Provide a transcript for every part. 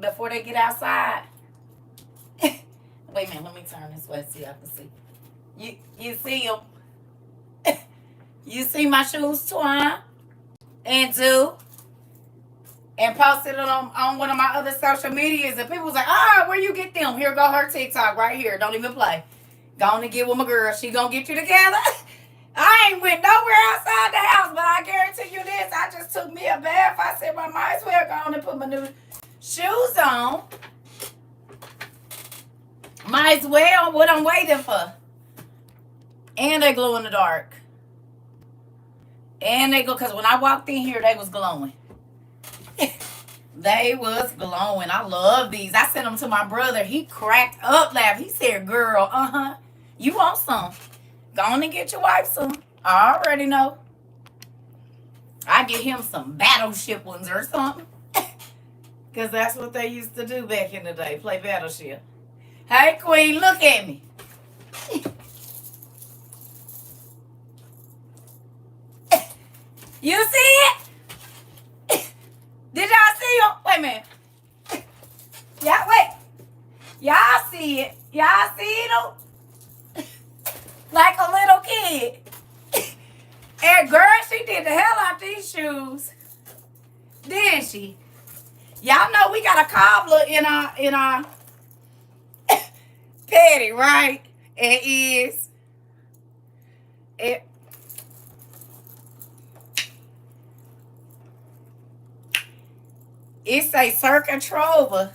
before they get outside. Wait a minute, let me turn this way so I can see. You see them? You see my shoes, Twine and Do, and posted it on one of my other social medias, and people was like, "Ah, where you get them? Here go her TikTok right here. Don't even play. Go on and get with my girl. She gonna get you together." I ain't went nowhere outside the house, but I guarantee you this: I just took me a bath. I said, "I might as well go on and put my new shoes on. Might as well. What I'm waiting for." And they glow in the dark. And they go, because when I walked in here, they was glowing. They was glowing. I love these. I sent them to my brother. He cracked up laughing. He said, "Girl, you want some? Go on and get your wife some." I already know. I get him some Battleship ones or something. Because that's what they used to do back in the day, play Battleship. Hey, Queen, look at me. You see it? Did y'all see him? Wait a minute. Wait. Y'all see it? Y'all see him? Like a little kid. And girl, she did the hell out these shoes. Didn't she? Y'all know we got a cobbler in our petty, right? It say CERCA TROVA.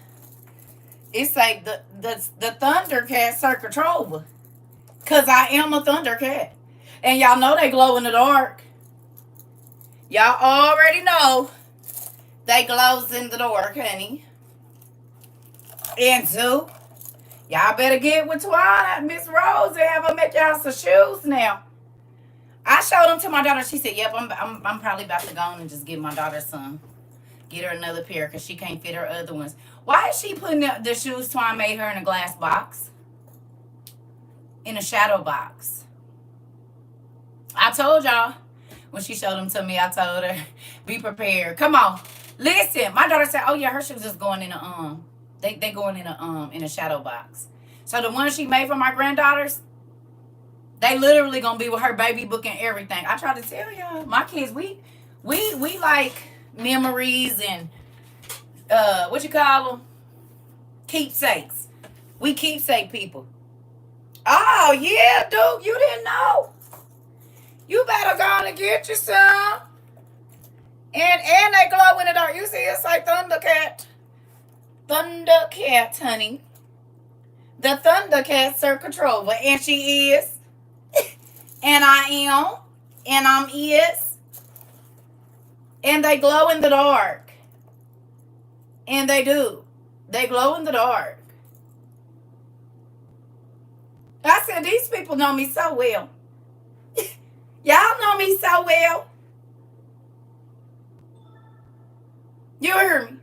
It say the Thundercat CERCA TROVA. Cause I am a Thundercat. And y'all know they glow in the dark. Y'all already know they glows in the dark, honey. And two, y'all better get with Twine, Miss Rose, and have her make y'all some shoes now. I showed them to my daughter. She said, "Yep, I'm probably about to go on and just get my daughter some. Get her another pair because she can't fit her other ones." Why is she putting the shoes Twine made her in a glass box? In a shadow box. I told y'all when she showed them to me, I told her, be prepared. Come on. Listen, my daughter said, "Oh yeah, her shoes is going in a they going in a shadow box." So the ones she made for my granddaughters, they literally gonna be with her baby book and everything. I try to tell y'all, my kids, we like memories and what you call them? Keepsakes. We keepsake people. Oh yeah, dude, you didn't know. You better go on and get you some. And they glow in the dark. You see, it's like Thundercat. Thundercat, honey. The Thundercat CERCA TROVA. And she is. And I am. And I'm is. And they glow in the dark. And they do. They glow in the dark. I said, these people know me so well. Y'all know me so well. You hear me?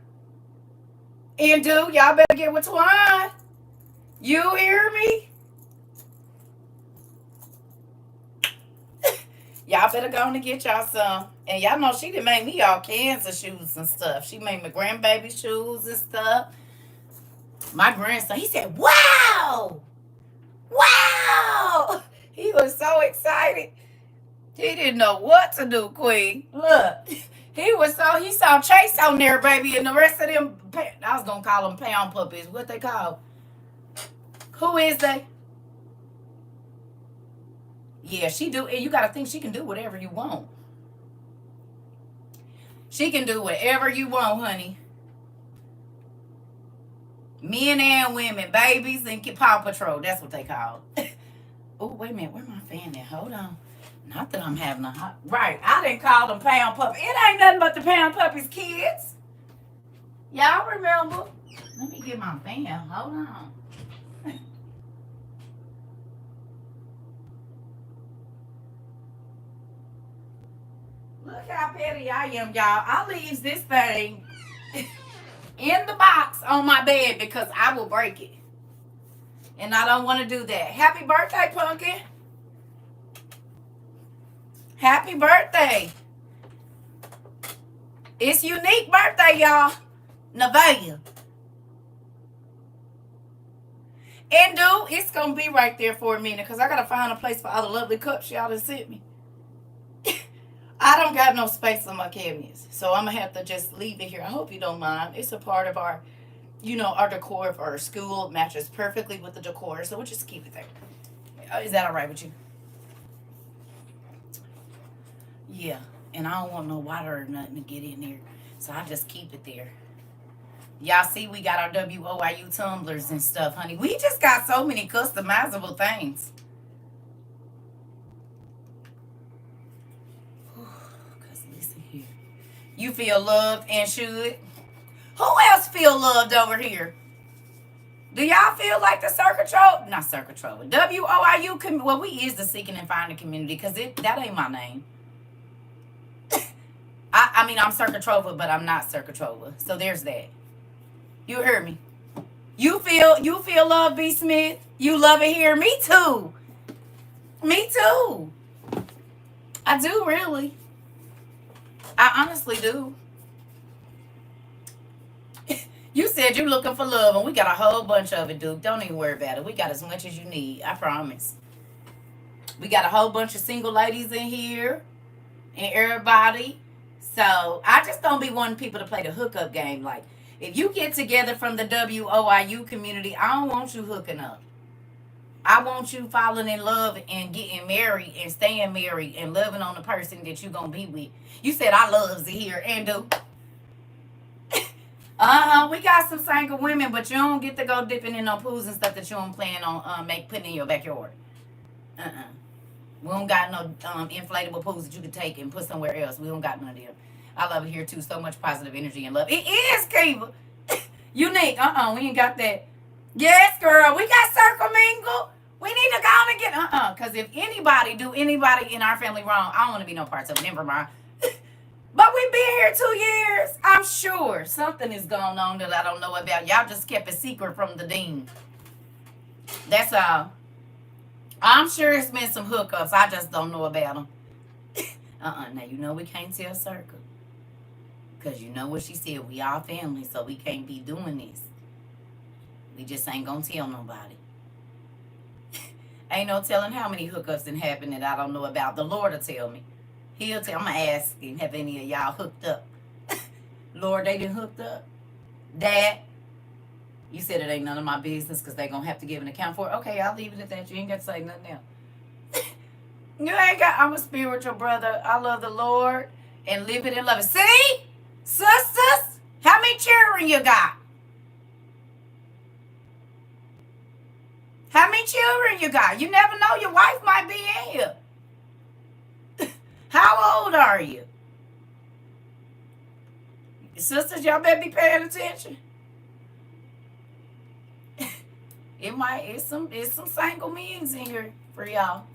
And do y'all better get with Twine. You hear me? Y'all better go on and get y'all some. And y'all know she done made me all kinds of shoes and stuff. She made my grandbaby shoes and stuff. My grandson, he said, "Wow! Wow!" He was so excited. He didn't know what to do, Queen. Look. He saw Chase on there, baby, and the rest of them, I was going to call them pound puppies. What they call? Who is they? Yeah, she do. And you got to think she can do whatever you want. She can do whatever you want, honey. Men and women, babies and Paw Patrol. That's what they call. Oh, wait a minute. Where my fan at? Hold on. Not that I'm having a hot... Right. I didn't call them pound puppies. It ain't nothing but the pound puppies, kids. Y'all remember? Let me get my fan. Hold on. Look how petty I am, y'all. I leave this thing in the box on my bed because I will break it. And I don't want to do that. Happy birthday, Pumpkin. Happy birthday. It's unique birthday, y'all. Nevaeh. And dude, it's gonna be right there for a minute because I gotta find a place for all the lovely cups y'all done sent me. I don't got no space in my cabinets, so I'm gonna have to just leave it here. I hope you don't mind. It's a part of our, our decor for our school. It matches perfectly with the decor, so we'll just keep it there. Is that all right with you? Yeah, and I don't want no water or nothing to get in there, so I just keep it there. Y'all see, we got our WOIU tumblers and stuff, honey. We just got so many customizable things. Cause listen here, you feel loved and should. Who else feel loved over here? Do y'all feel like the CERCA TROVA? Not CERCA TROVA. WOIU. Well, we is the Seeking and Finding Community because that ain't my name. I mean, I'm CERCA TROVA, but I'm not CERCA TROVA. So there's that. You heard me. You feel love, B. Smith? You love it here? Me too. Me too. I do, really. I honestly do. You said you're looking for love, and we got a whole bunch of it, dude. Don't even worry about it. We got as much as you need. I promise. We got a whole bunch of single ladies in here, and everybody. So I just don't be wanting people to play the hookup game. Like, if you get together from the WOIU community, I don't want you hooking up. I want you falling in love and getting married and staying married and loving on the person that you're going to be with. You said I loves it here, and do. We got some single women, but you don't get to go dipping in no pools and stuff that you don't plan on putting in your backyard. We don't got no inflatable pools that you could take and put somewhere else. We don't got none of them. I love it here too. So much positive energy and love. It is, Kiva. Unique. We ain't got that. Yes, girl. We got Circle Mingle. We need to go and get because if anybody do anybody in our family wrong, I don't want to be no parts of it. Never mind. But we've been here 2 years. I'm sure something is going on that I don't know about. Y'all just kept a secret from the dean. That's all. I'm sure it's been some hookups. I just don't know about them. Now, you know we can't tell Circle. Because you know what she said. We all family, so we can't be doing this. We just ain't going to tell nobody. Ain't no telling how many hookups done happened that I don't know about. The Lord will tell me. He'll tell. I'm going to ask him, have any of y'all hooked up? Lord, they done hooked up? Dad, you said it ain't none of my business because they going to have to give an account for it. Okay, I'll leave it at that. You ain't got to say nothing else. You ain't got. I'm a spiritual brother. I love the Lord and live it and love it. See? Sisters, how many children you got? How many children you got? You never know. Your wife might be in here. How old are you? Sisters, y'all better be paying attention. It's some single men's in here for y'all.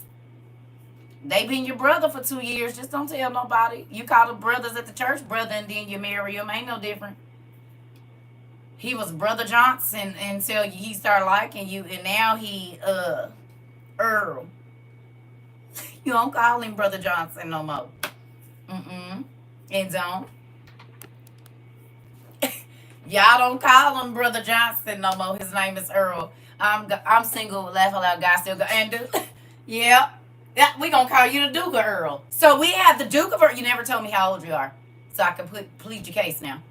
They been your brother for 2 years. Just don't tell nobody. You call them brothers at the church brother, and then you marry him. Ain't no different. He was Brother Johnson until he started liking you, and now he Earl. You don't call him Brother Johnson no more. And don't. Y'all don't call him Brother Johnson no more. His name is Earl. I'm single. Laugh aloud. God still go and do. Yeah. Yeah, we gonna call you the Duke of Earl. So we have the Duke of Earl. You never told me how old you are, so I can plead your case now.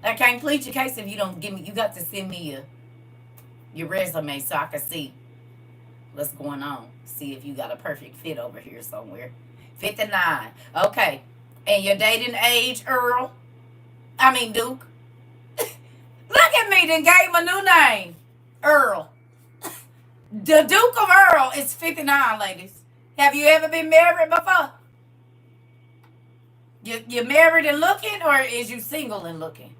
I can't plead your case if you don't give me. You got to send me your resume so I can see what's going on. See if you got a perfect fit over here somewhere. 59. Okay. And your dating age, Earl? I mean Duke. Look at me, then gave him a new name. Earl. The Duke of Earl is 59, ladies. Have you ever been married before? You're married and looking, or is you single and looking?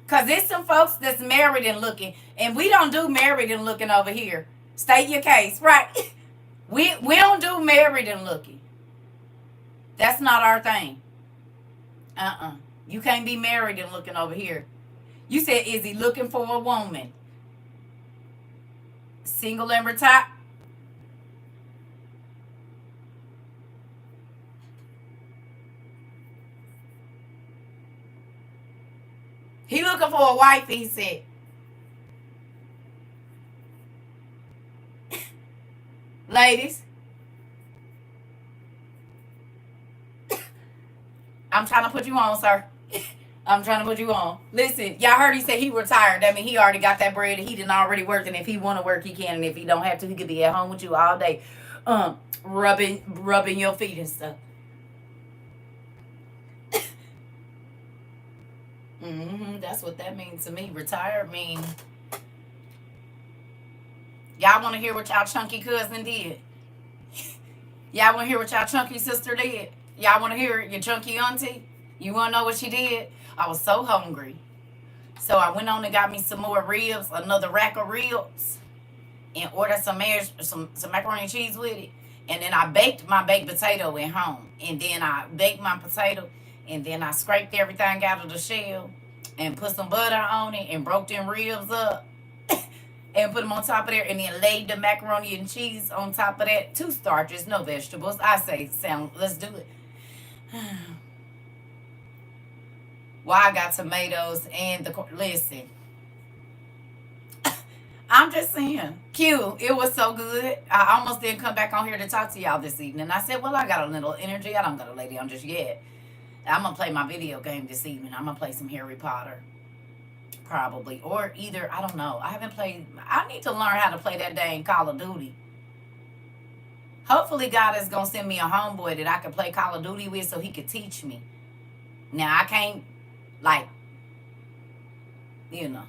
Because there's some folks that's married and looking, and we don't do married and looking over here. State your case, right? We don't do married and looking. That's not our thing. You can't be married and looking over here. You said, is he looking for a woman? Single and retired? He looking for a wife, he said. Ladies, I'm trying to put you on, sir. I'm trying to put you on. Listen, y'all heard he said he retired. That mean he already got that bread. He didn't already work, and if he want to work, he can. And if he don't have to, he could be at home with you all day, rubbing your feet and stuff. That's what that means to me. Retired mean. Y'all want to hear what y'all chunky cousin did? Y'all want to hear what y'all chunky sister did? Y'all want to hear your chunky auntie? You want to know what she did? I was so hungry. So I went on and got me some more ribs, another rack of ribs, and ordered some macaroni and cheese with it. And then I baked my baked potato at home. And then I baked my potato, and then I scraped everything out of the shell and put some butter on it and broke them ribs up and put them on top of there, and then laid the macaroni and cheese on top of that. 2 starches, no vegetables. I say, let's do it. Well, I got tomatoes and listen. I'm just saying, cute. It was so good. I almost didn't come back on here to talk to y'all this evening. I said, well, I got a little energy. I don't got to lay down just yet. I'm going to play my video game this evening. I'm going to play some Harry Potter. Probably. Or either, I don't know. I haven't played. I need to learn how to play that dang Call of Duty. Hopefully God is going to send me a homeboy that I can play Call of Duty with so he could teach me. Now, I can't, like, you know.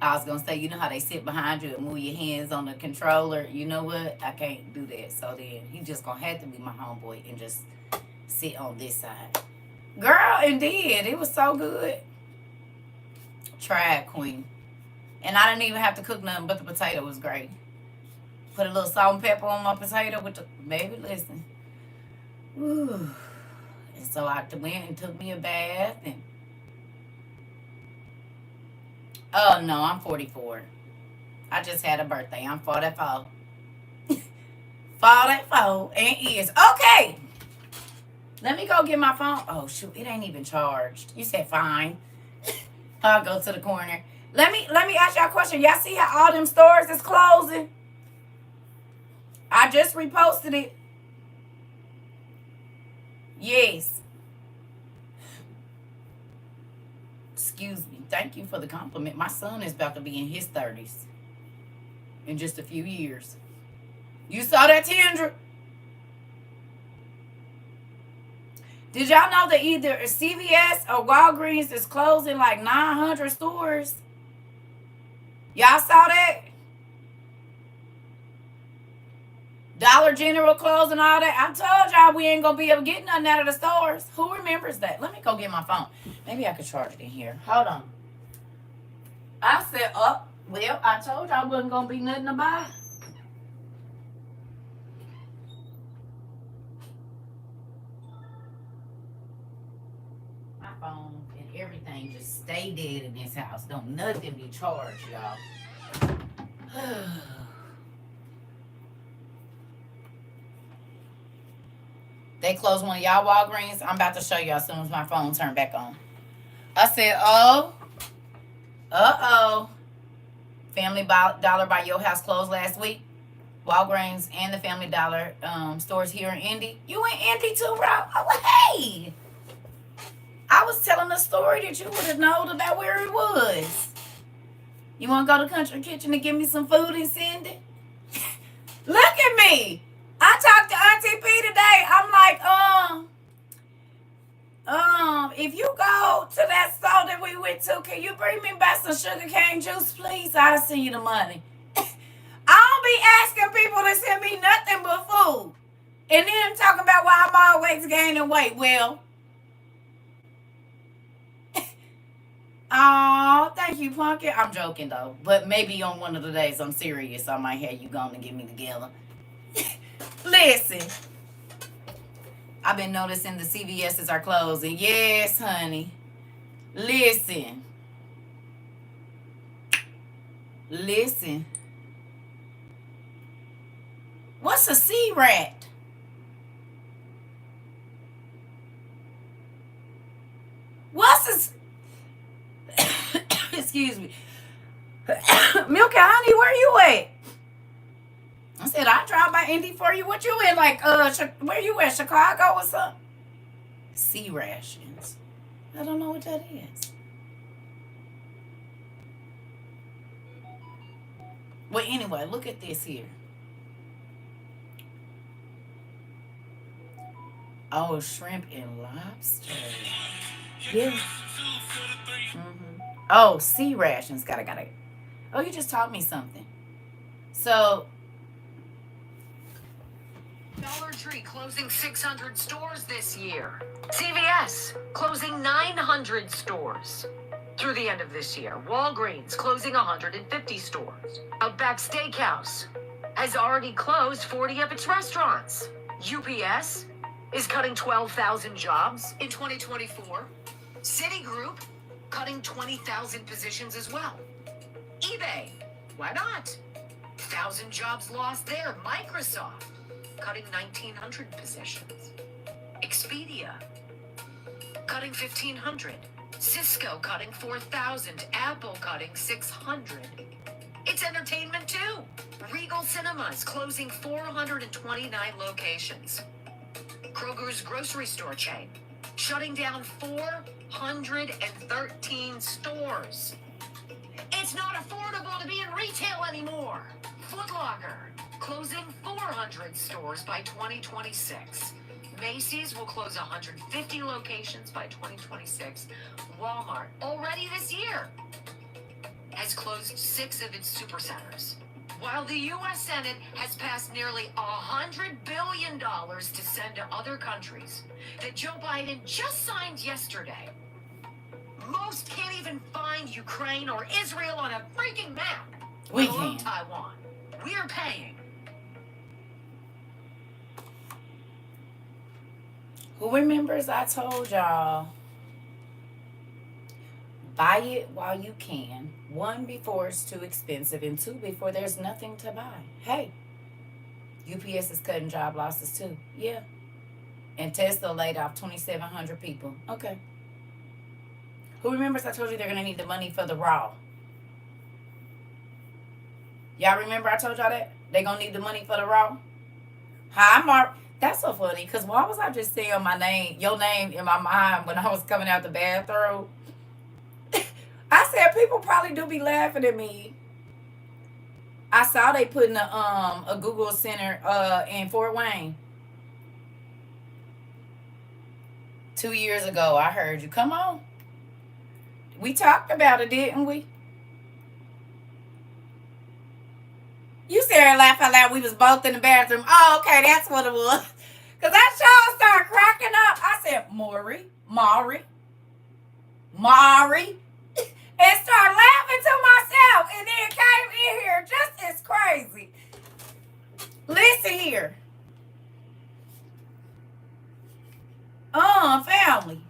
I was going to say, you know how they sit behind you and move your hands on the controller? You know what? I can't do that. So then, he just going to have to be my homeboy and just sit on this side. Girl, indeed. It was so good. Tried, queen. And I didn't even have to cook nothing, but the potato was great. Put a little salt and pepper on my potato with the... Baby, listen. Ooh. And so I went and took me a bath and... Oh, no, I'm 44. I just had a birthday. I'm 44. 44 and is. Okay. Let me go get my phone. Oh, shoot. It ain't even charged. You said fine. I'll go to the corner. Let me ask y'all a question. Y'all see how all them stores is closing? I just reposted it. Yes. Excuse me. Thank you for the compliment. My son is about to be in his 30s in just a few years. You saw that, Tendra? Did y'all know that either CVS or Walgreens is closing like 900 stores? Y'all saw that? Dollar General closing all that. I told y'all we ain't going to be able to get nothing out of the stores. Who remembers that? Let me go get my phone. Maybe I could charge it in here. Hold on. I said, well, I told y'all wasn't going to be nothing to buy. My phone and everything just stay dead in this house. Don't nothing be charged, y'all. They closed one of y'all Walgreens. I'm about to show you as soon as my phone turned back on. I said, oh. Family Dollar by your house closed last week. Walgreens and the Family Dollar stores here in Indy. You in Indy too, Rob? Oh, hey. I was telling a story that you would have known about where it was. You want to go to Country Kitchen and give me some food and send it? Look at me. I talked to Auntie P today. I'm like, if you go to that store that we went to, can you bring me back some sugar cane juice, please? I'll send you the money. I don't be asking people to send me nothing but food. And then talking about why I'm always gaining weight. Well, oh, thank you, Pumpkin. I'm joking, though. But maybe on one of the days I'm serious, I might have you going to get me together. Listen. I've been noticing the CVS's are closing. Yes, honey. Listen. What's a C-rat? What's a... Excuse me. Milky Honey, where you at? I said, I drive by Indy for you. What you in, like, where you at, Chicago or something? C rations. I don't know what that is. Well, anyway, look at this here. Oh, shrimp and lobster. Yeah. Oh, C rations. Got it. Oh, you just taught me something. So, Dollar Tree closing 600 stores this year. CVS closing 900 stores through the end of this year. Walgreens closing 150 stores. Outback Steakhouse has already closed 40 of its restaurants. UPS is cutting 12,000 jobs in 2024. Citigroup cutting 20,000 positions as well. eBay, why not? 1,000 jobs lost there. Microsoft cutting 1,900 positions. Expedia cutting 1,500. Cisco cutting 4,000. Apple cutting 600. It's entertainment too. Regal Cinemas closing 429 locations. Kroger's grocery store chain shutting down 413 stores. It's not affordable to be in retail anymore. Foot Locker closing 400 stores by 2026. Macy's will close 150 locations by 2026. Walmart, already this year, has closed 6 of its supercenters. While the U.S. Senate has passed nearly $100 billion to send to other countries that Joe Biden just signed yesterday, most can't even find Ukraine or Israel on a freaking map. We can. Taiwan. We're paying. Who remembers I told y'all, buy it while you can. 1, before it's too expensive, and 2, before there's nothing to buy. Hey, UPS is cutting job losses too. Yeah. And Tesla laid off 2,700 people. Okay. Who remembers I told you they're going to need the money for the raw? Y'all remember I told y'all that? They're going to need the money for the raw? Hi, Mark. That's so funny, because why was I just saying your name in my mind when I was coming out the bathroom? I said people probably do be laughing at me. I saw they putting a Google Center in Fort Wayne. 2 years ago, I heard you. Come on. We talked about it, didn't we? You said laugh out loud. We was both in the bathroom. Oh, okay, that's what it was. Because that show started cracking up. I said, Maury. And started laughing to myself. And then came in here just as crazy. Listen here. Family.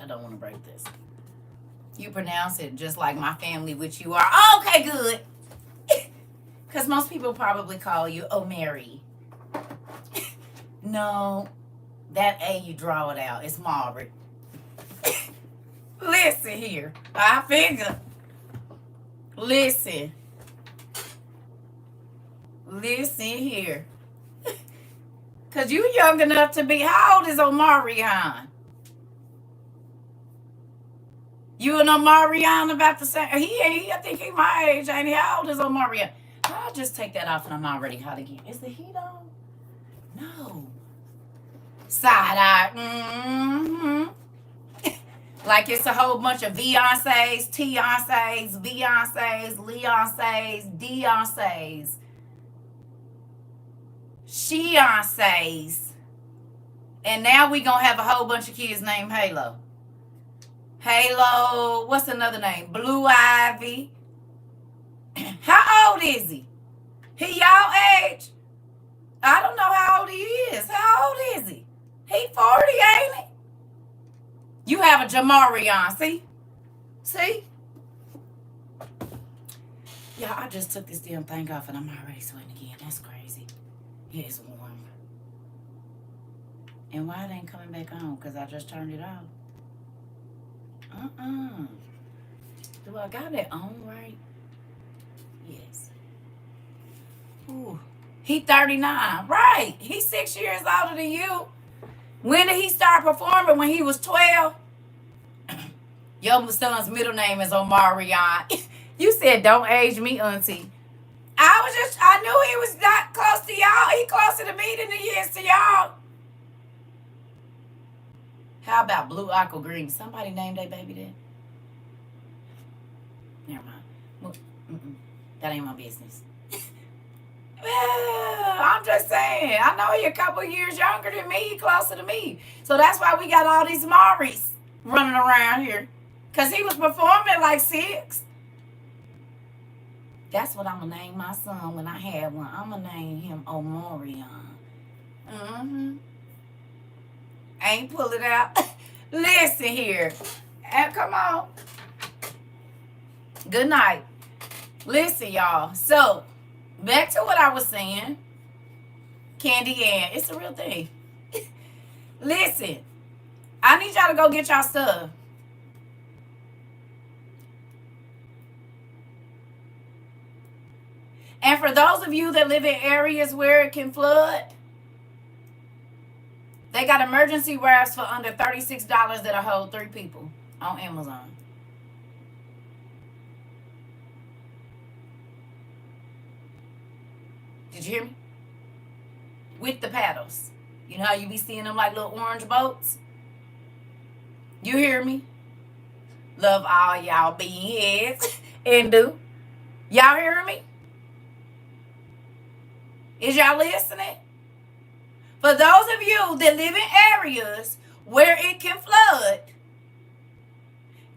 I don't want to break this. You pronounce it just like my family, which you are. Okay, good. Because most people probably call you Mary. No, that A, you draw it out. It's Margaret. Listen here. I figure. Listen here. Because you young enough to be. How old is Omarion? You and Omarion about the same. I think he my age, ain't he? How old is Omarion? I'll just take that off and I'm already hot again. Is the heat on? No. Side eye. Like it's a whole bunch of Beyonces, Beyonces, Leonces, Deonces, Sheonces. And now we gonna have a whole bunch of kids named Halo. What's another name? Blue Ivy. How old is he? He y'all age? I don't know how old he is. How old is he? He 40, ain't he? You have a Jamarion, see? Yeah, I just took this damn thing off and I'm already sweating again. That's crazy. It is warm. And why it ain't coming back on? Because I just turned it off. Do I got it on right? Yes. Ooh. He 39. Right. He's 6 years older than you. When did he start performing? When he was 12? Your son's middle name is Omarion. You said don't age me, auntie. I knew he was not close to y'all. He closer to me than he is to y'all. How about Blue Aqua Green? Somebody named their baby that? Never mind. Well, that ain't my business. Well, I'm just saying. I know he a couple years younger than me. He closer to me. So that's why we got all these Maris running around here. Because he was performing like 6. That's what I'm going to name my son when I have one. I'm going to name him Omarion. Ain't pull it out. Listen here. And come on. Good night. Listen, y'all. So, back to what I was saying. Candy Ann. It's a real thing. Listen. I need y'all to go get y'all stuff. And for those of you that live in areas where it can flood, they got emergency wraps for under $36 that'll hold 3 people on Amazon. Did you hear me? With the paddles. You know how you be seeing them like little orange boats? You hear me? Love all y'all beans and do. Y'all hearing me? Is y'all listening? For those of you that live in areas where it can flood,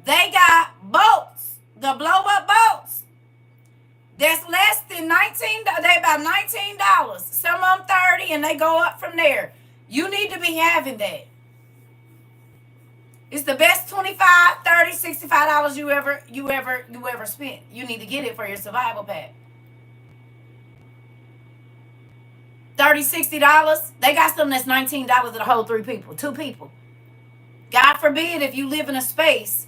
they got boats, the blow-up boats, that's less than $19. They about $19. Some of them $30, and they go up from there. You need to be having that. It's the best $25, $30, $65 you ever spent. You need to get it for your survival pack. $30, $60. They got something that's $19 that'll hold 3 people, 2 people. God forbid if you live in a space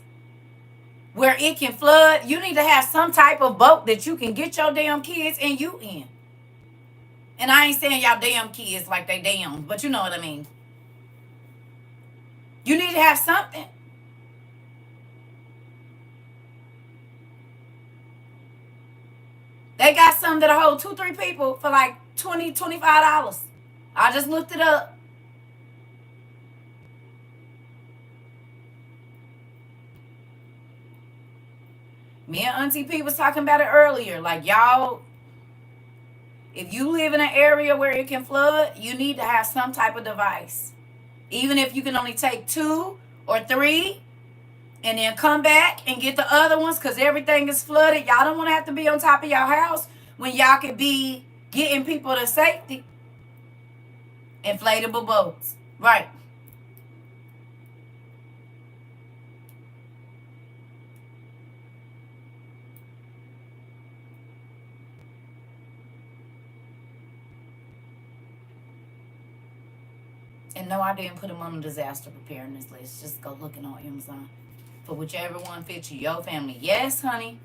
where it can flood, you need to have some type of boat that you can get your damn kids and you in. And I ain't saying y'all damn kids like they damn, but you know what I mean. You need to have something. They got some that'll hold 2, 3 people for like $20, $25. I just looked it up. Me and Auntie P was talking about it earlier. Like, y'all, if you live in an area where it can flood, you need to have some type of device. Even if you can only take 2 or 3 and then come back and get the other ones because everything is flooded. Y'all don't want to have to be on top of your house when y'all could be getting people to safety. Inflatable boats. Right. And no, I didn't put them on the disaster preparedness list. Just go looking on Amazon for whichever one fits you, your family. Yes, honey.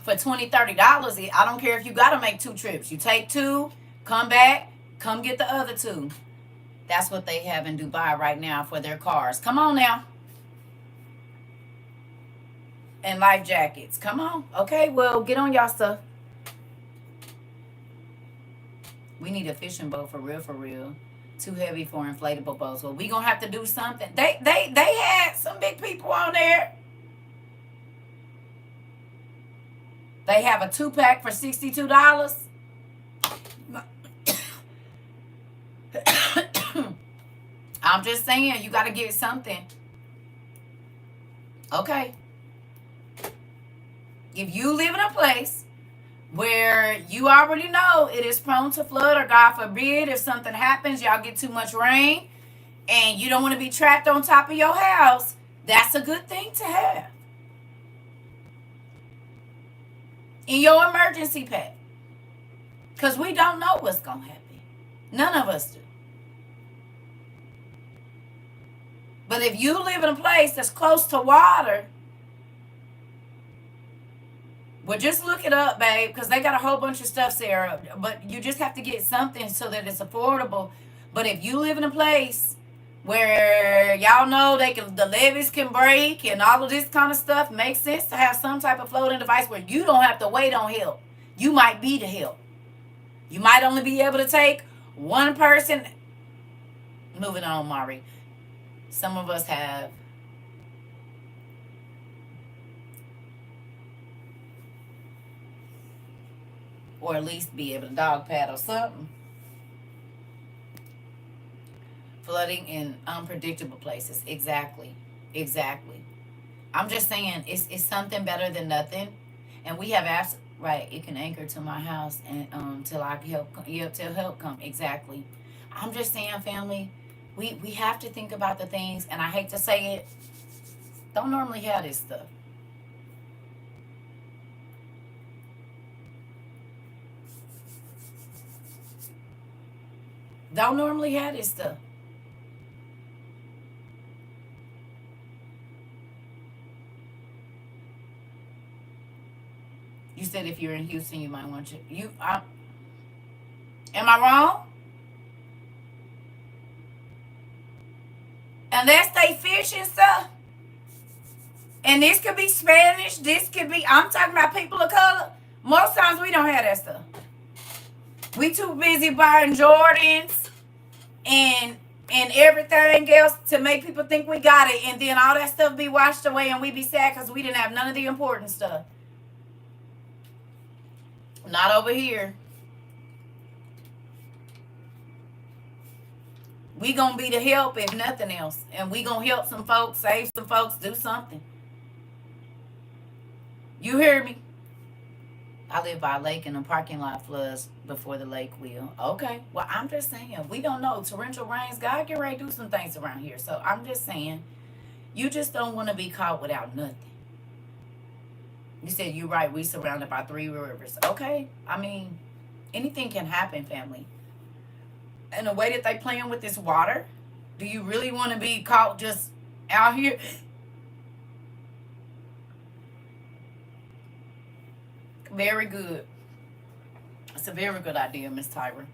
For $20, $30, I don't care if you got to make 2 trips. You take 2, come back, come get the other 2. That's what they have in Dubai right now for their cars. Come on now. And life jackets. Come on. Okay, well, get on y'all stuff. We need a fishing boat for real. Too heavy for inflatable boats. Well, we gonna have to do something. They had some big people on there. They have a 2-pack for $62. I'm just saying, you got to get something. Okay. If you live in a place where you already know it is prone to flood, or God forbid, if something happens, y'all get too much rain, and you don't want to be trapped on top of your house, that's a good thing to have in your emergency pack. Because we don't know what's going to happen. None of us do. But if you live in a place that's close to water, well, just look it up, babe, because they got a whole bunch of stuff, Sarah. But you just have to get something so that it's affordable. But if you live in a place where y'all know the levees can break and all of this kind of stuff, makes sense to have some type of floating device where you don't have to wait on help. You might be the help. You might only be able to take one person. Moving on, Mari. Some of us have or at least be able to dog paddle something. Flooding in unpredictable places. Exactly. Exactly. I'm just saying it's something better than nothing. And we have apps, right? It can anchor to my house and till I till help come. Exactly. I'm just saying, family, we have to think about the things, and I hate to say it, don't normally have this stuff. Don't normally have this stuff. You said if you're in Houston, you might want to. Am I wrong? Unless they fish and stuff. And this could be Spanish. This could be. I'm talking about people of color. Most times we don't have that stuff. We too busy buying Jordans and everything else to make people think we got it, and then all that stuff be washed away, and we be sad because we didn't have none of the important stuff. Not over here. We gonna be the help if nothing else, and we gonna help some folks, save some folks, do something. You hear me? I live by a lake and the parking lot floods before the lake will. Okay. Well, I'm just saying, we don't know. Torrential rains, God get ready to do some things around here. So I'm just saying, you just don't want to be caught without nothing. You said you're right. We surrounded by 3 rivers. Okay. I mean, anything can happen, family. And the way that they playing with this water, do you really want to be caught just out here? Very good. It's a very good idea, Miss Tyra.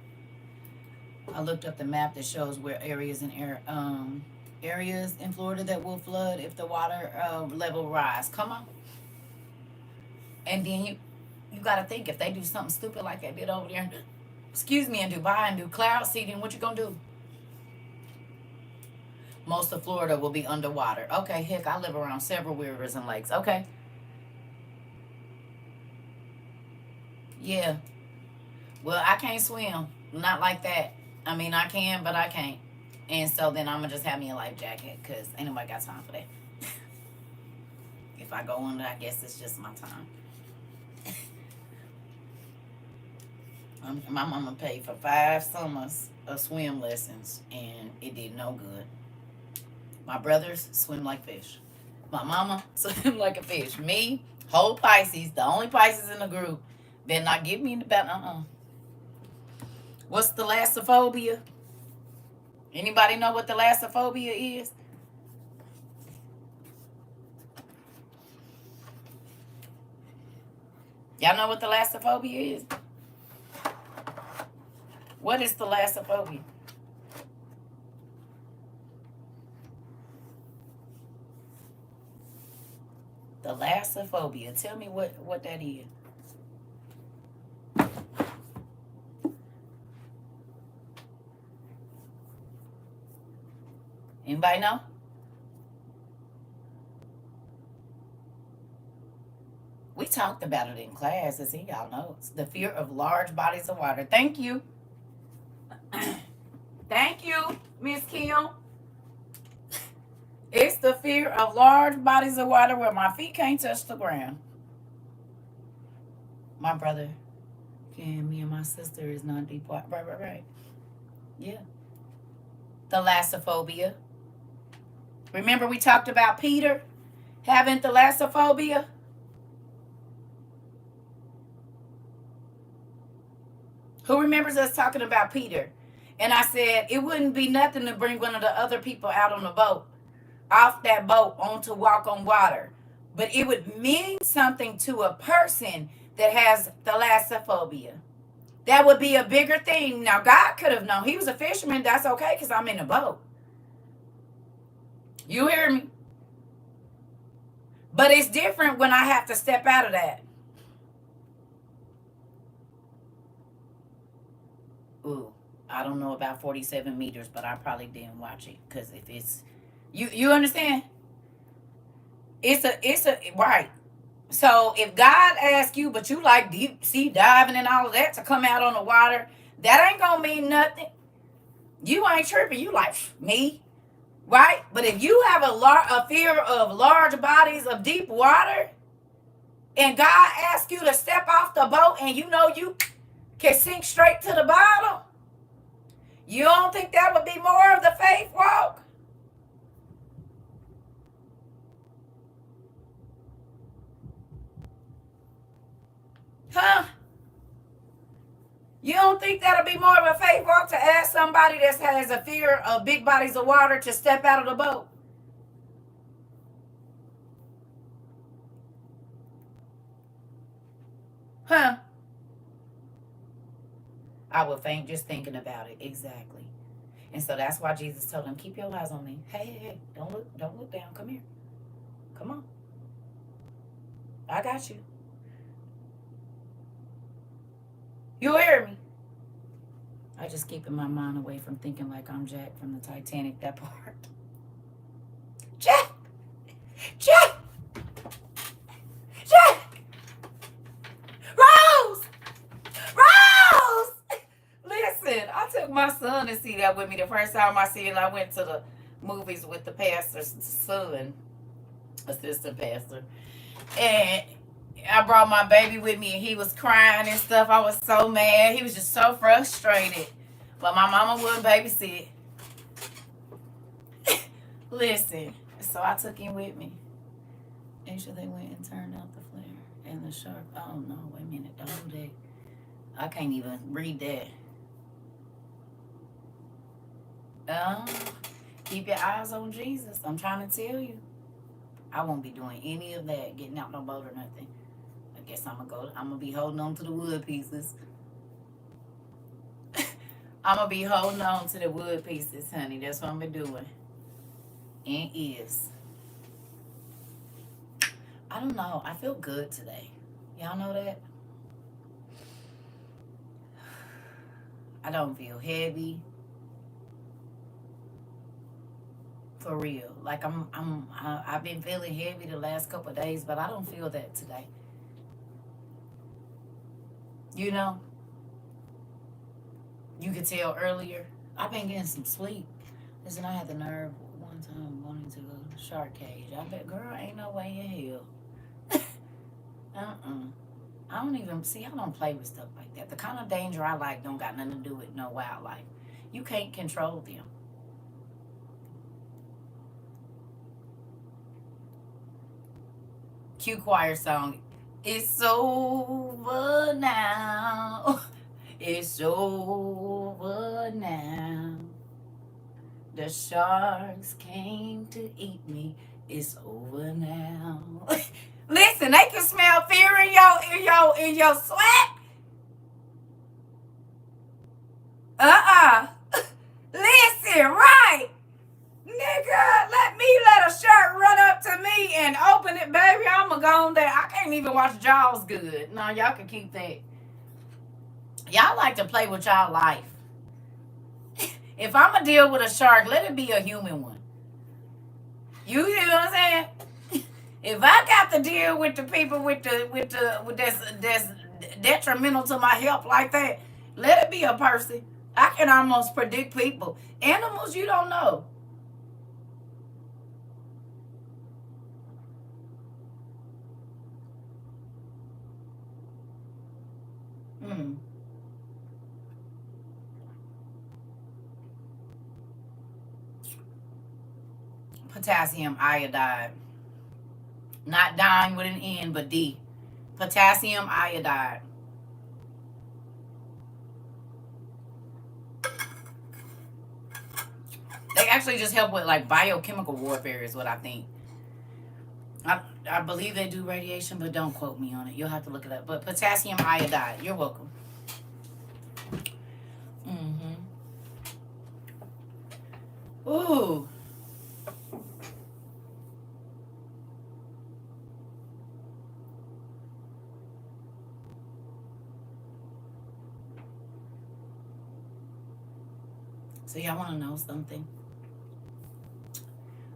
I looked up the map that shows where areas in Florida that will flood if the water level rise. Come on. And then you got to think, if they do something stupid like they did over there, excuse me, in Dubai and do cloud seeding, what you gonna do? Most of Florida will be underwater. Okay, heck, I live around several rivers and lakes. Okay. Yeah. Well, I can't swim. Not like that. I mean, I can, but I can't. And so then I'm going to just have me a life jacket because ain't nobody got time for that. If I go under, I guess it's just my time. My mama paid for 5 summers of swim lessons, and it did no good. My brothers swim like fish. My mama swim like a fish. Me, whole Pisces, the only Pisces in the group, better not get me in the back. What's thalassophobia? Anybody know what thalassophobia is? Y'all know what thalassophobia is? What is thalassophobia? Thalassophobia. Tell me what that is. Anybody know? We talked about it in class, as y'all know. It's the fear of large bodies of water. Thank you. Thank you, Miss Kim. It's the fear of large bodies of water where my feet can't touch the ground. My brother and me and my sister is not deep water. Right. Yeah. Thalassophobia. Remember we talked about Peter having thalassophobia? Who remembers us talking about Peter? And I said it wouldn't be nothing to bring one of the other people out on the boat. off that boat onto walk on water. But it would mean something to a person that has thalassophobia. That would be a bigger thing. Now, God could have known. He was a fisherman. That's okay because I'm in a boat. You hear me? But it's different when I have to step out of that. Ooh, I don't know about 47 meters, but I probably didn't watch it because if it's you understand? It's a right. So if God asks you, but you like deep sea diving and all of that to come out on the water, that ain't gonna mean nothing. You ain't tripping. You like me, right? But if you have a fear of large bodies of deep water, and God asks you to step off the boat, and you know you can sink straight to the bottom, you don't think that would be more of the faith walk? Huh? You don't think that'll be more of a faith walk to ask somebody that has a fear of big bodies of water to step out of the boat? Huh? I would faint just thinking about it. Exactly. And so that's why Jesus told him, keep your eyes on me. Hey, don't look down. Come here. Come on. I got you. You hear me? I just keeping my mind away from thinking like I'm Jack from the Titanic, that part. Jack! Jack! Jack! Rose! Rose! Listen, I took my son to see that with me. The first time I seen it, I went to the movies with the pastor's son, assistant pastor. And I brought my baby with me and he was crying and stuff. I was so mad. He was just so frustrated. But my mama wouldn't babysit. Listen. So I took him with me. And so they went and turned out the flare. And the shark. Oh no, wait a minute. Don't do that. I can't even read that. Keep your eyes on Jesus. I'm trying to tell you. I won't be doing any of that, getting out no boat or nothing. I guess I'm gonna be holding on to the wood pieces. I'm gonna be holding on to the wood pieces, honey. That's what I'm gonna be doing. And is. I don't know. I feel good today. Y'all know that? I don't feel heavy. For real. Like I've been feeling heavy the last couple of days, but I don't feel that today. You know? You could tell earlier. I've been getting some sleep. Listen, I had the nerve one time wanting to go to the shark cage. I bet, girl, ain't no way in hell. I don't even, see, I don't play with stuff like that. The kind of danger I like don't got nothing to do with no wildlife. You can't control them. Q choir song. It's over now. It's over now. The sharks came to eat me. It's over now. Listen, they can smell fear in your sweat. Listen, right. Nigga, let a shark run up to me and open it, baby. I'ma go on there. I can't even watch Jaws good. No, y'all can keep that. Y'all like to play with y'all life. If I'ma deal with a shark, let it be a human one. You know what I'm saying? If I got to deal with the people with that's detrimental to my health like that, let it be a person. I can almost predict people. Animals, you don't know. Potassium iodide. Not dying with an N, but D. Potassium iodide. They actually just help with like biochemical warfare is what I think. I believe they do radiation, but don't quote me on it. You'll have to look it up. But potassium iodide. You're welcome. Mm-hmm. Ooh. So y'all want to know something?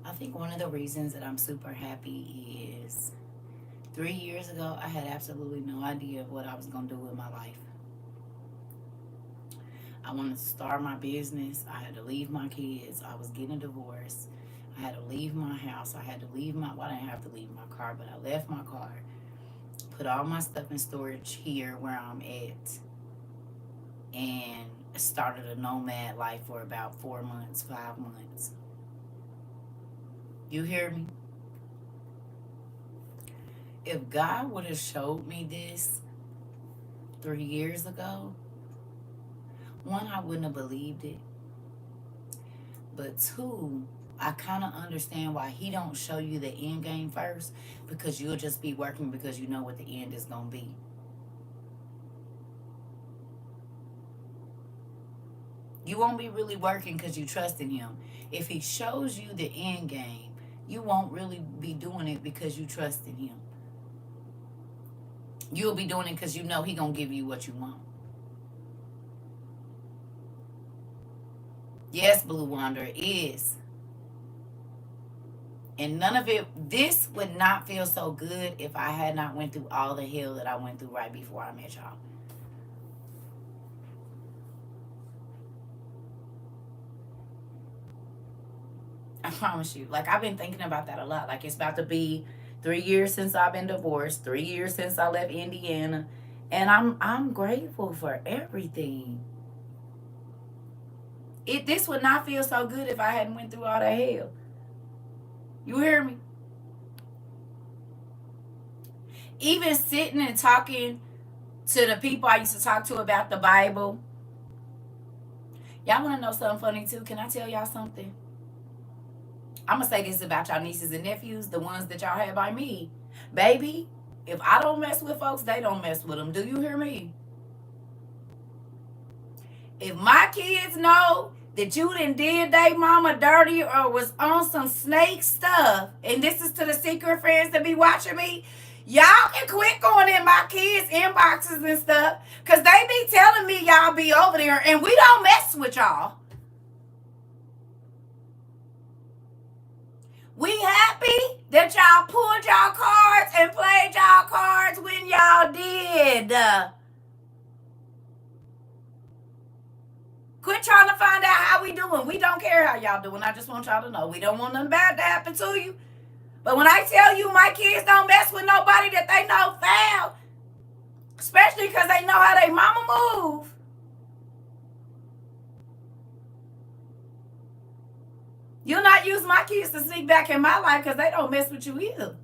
I think one of the reasons that I'm super happy is 3 years ago, I had absolutely no idea what I was going to do with my life. I wanted to start my business. I had to leave my kids. I was getting a divorce. I had to leave my house. I had to leave my, well, I didn't have to leave my car, but I left my car. Put all my stuff in storage here where I'm at. And started a nomad life for about 4 months, 5 months. You hear me? If God would have showed me this 3 years ago, one, I wouldn't have believed it. But two, I kind of understand why he don't show you the end game first, because you'll just be working because you know what the end is going to be. You won't be really working because you trust in him. If he shows you the end game, you won't really be doing it because you trust in him. You'll be doing it because you know he going to give you what you want. Yes, Blue Wanderer, it is. And none of it, this would not feel so good if I had not went through all the hell that I went through right before I met y'all. I promise you. Like, I've been thinking about that a lot. Like, it's about to be 3 years since I've been divorced, 3 years since I left Indiana. And I'm grateful for everything. This would not feel so good if I hadn't went through all that hell. You hear me? Even sitting and talking to the people I used to talk to about the Bible. Y'all want to know something funny too? Can I tell y'all something? I'm going to say this about y'all nieces and nephews, the ones that y'all had by me. Baby, if I don't mess with folks, they don't mess with them. Do you hear me? If my kids know that you done did they mama dirty or was on some snake stuff, and this is to the secret friends that be watching me, y'all can quit going in my kids' inboxes and stuff, because they be telling me y'all be over there, and we don't mess with y'all. We happy that y'all pulled y'all cards and played y'all cards when y'all did. Quit trying to find out how we doing. We don't care how y'all doing. I just want y'all to know we don't want nothing bad to happen to you. But when I tell you my kids don't mess with nobody that they know foul, especially because they know how they mama move. You'll not use my kids to sneak back in my life because they don't mess with you either.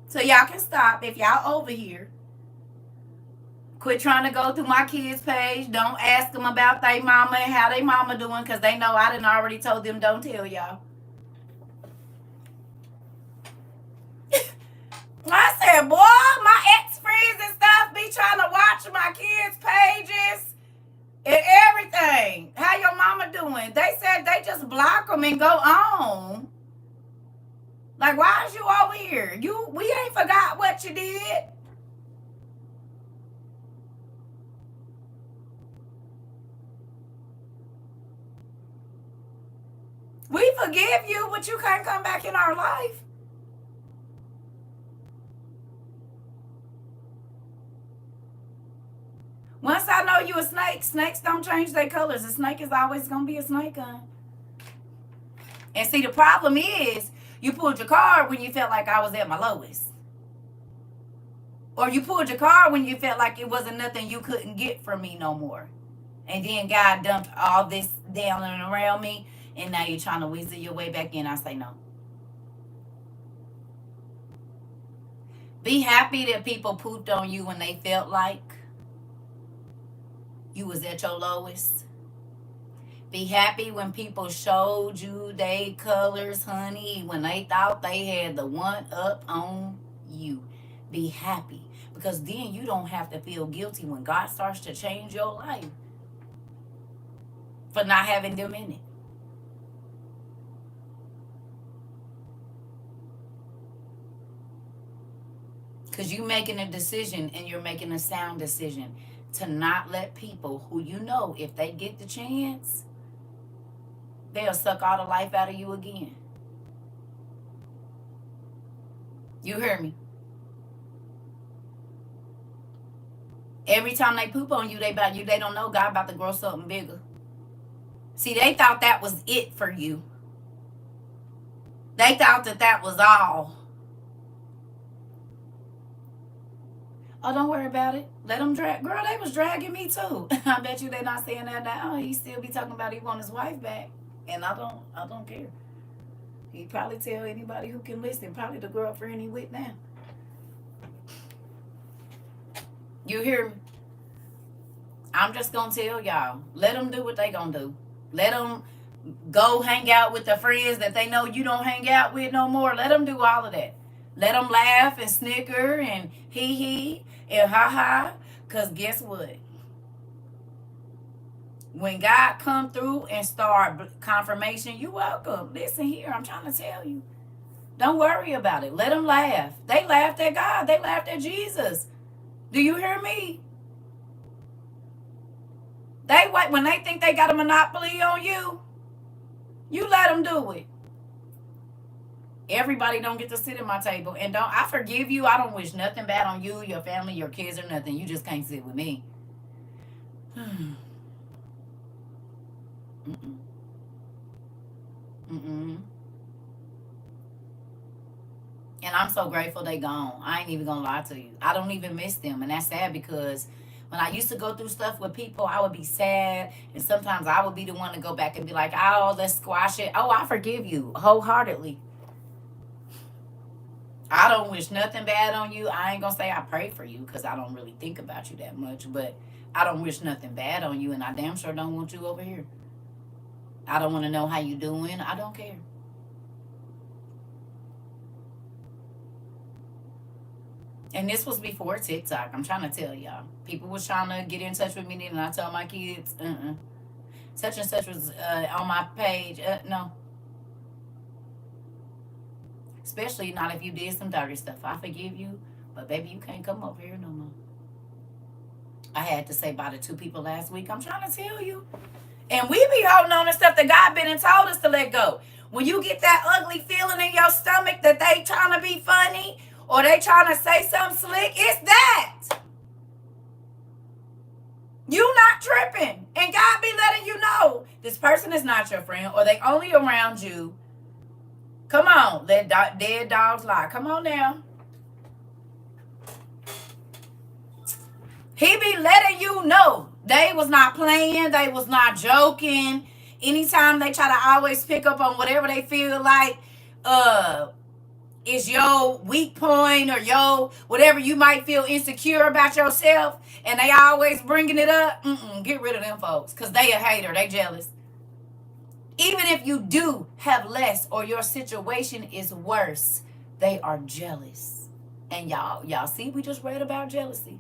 So y'all can stop if y'all over here. Quit trying to go through my kids' page. Don't ask them about their mama and how they mama doing, because they know I done already told them don't tell y'all. I said, boy, my ex-friends and stuff be trying to watch my kids' pages and everything. How your mama doing? They said they just block them and go on. Like, why is you over here? We ain't forgot what you did. We forgive you, but you can't come back in our life. Once I know you a snake, snakes don't change their colors. A snake is always going to be a snake. And see, the problem is you pulled your card when you felt like I was at my lowest. Or you pulled your card when you felt like it wasn't nothing you couldn't get from me no more. And then God dumped all this down and around me, and now you're trying to weasel your way back in. I say no. Be happy that people pooped on you when they felt like you was at your lowest. Be happy when people showed you they colors, honey, when they thought they had the one up on you. Be happy, because then you don't have to feel guilty when God starts to change your life for not having them in it. Because you're making a decision, and you're making a sound decision to not let people who you know, if they get the chance, they'll suck all the life out of you again. You hear me? Every time they poop on you, they don't know God about to grow something bigger. See, they thought that was it for you. They thought that was all. Oh, don't worry about it. Let them drag. Girl, they was dragging me too. I bet you they're not saying that now. He still be talking about he want his wife back. And I don't care. He probably tell anybody who can listen, probably the girlfriend he with now. You hear me? I'm just going to tell y'all, let them do what they going to do. Let them go hang out with the friends that they know you don't hang out with no more. Let them do all of that. Let them laugh and snicker and hee and ha. Because guess what? When God come through and start confirmation, you welcome. Listen here, I'm trying to tell you. Don't worry about it. Let them laugh. They laughed at God. They laughed at Jesus. Do you hear me? They wait when they think they got a monopoly on you. You let them do it. Everybody don't get to sit at my table. And I forgive you. I don't wish nothing bad on you, your family, your kids, or nothing. You just can't sit with me. Mm-mm. Mm-mm. And I'm so grateful they gone. I ain't even gonna lie to you. I don't even miss them. And that's sad, because when I used to go through stuff with people, I would be sad. And sometimes I would be the one to go back and be like, oh, let's squash it. Oh, I forgive you wholeheartedly. I don't wish nothing bad on you. I ain't gonna say I pray for you, because I don't really think about you that much. But I don't wish nothing bad on you. And I damn sure don't want you over here. I don't want to know how you doing. I don't care. And this was before TikTok. I'm trying to tell y'all. People was trying to get in touch with me, and I tell my kids, such and such was on my page. No. Especially not if you did some dirty stuff. I forgive you, but baby, you can't come over here no more. I had to say bye to 2 people last week. I'm trying to tell you. And we be holding on to stuff that God been and told us to let go. When you get that ugly feeling in your stomach that they trying to be funny, or they trying to say something slick, it's that. You not tripping. And God be letting you know this person is not your friend, or they only around you. Come on. Let dead dogs lie. Come on now. He be letting you know they was not playing. They was not joking. Anytime they try to always pick up on whatever they feel like is your weak point, or your whatever you might feel insecure about yourself, and they always bringing it up, get rid of them folks, because they a hater. They jealous. Even if you do have less, or your situation is worse, they are jealous. And y'all see, we just read about jealousy.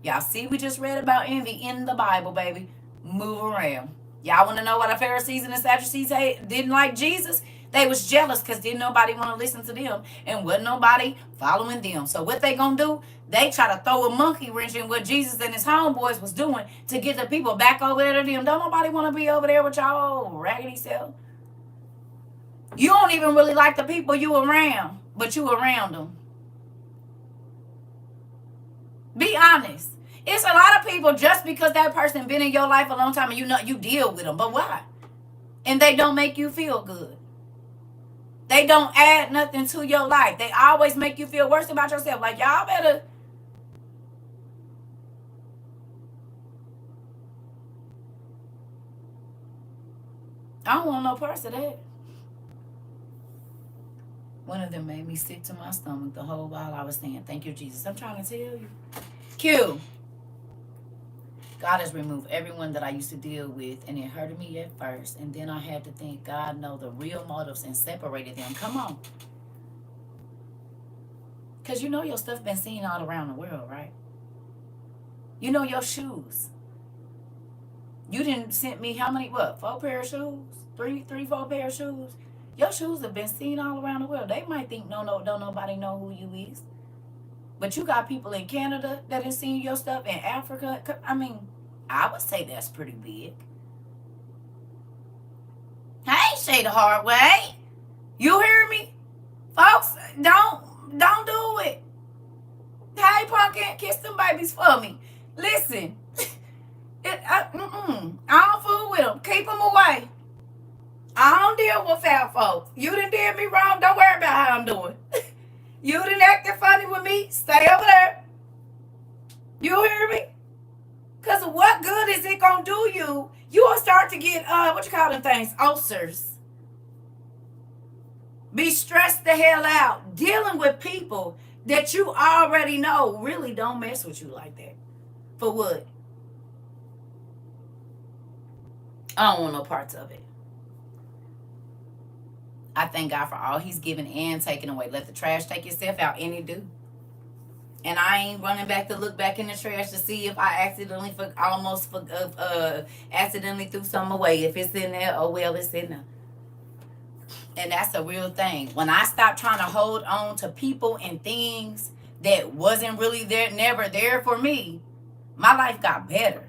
Y'all see, we just read about envy in the Bible, baby. Move around. Y'all want to know why the Pharisees and the Sadducees didn't like Jesus? They was jealous because didn't nobody want to listen to them, and wasn't nobody following them. So what they gonna do? They try to throw a monkey wrench in what Jesus and his homeboys was doing to get the people back over there to them. Don't nobody want to be over there with y'all raggedy self. You don't even really like the people you around, but you around them. Be honest. It's a lot of people, just because that person been in your life a long time and you know you deal with them. But why? And they don't make you feel good. They don't add nothing to your life. They always make you feel worse about yourself. Like, y'all better. I don't want no parts of that. One of them made me sick to my stomach the whole while I was saying, thank you, Jesus. I'm trying to tell you. Q. God has removed everyone that I used to deal with, and it hurted me at first. And then I had to think, God know the real motives and separated them. Come on. Because you know your stuff been seen all around the world, right? You know your shoes. You didn't send me how many, what, 4 pair of shoes? 4 pair of shoes? Your shoes have been seen all around the world. They might think, no, don't nobody know who you is. But you got people in Canada that have seen your stuff, in Africa. I mean, I would say that's pretty big. I ain't say the hard way. You hear me? Folks, don't do it. Hey, Pumpkin, kiss them babies for me. Listen, I don't fool with them. Keep them away. I don't deal with foul folks. You done did me wrong. Don't worry about how I'm doing. You done acted funny with me. Stay over there. You hear me? Because what good is it going to do you? You will start to get, what you call them things? Ulcers. Be stressed the hell out. Dealing with people that you already know really don't mess with you like that. For what? I don't want no parts of it. I thank God for all he's given and taken away. Let the trash take itself out, and it do. And I ain't running back to look back in the trash to see if I accidentally accidentally threw something away. If it's in there, oh well, it's in there. And that's a real thing. When I stopped trying to hold on to people and things that wasn't really there, never there for me, my life got better.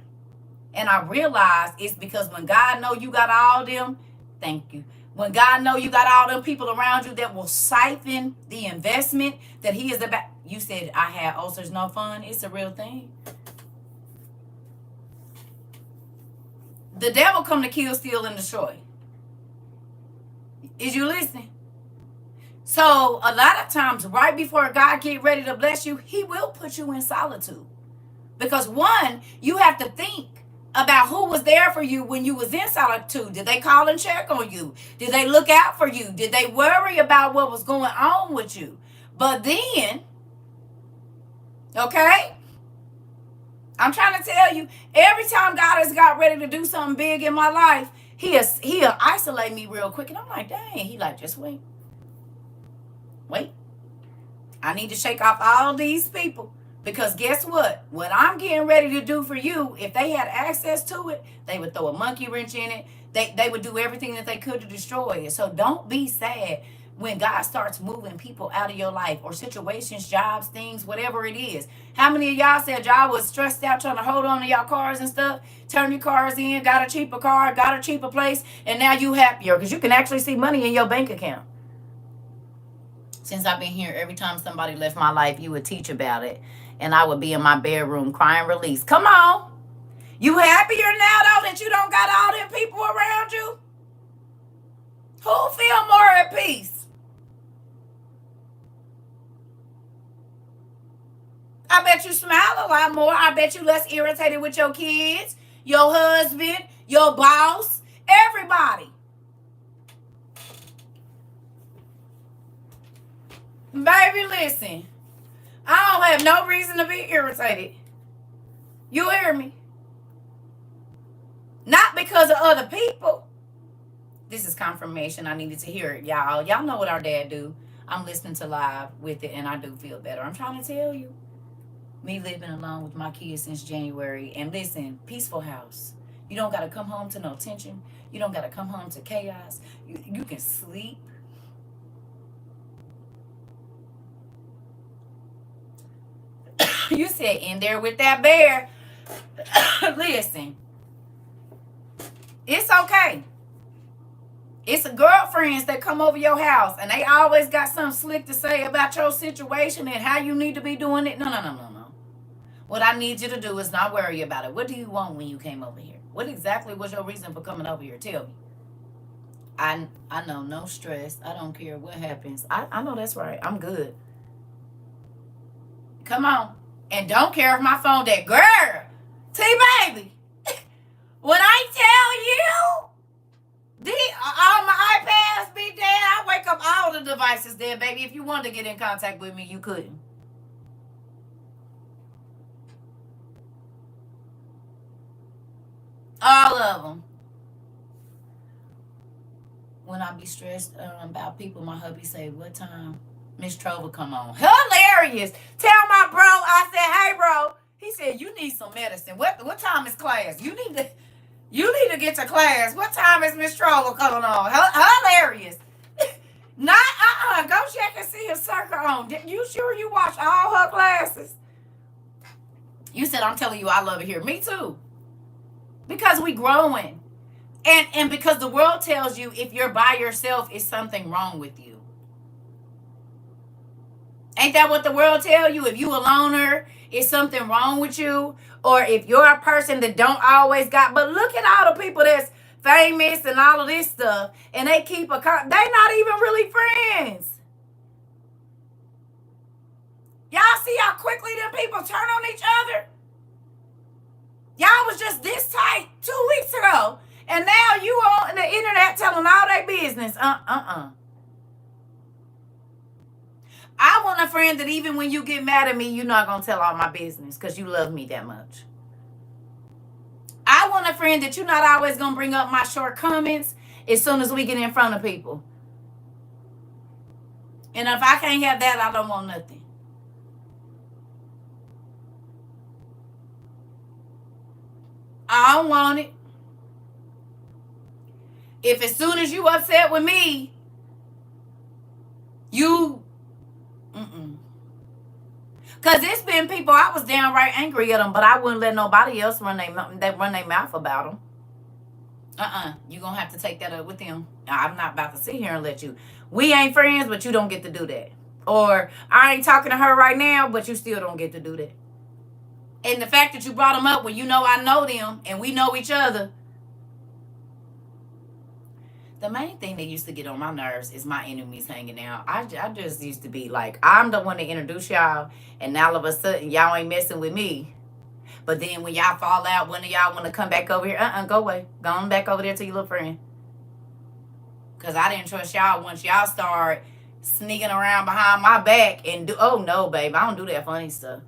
And I realized it's because when God know you got all them, thank you. When God know you got all them people around you that will siphon the investment that he is about. You said I had ulcers, no fun. It's a real thing. The devil come to kill, steal, and destroy. Is you listening? So a lot of times, right before God get ready to bless you, he will put you in solitude. Because one, you have to think about who was there for you when you was in solitude. Did they call and check on you? Did they look out for you? Did they worry about what was going on with you? But then, okay, I'm trying to tell you, every time God has got ready to do something big in my life, he'll isolate me real quick. And I'm like, dang, he like, just wait. Wait. I need to shake off all these people. Because guess what? What I'm getting ready to do for you, if they had access to it, they would throw a monkey wrench in it. They would do everything that they could to destroy it. So don't be sad when God starts moving people out of your life or situations, jobs, things, whatever it is. How many of y'all said y'all was stressed out trying to hold on to y'all cars and stuff? Turn your cars in, got a cheaper car, got a cheaper place, and now you happier because you can actually see money in your bank account. Since I've been here, every time somebody left my life, you would teach about it. And I would be in my bedroom crying release. Come on. You happier now, though, that you don't got all them people around you? Who feel more at peace? I bet you smile a lot more. I bet you less irritated with your kids, your husband, your boss, everybody. Baby, listen. I don't have no reason to be irritated. You hear me? Not because of other people. This is confirmation. I needed to hear it, y'all. Y'all know what our dad do. I'm listening to live with it, and I do feel better. I'm trying to tell you. Me living alone with my kids since January. And listen, peaceful house. You don't got to come home to no tension. You don't got to come home to chaos. You can sleep. You said in there with that bear. Listen, it's okay. It's a girlfriends that come over your house and they always got something slick to say about your situation and how you need to be doing it. No. What I need you to do is not worry about it. What do you want when you came over here? What exactly was your reason for coming over here? Tell me. I know, no stress. I don't care what happens. I know that's right. I'm good. Come on. And don't care if my phone dead. Girl, T-Baby, when I tell you, all my iPads be dead, I wake up all the devices dead, baby. If you wanted to get in contact with me, you couldn't. All of them. When I be stressed about people, my hubby say, "What time Miss Trova come on?" Hilarious. Tell my bro, I said, "Hey, bro." He said, "You need some medicine. What time is class? You need to get to class. What time is Miss Trova coming on?" Hilarious. Not Go check and see if CERCA on. You sure you watch all her classes? You said, "I'm telling you, I love it here." Me too. Because we growing. And because the world tells you if you're by yourself, is something wrong with you. Ain't that what the world tell you? If you a loner, is something wrong with you? Or if you're a person that don't always got, but look at all the people that's famous and all of this stuff, and they keep they not even really friends. Y'all see how quickly them people turn on each other? Y'all was just this tight 2 weeks ago, and now you on the internet telling all their business. I want a friend that even when you get mad at me, you're not going to tell all my business because you love me that much. I want a friend that you're not always going to bring up my shortcomings as soon as we get in front of people. And if I can't have that, I don't want nothing. I don't want it. If as soon as you upset with me, you... Because it's been people, I was downright angry at them, but I wouldn't let nobody else run their mouth about them. You're going to have to take that up with them. I'm not about to sit here and let you. We ain't friends, but you don't get to do that. Or I ain't talking to her right now, but you still don't get to do that. And the fact that you brought them up when you know I know them and we know each other. The main thing that used to get on my nerves is my enemies hanging out. I just used to be like, I'm the one to introduce y'all, and now all of a sudden y'all ain't messing with me. But then when y'all fall out, one of y'all want to come back over here, go away. Go on back over there to your little friend. Because I didn't trust y'all once y'all start sneaking around behind my back and oh no, babe, I don't do that funny stuff.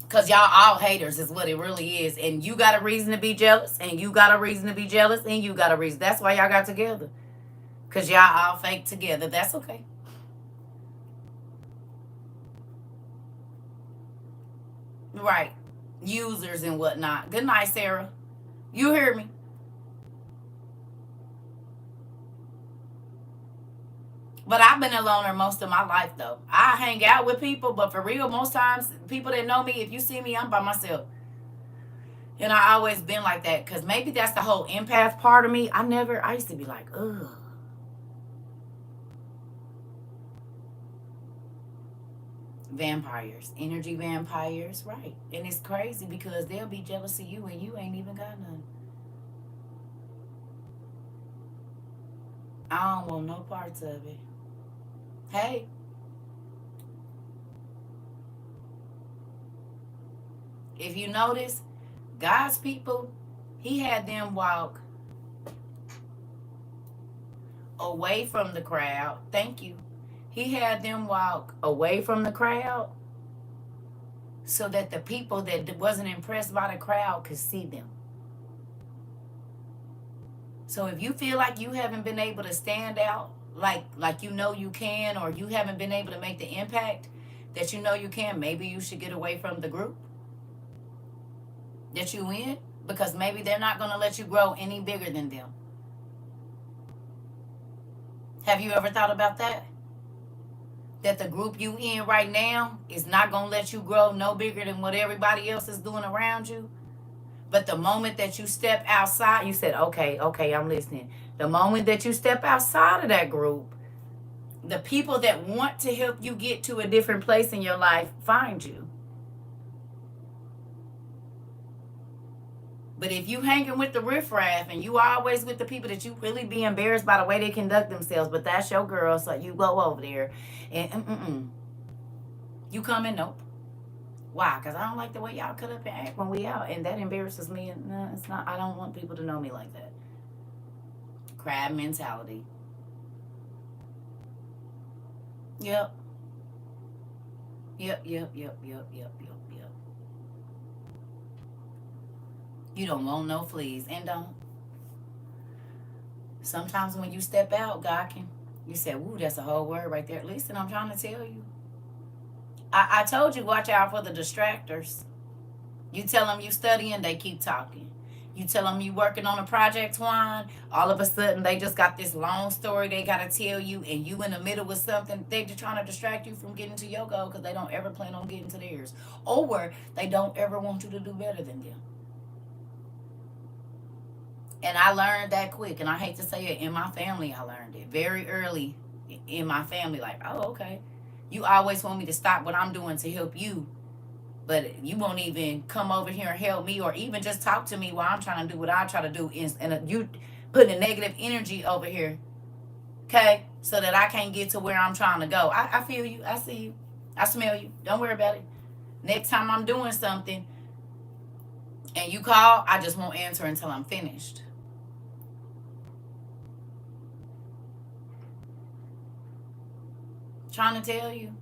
Because y'all all haters is what it really is. And you got a reason to be jealous. And you got a reason to be jealous. And you got a reason. That's why y'all got together. Because y'all all fake together. That's okay. Right. Users and whatnot. Good night, Sarah. You hear me? But I've been a loner most of my life, though. I hang out with people, but for real, most times, people that know me, if you see me, I'm by myself. And I always been like that, because maybe that's the whole empath part of me. I used to be like, ugh. Vampires, energy vampires, right. And it's crazy because they'll be jealous of you and you ain't even got none. I don't want no parts of it. Hey, if you notice, God's people, he had them walk away from the crowd. Thank you. He had them walk away from the crowd so that the people that wasn't impressed by the crowd could see them. So if you feel like you haven't been able to stand out like you know you can, or you haven't been able to make the impact that you know you can, maybe you should get away from the group that you in, because maybe they're not going to let you grow any bigger than them. Have you ever thought about that? That the group you in right now is not going to let you grow no bigger than what everybody else is doing around you? But the moment that you step outside, you said, okay, I'm listening. The moment that you step outside of that group, the people that want to help you get to a different place in your life find you. But if you hanging with the riffraff and you always with the people that you really be embarrassed by the way they conduct themselves, but that's your girl, so you go over there and you coming? Nope. Why? Because I don't like the way y'all cut up and act when we out, and that embarrasses me. And no, it's not. I don't want people to know me like that. Crab mentality. Yep. Yep. You don't want no fleas. And don't. Sometimes when you step out, God can, you say, ooh, that's a whole word right there. Listen, I'm trying to tell you. I told you, watch out for the distractors. You tell them you studying, they keep talking. You tell them you working on a project, Twine, all of a sudden they just got this long story they got to tell you, and you in the middle with something. They just trying to distract you from getting to your goal because they don't ever plan on getting to theirs. Or they don't ever want you to do better than them. And I learned that quick, and I hate to say it, in my family, I learned it very early in my family. Like, oh, okay. You always want me to stop what I'm doing to help you, but you won't even come over here and help me or even just talk to me while I'm trying to do what I try to do. And you putting a negative energy over here, okay, so that I can't get to where I'm trying to go. I feel you. I see you. I smell you. Don't worry about it. Next time I'm doing something and you call, I just won't answer until I'm finished. Trying to tell you.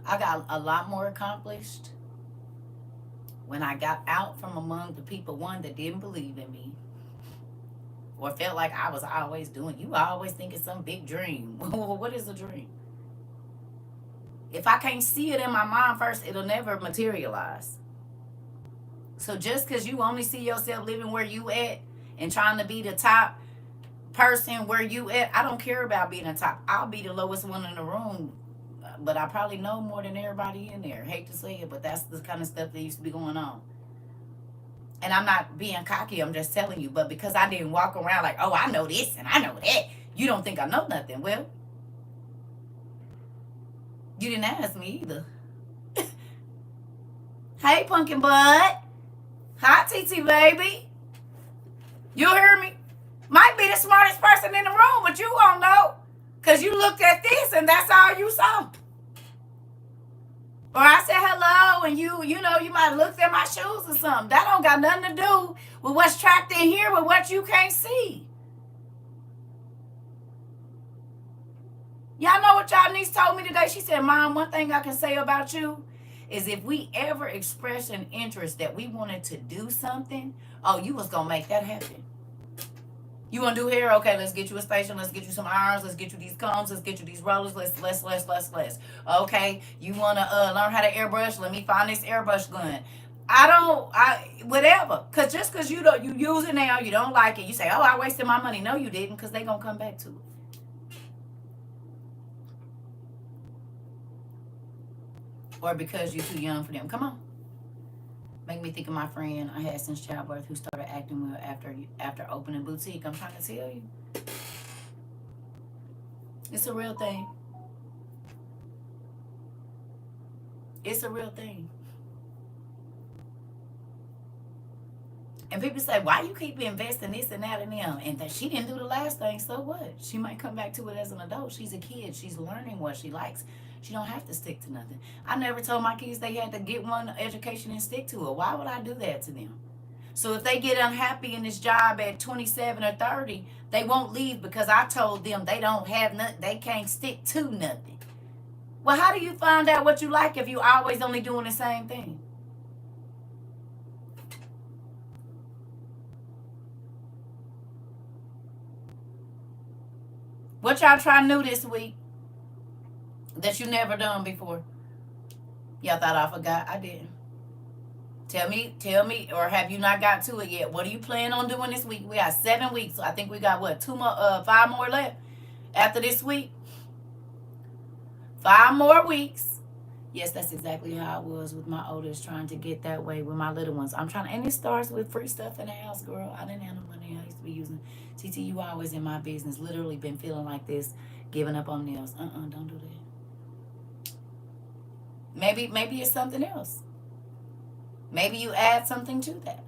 I got a lot more accomplished when I got out from among the people, one, that didn't believe in me or felt like I was always doing. You always think it's some big dream. What is a dream? If I can't see it in my mind first, it'll never materialize. So just because you only see yourself living where you at and trying to be the top person where you at, I don't care about being the top. I'll be the lowest one in the room, but I probably know more than everybody in there. Hate to say it, but that's the kind of stuff that used to be going on. And I'm not being cocky, I'm just telling you. But because I didn't walk around like, oh, I know this and I know that, you don't think I know nothing. Well, you didn't ask me either. Hey, Pumpkin Bud. Hi, TT Baby. You hear me? Might be the smartest person in the room, but you won't know. Because you looked at this and that's all you saw. Or I said hello and you know, you might have looked at my shoes or something. That don't got nothing to do with what's trapped in here with what you can't see. Y'all know what y'all niece told me today? She said, Mom, one thing I can say about you is if we ever expressed an interest that we wanted to do something, oh, you was going to make that happen. You want to do hair? Okay, let's get you a station. Let's get you some irons. Let's get you these combs. Let's get you these rollers. Let's. Okay, you want to learn how to airbrush? Let me find this airbrush gun. Whatever. Because just because you use it now, you don't like it. You say, oh, I wasted my money. No, you didn't, because they're going to come back to it. Or because you're too young for them. Come on. Make me think of my friend I had since childbirth who started acting well after opening boutique. I'm trying to tell you. It's a real thing. It's a real thing. And people say, why you keep investing this and that and them? And that she didn't do the last thing, so what? She might come back to it as an adult. She's a kid. She's learning what she likes. She don't have to stick to nothing. I never told my kids they had to get one education and stick to it. Why would I do that to them? So if they get unhappy in this job at 27 or 30, they won't leave because I told them they don't have nothing. They can't stick to nothing. Well, how do you find out what you like if you always only doing the same thing? What y'all try new this week that you never done before? Y'all thought I forgot? I didn't. Tell me, or have you not got to it yet? What are you planning on doing this week? We got 7 weeks. So I think we got what, 5 more left after this week. 5 more weeks. Yes, that's exactly how I was with my oldest, trying to get that way with my little ones. I'm trying, and it starts with free stuff in the house, girl. I didn't have no money. I used to be using TT. You always in my business. Literally been feeling like this, giving up on nails. Don't do that. Maybe it's something else. Maybe you add something to that.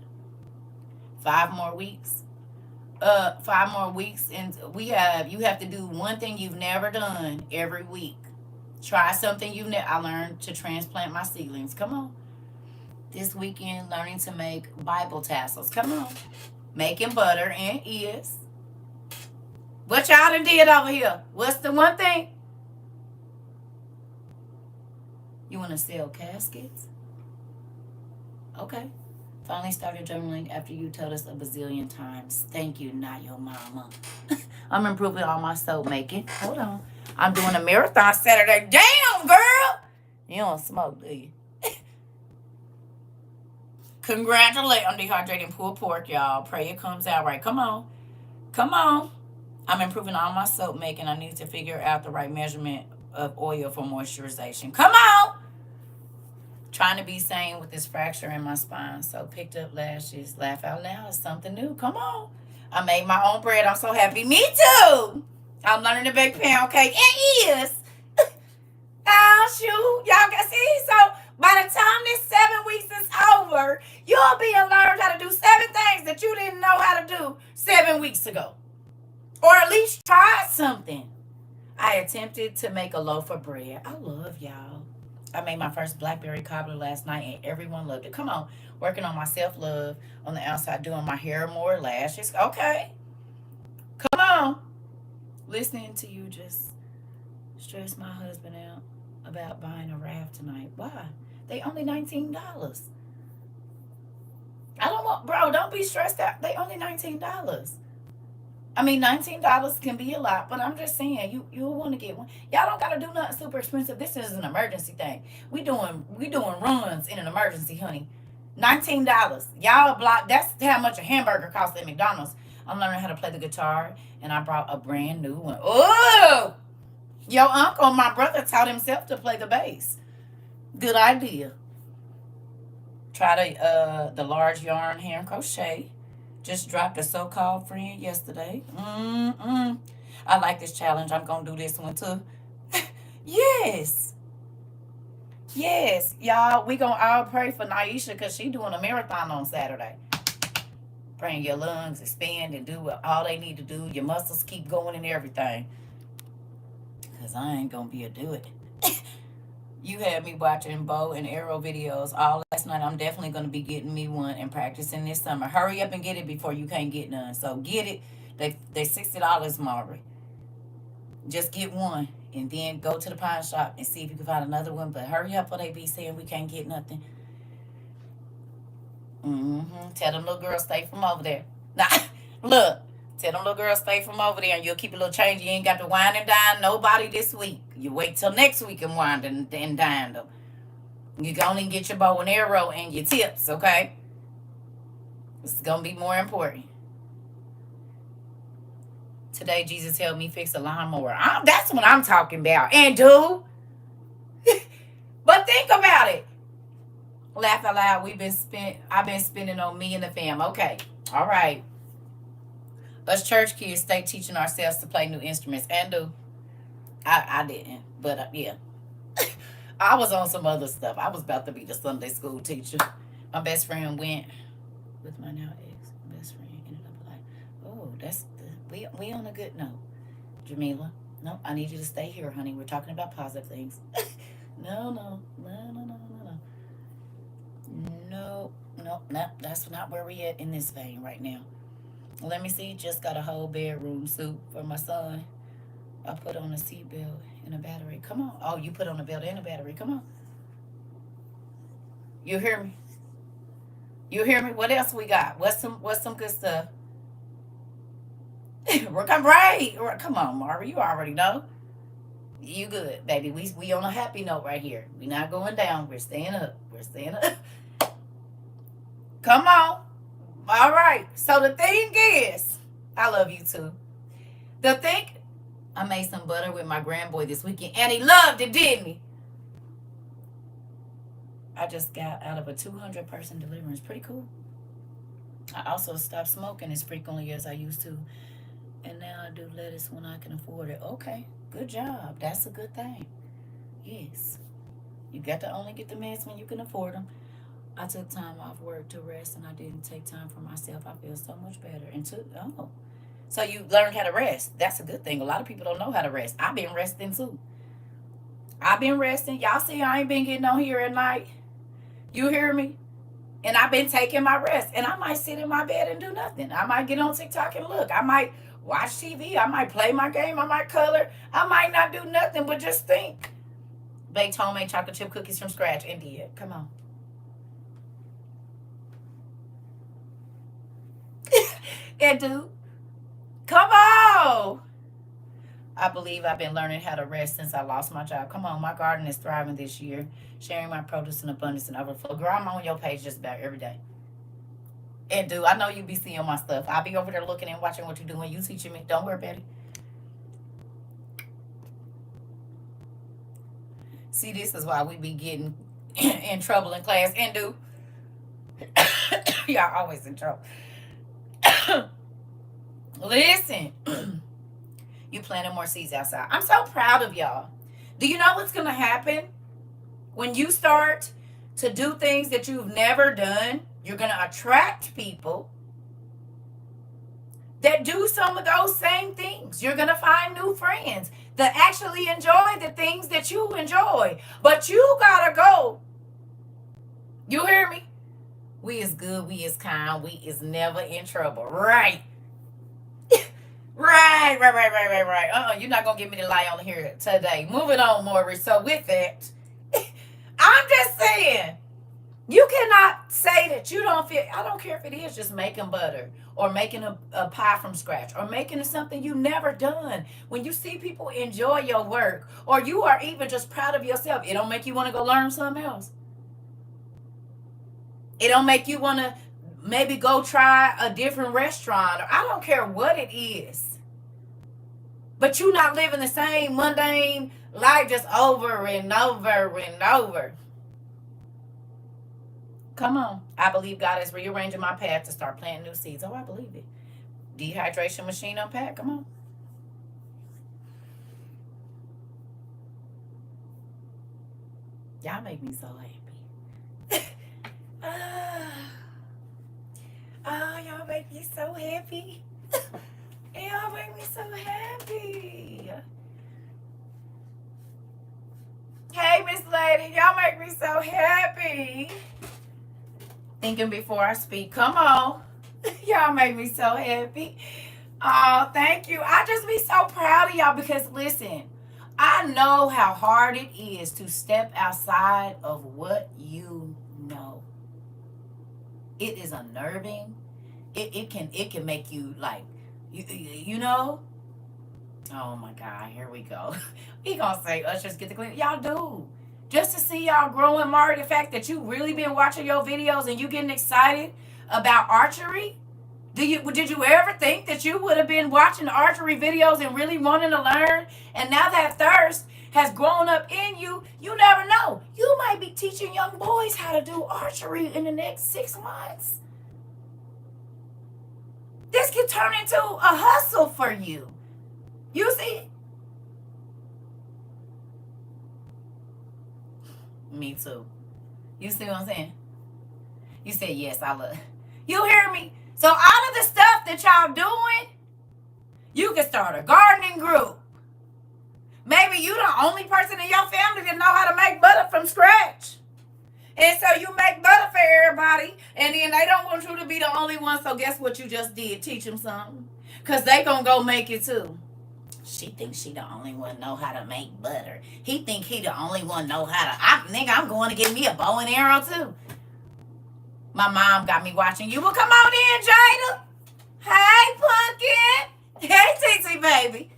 5 more weeks. 5 more weeks, and you have to do one thing you've never done every week. Try something you've never. I learned to transplant my seedlings. Come on. This weekend, learning to make Bible tassels. Come on. Making butter and ears. What y'all done did over here? What's the one thing? You want to sell caskets? Okay. Finally started journaling after you told us a bazillion times. Thank you, not your mama. I'm improving on my soap making. Hold on. I'm doing a marathon Saturday. Damn, girl! You don't smoke, do you? Congratulate on dehydrating pulled pork, y'all. Pray it comes out right. Come on. Come on. I'm improving on my soap making. I need to figure out the right measurement of oil for moisturization. Come on. Trying to be sane with this fracture in my spine. So picked up lashes. Laugh out loud. It's something new. Come on. I made my own bread. I'm so happy. Me too. I'm learning to bake pound cake. It is. Oh, shoot. Y'all can see. So by the time this 7 weeks is over, you'll be learned how to do 7 things that you didn't know how to do 7 weeks ago. Or at least try something. I attempted to make a loaf of bread. I love y'all. I made my first blackberry cobbler last night and everyone loved it. Come on. Working on my self-love on the outside, doing my hair more, lashes. Okay. Come on. Listening to you just stress my husband out about buying a raft tonight. Why? They only $19. I don't want, bro, don't be stressed out. They only $19. I mean, $19 can be a lot, but I'm just saying, you'll want to get one. Y'all don't gotta do nothing super expensive. This is an emergency thing. We doing runs in an emergency, honey. $19. Y'all block. That's how much a hamburger costs at McDonald's. I'm learning how to play the guitar, and I brought a brand new one. Oh, your uncle, my brother, taught himself to play the bass. Good idea. Try the large yarn hand crochet. Just dropped a so-called friend yesterday. I like this challenge. I'm going to do this one too. Yes. Yes. Y'all, we going to all pray for Naisha because she doing a marathon on Saturday. Praying your lungs expand and do all they need to do. Your muscles keep going and everything. Because I ain't going to be able to do it. You had me watching bow and arrow videos all last night. I'm definitely going to be getting me one and practicing this summer. Hurry up and get it before you can't get none. So get it. They $60, Maury. Just get one and then go to the pawn shop and see if you can find another one. But hurry up or they be saying we can't get nothing. Tell them little girls stay from over there. Nah, look. Tell them little girls stay from over there and you'll keep a little change. You ain't got to wine and dine nobody this week. You wait till next week and wine and dine them. You can only get your bow and arrow and your tips, okay? It's going to be more important. Today, Jesus helped me fix a lawnmower. That's what I'm talking about. And do. But think about it. Laugh out loud. I've been spending on me and the fam. Okay. All right. Us church kids stay teaching ourselves to play new instruments. And do. I didn't. But yeah. I was on some other stuff. I was about to be the Sunday school teacher. My best friend went with my now ex. Best friend ended up like, oh, we on a good note. Jamila, no, I need you to stay here, honey. We're talking about positive things. No. No, that's not where we at in this vein right now. Let me see. Just got a whole bedroom suit for my son. I put on a seatbelt and a battery. Come on. Oh, you put on a belt and a battery. Come on. You hear me? You hear me? What else we got? What's some good stuff? Right. Come on, Mari. You already know. You good, baby. We on a happy note right here. We not going down. We're staying up. Come on. All right. So the thing is, I love you too. I made some butter with my grandboy this weekend, and he loved it, didn't he? I just got out of a 200-person deliverance. Pretty cool. I also stopped smoking as frequently as I used to, and now I do lettuce when I can afford it. Okay, good job. That's a good thing. Yes. You got to only get the meds when you can afford them. I took time off work to rest, and I didn't take time for myself. I feel so much better. So you learned how to rest. That's a good thing. A lot of people don't know how to rest. I've been resting too. I've been resting. Y'all see I ain't been getting on here at night. You hear me? And I've been taking my rest. And I might sit in my bed and do nothing. I might get on TikTok and look. I might watch TV. I might play my game. I might color. I might not do nothing but just think. Baked homemade chocolate chip cookies from scratch and did. Come on. And dude, come on. I believe I've been learning how to rest since I lost my job. Come on, my garden is thriving this year, sharing my produce in abundance and overflow. Girl, I'm on your page just about every day. And dude, I know you be seeing my stuff. I'll be over there looking and watching what you're doing. You teaching me. Don't worry about it. See, this is why we be getting in trouble in class. And dude, y'all always in trouble. Listen, you planting more seeds outside. I'm so proud of y'all. Do you know what's going to happen when you start to do things that you've never done? You're going to attract people that do some of those same things. You're going to find new friends that actually enjoy the things that you enjoy. But you got to go. You hear me? We is good. We is kind. We is never in trouble. Right. Right. You're not going to get me to lie on here today. Moving on, Maurice. So with that, I'm just saying, you cannot say that you don't feel, I don't care if it is just making butter or making a pie from scratch or making something you never done. When you see people enjoy your work or you are even just proud of yourself, it don't make you want to go learn something else. It don't make you want to maybe go try a different restaurant, or I don't care what it is. But you not living the same mundane life just over and over and over. Come on. I believe God is rearranging my path to start planting new seeds. Oh, I believe it. Dehydration machine unpacked. Come on. Y'all make me so happy. Y'all make me so happy. Y'all make me so happy. Hey, Miss Lady, y'all make me so happy. Thinking before I speak. Come on. Y'all make me so happy. Oh, thank you. I just be so proud of y'all because, listen, I know how hard it is to step outside of what you know. It is unnerving. It can make you like, you know. Oh my God, here we go. He gonna say ushers get the clean. Y'all do. Just to see y'all growing, Mari, the fact that you really been watching your videos and you getting excited about archery. Did you ever think that you would have been watching archery videos and really wanting to learn? And now that thirst has grown up in you, you never know. You might be teaching young boys how to do archery in the next 6 months. This could turn into a hustle for you. You see? Me too. You see what I'm saying? You said, yes, I love. You hear me? So out of the stuff that y'all doing, you can start a gardening group. Maybe you the only person in your family that know how to make butter from scratch. And so you make butter for everybody, and then they don't want you to be the only one, so guess what you just did? Teach them something. Because they going to go make it too. She thinks she the only one know how to make butter. He think he the only one know how to. I'm going to get me a bow and arrow too. My mom got me watching you. Well, come on in, Jada. Hey, Pumpkin. Hey, Titi, baby.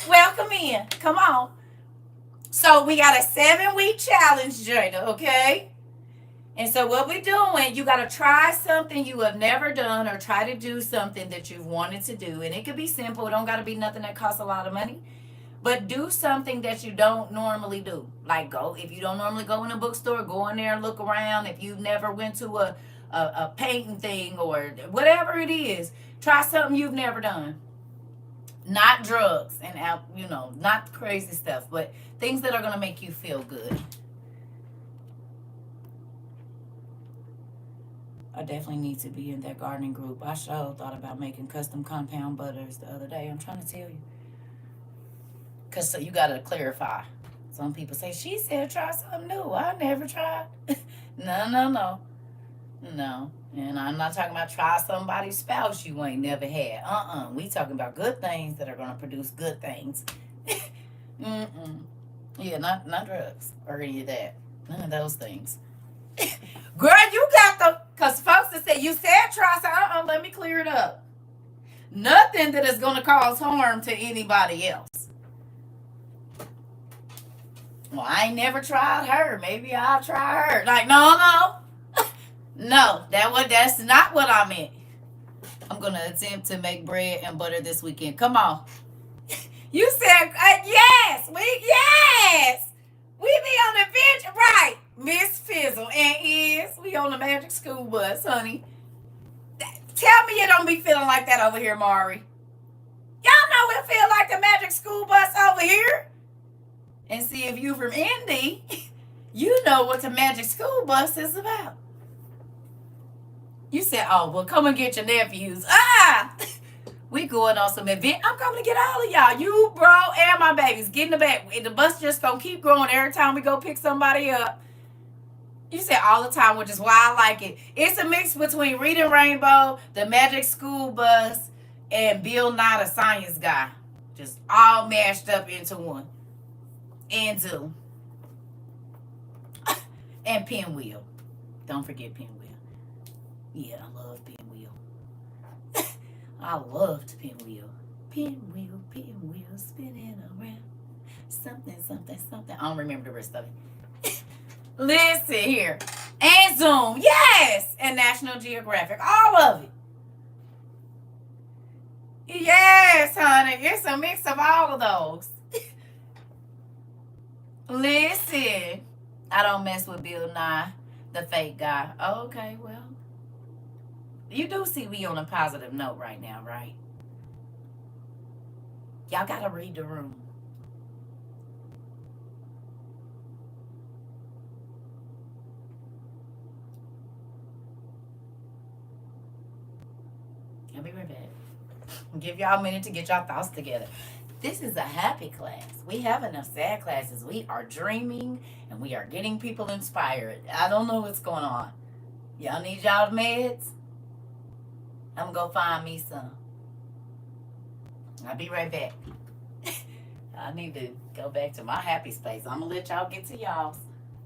Welcome in. Come on. So we got a 7-week challenge, Jada, okay? And so what we're doing, you got to try something you have never done or try to do something that you've wanted to do. And it could be simple. It don't got to be nothing that costs a lot of money. But do something that you don't normally do. Like go, if you don't normally go in a bookstore, go in there and look around. If you've never went to a painting thing or whatever it is, try something you've never done. Not drugs and, not crazy stuff, but things that are going to make you feel good. I definitely need to be in that gardening group. I sure thought about making custom compound butters the other day. I'm trying to tell you. Because so you got to clarify. Some people say, she said try something new. I never tried. No. And I'm not talking about try somebody's spouse you ain't never had. We talking about good things that are going to produce good things. Yeah, not drugs or any of that. None of those things. Girl, you got the, because folks that say, you said try, so let me clear it up. Nothing that is going to cause harm to anybody else. Well, I ain't never tried her. Maybe I'll try her. Like, no. No, that's not what I meant. I'm going to attempt to make bread and butter this weekend. Come on. You said, yes. We be on the bench. Right. Miss Fizzle and we on the Magic School Bus, honey. Tell me you don't be feeling like that over here, Mari. Y'all know it feel like the Magic School Bus over here. And see, if you from Indy, you know what the Magic School Bus is about. You said, oh, well, come and get your nephews. We going on some event. I'm coming to get all of y'all. You, bro, and my babies. Get in the back. The bus just gonna keep growing every time we go pick somebody up. You said all the time, which is why I like it. It's a mix between Reading Rainbow, the Magic School Bus, and Bill Nye the Science Guy. Just all mashed up into one. And Zoo. And Pinwheel. Don't forget Pinwheel. Yeah, I love Pinwheel. I loved Pinwheel. Pinwheel, spinning around. Something. I don't remember the rest of it. Listen here. And Zoom. Yes. And National Geographic. All of it. Yes, honey. It's a mix of all of those. Listen. I don't mess with Bill Nye, the fake guy. Okay, well. You do see we on a positive note right now, right? Y'all gotta read the room. I'll be right back. I'll give y'all a minute to get y'all thoughts together. This is a happy class. We have enough sad classes. We are dreaming and we are getting people inspired. I don't know what's going on. Y'all need y'all meds? I'm gonna go find me some. I'll be right back. I need to go back to my happy space. I'm gonna let y'all get to y'all's.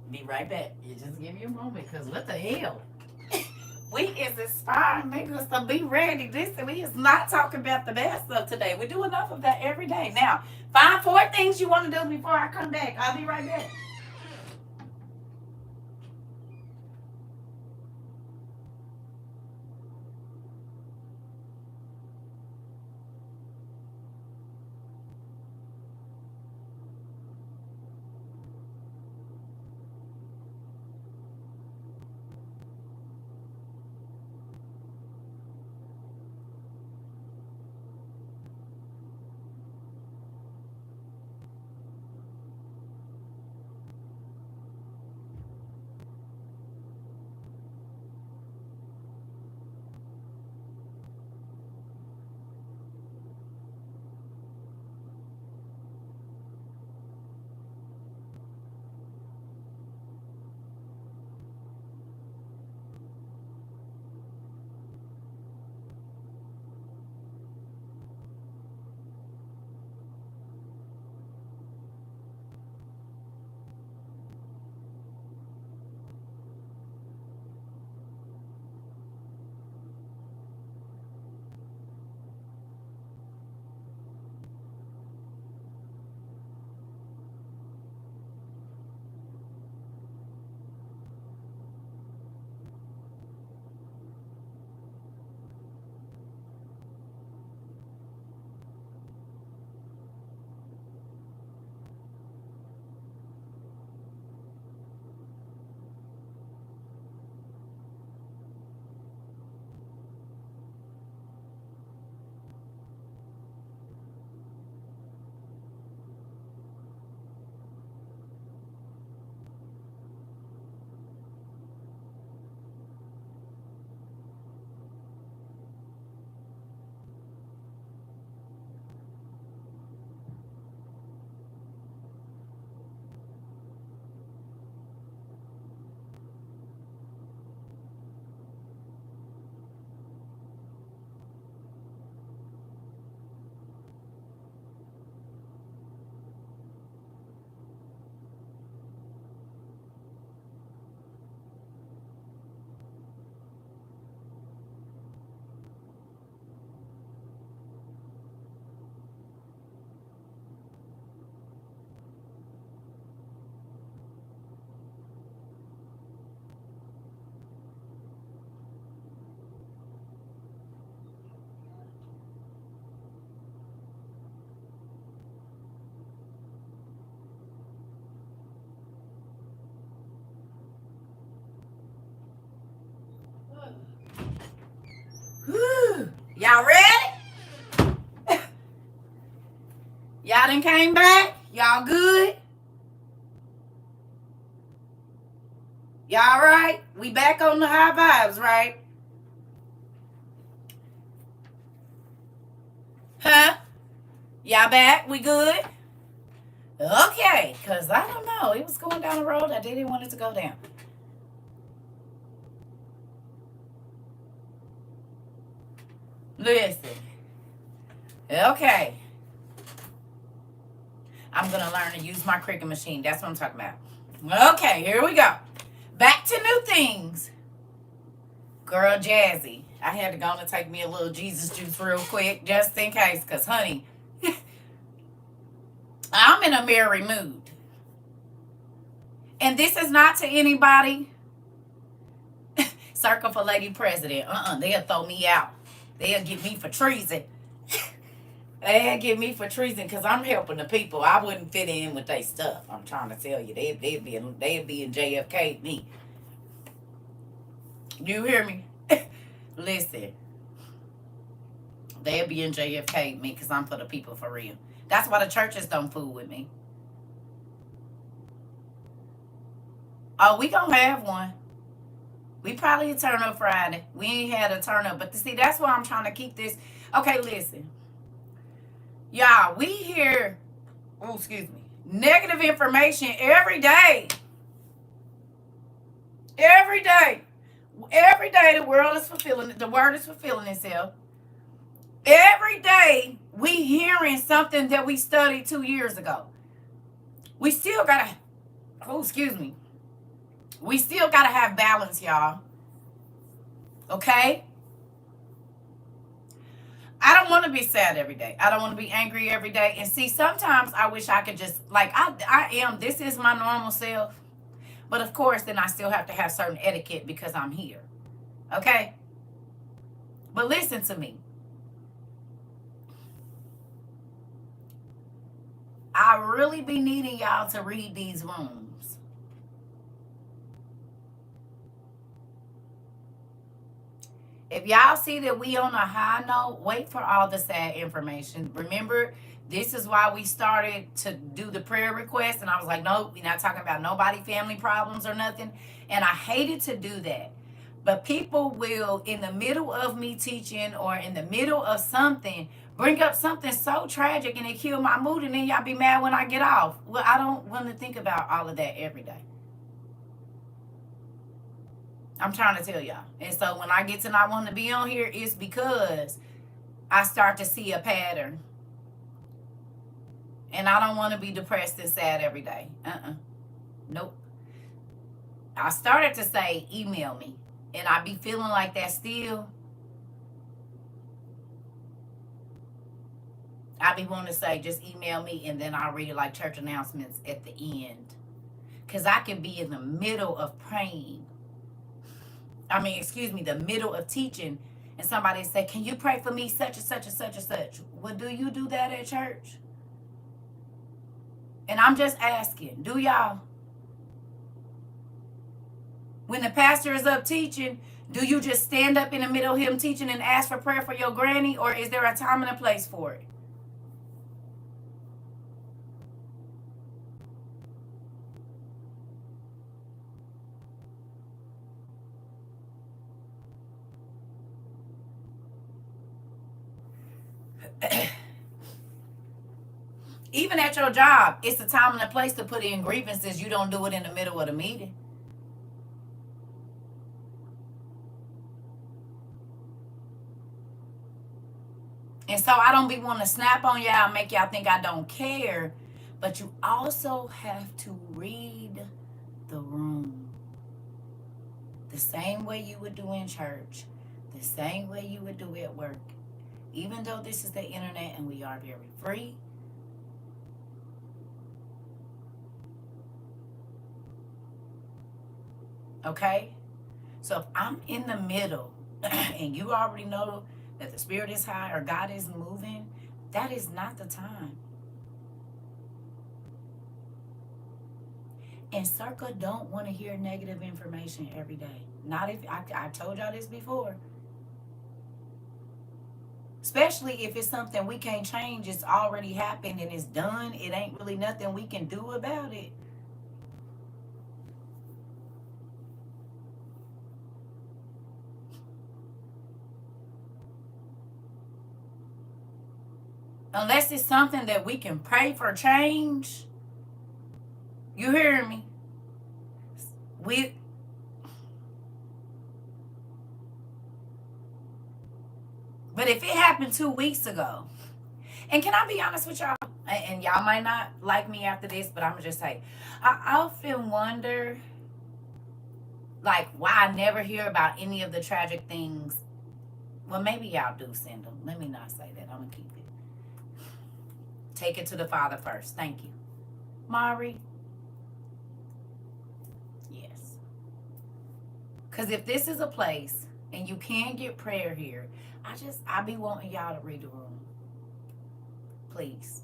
Be right back. You just give me a moment, because what the hell? We is inspiring niggas to be ready. Listen, we is not talking about the bad stuff today. We do enough of that every day. Now, find 4 things you want to do before I come back. I'll be right back. Whew. Y'all ready? Y'all done came back? Y'all good? Y'all right? We back on the high vibes, right? Huh? Y'all back? We good? Okay, because I don't know. It was going down the road. I didn't want it to go down. Listen. Okay. I'm going to learn to use my Cricut machine. That's what I'm talking about. Okay, here we go. Back to new things. Girl, Jazzy. I had to go and take me a little Jesus juice real quick, just in case, because, honey, I'm in a merry mood. And this is not to anybody. CERCA for Lady President. They'll throw me out. They'll get me for treason. They'll get me for treason because I'm helping the people. I wouldn't fit in with their stuff. I'm trying to tell you. They'd be in JFK me. You hear me? Listen. They'll be in JFK me because I'm for the people for real. That's why the churches don't fool with me. Oh, we gonna have one. We probably a turn up Friday. We ain't had a turn up. But see, that's why I'm trying to keep this. Okay, listen. Y'all, we hear, negative information every day. Every day. Every day the word is fulfilling itself. Every day we hearing something that we studied 2 years ago. We still gotta, we still gotta have balance, y'all. Okay? I don't want to be sad every day. I don't want to be angry every day. And see, sometimes I wish I could just, like, this is my normal self. But of course, then I still have to have certain etiquette because I'm here. Okay? But listen to me. I really be needing y'all to read these rooms. If y'all see that we on a high note, wait for all the sad information. Remember, this is why we started to do the prayer request. And I was like, nope, we're not talking about nobody family problems or nothing. And I hated to do that. But people will, in the middle of me teaching or in the middle of something, bring up something so tragic and it kill my mood. And then y'all be mad when I get off. Well, I don't want to think about all of that every day. I'm trying to tell y'all. And so when I get to not wanting to be on here, it's because I start to see a pattern. And I don't want to be depressed and sad every day. Nope. I started to say, email me. And I be feeling like that still. I be wanting to say, just email me. And then I'll read it like church announcements at the end. Because I can be in the middle of praying. The middle of teaching, and somebody say, can you pray for me such and such and such and such? Well, do you do that at church? And I'm just asking, do y'all? When the pastor is up teaching, do you just stand up in the middle of him teaching and ask for prayer for your granny, or is there a time and a place for it? Even at your job, it's a time and a place to put in grievances. You don't do it in the middle of the meeting. And so I don't be wanting to snap on y'all and make y'all think I don't care. But you also have to read the room. The same way you would do in church. The same way you would do at work. Even though this is the internet and we are very free. Okay? So if I'm in the middle and you already know that the spirit is high or God is moving, that is not the time. And CERCA don't want to hear negative information every day. Not if I told y'all this before. Especially if it's something we can't change, it's already happened and it's done. It ain't really nothing we can do about it. Unless it's something that we can pray for change. You hear me? We But if it happened 2 weeks ago, and can I be honest with y'all? And y'all might not like me after this, but I'm gonna just say, I often wonder, like, why I never hear about any of the tragic things. Well, maybe y'all do send them. Let me not say that. I'm gonna keep it. Take it to the Father first. Thank you, Mari. Yes, because if this is a place and you can get prayer here, I be wanting y'all to read the room, please.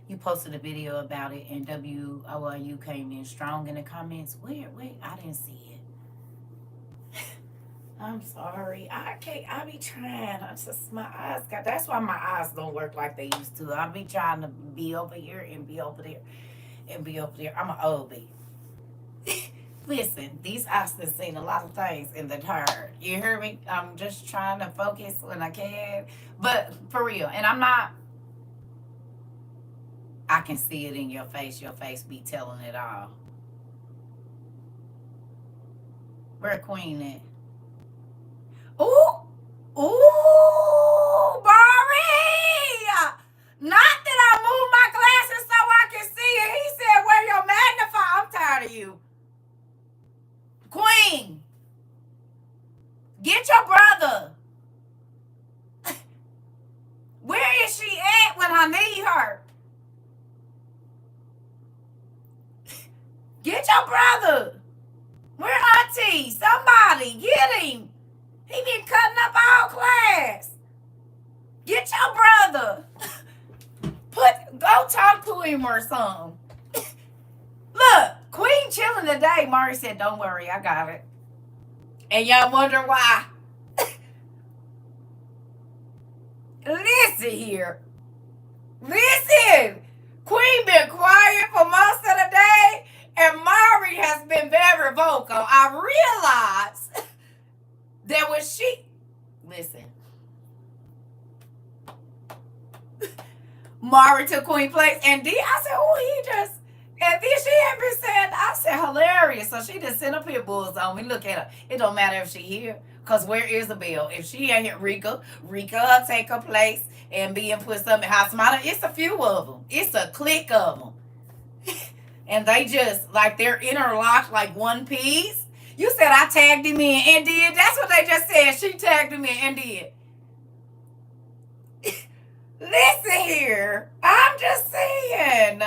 You posted a video about it, and WOU came in strong in the comments. Wait, I didn't see it. I'm sorry. I can't. I be trying. I just my eyes got. That's why my eyes don't work like they used to. I be trying to be over here and be over there and be over there. I'm an old bee. Listen, these eyes have seen a lot of things in the tired. You hear me? I'm just trying to focus when I can, but for real. And I'm not. I can see it in your face. Your face be telling it all. Where Queen at? Ooh, ooh, Barry! Not that I moved my glasses so I can see it. He said, "Where your magnifier?" I'm tired of you, Queen. Get your brother. Where is she at when I need her? Get your brother. Where Auntie? Somebody get him. He been cutting up all class. Get your brother. Go talk to him or something. Look, Queen chilling today. Mari said, "Don't worry, I got it." And y'all wonder why. Listen here. Listen. Queen been quiet for most of the day, and Mari has been very vocal. I realized that when she... Listen. Mari took Queen place, and I said, "Oh, he just..." And then she had been saying, I said, hilarious. So she just sent up pit bulls on me. Look at her. It don't matter if she here, because where Isabel? If she ain't here, Rika will take her place and be and put something in house. It's a few of them. It's a clique of them. And they just, like, they're interlocked like one piece. You said I tagged him in and did. That's what they just said. She tagged him in and did. Listen here. I'm just saying.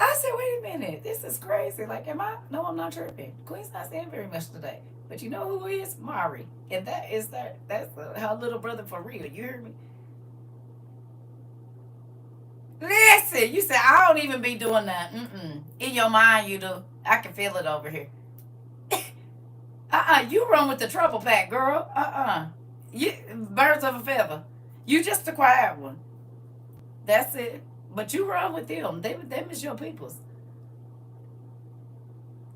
I said, "Wait a minute. This is crazy. Like, am I? No, I'm not tripping. Queen's not saying very much today. But you know who is? Mari. And that's her little brother for real. You hear me? Listen, you said I don't even be doing that. In your mind, you do. I can feel it over here. You run with the trouble pack, girl. You birds of a feather. You just a quiet one. That's it. But you run with them. Them is your peoples.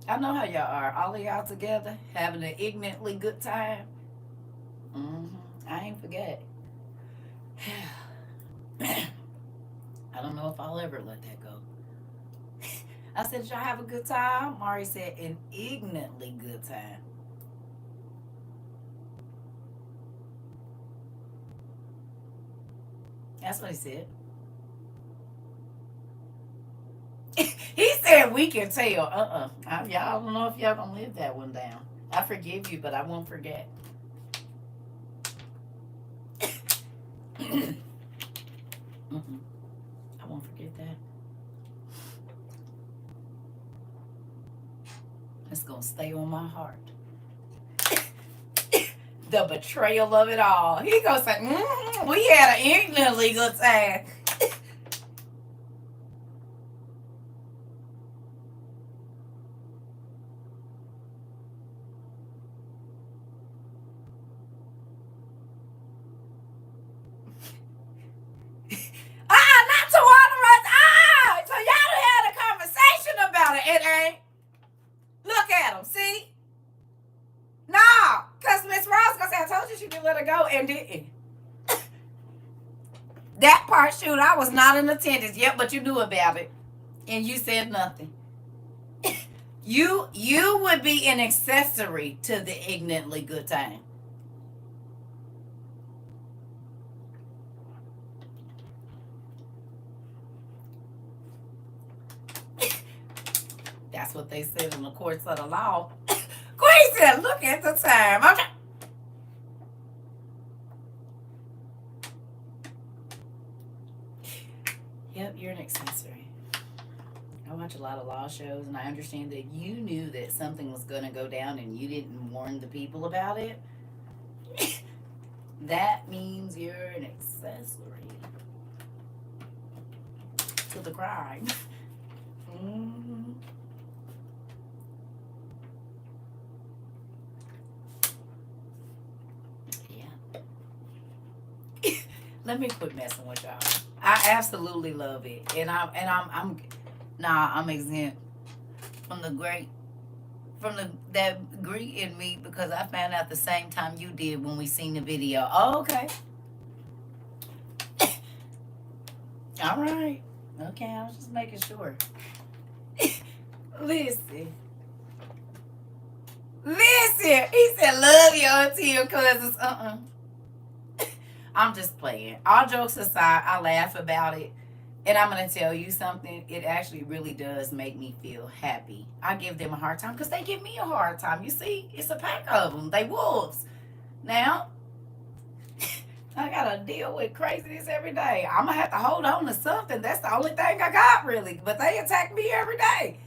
I know how y'all are. All of y'all together, having an ignorantly good time. I ain't forget. I don't know if I'll ever let that go. I said, "Did y'all have a good time?" Mari said, "An ignorantly good time." That's what he said. He said, "We can tell." Y'all don't know if y'all gonna live that one down. I forgive you, but I won't forget. I won't forget that. It's gonna stay on my heart. The betrayal of it all. He gonna say, we had an ignorantly good time. Not to water us. So y'all done had a conversation about it. It ain't. Look at him. See? No. Because Miss Rose gonna say, I told you she could let her go and didn't. That part, shoot, I was not in attendance yet, but you knew about it. And you said nothing. You would be an accessory to the ignorantly good time. That's what they said in the courts of the law. Queen said, look at the time. Okay. Yep, you're an accessory. I watch a lot of law shows, and I understand that you knew that something was going to go down and you didn't warn the people about it. That means you're an accessory to the crime. Mm-hmm. Yeah. Let me quit messing with y'all. I absolutely love it, and I'm exempt from that greed in me because I found out the same time you did when we seen the video. Oh, okay. All right. Okay, I was just making sure. Listen. He said, love your auntie and cousins. I'm just playing. All jokes aside, I laugh about it. And I'm going to tell you something. It actually really does make me feel happy. I give them a hard time because they give me a hard time. You see, it's a pack of them. They wolves. Now, I got to deal with craziness every day. I'm going to have to hold on to something. That's the only thing I got, really. But they attack me every day.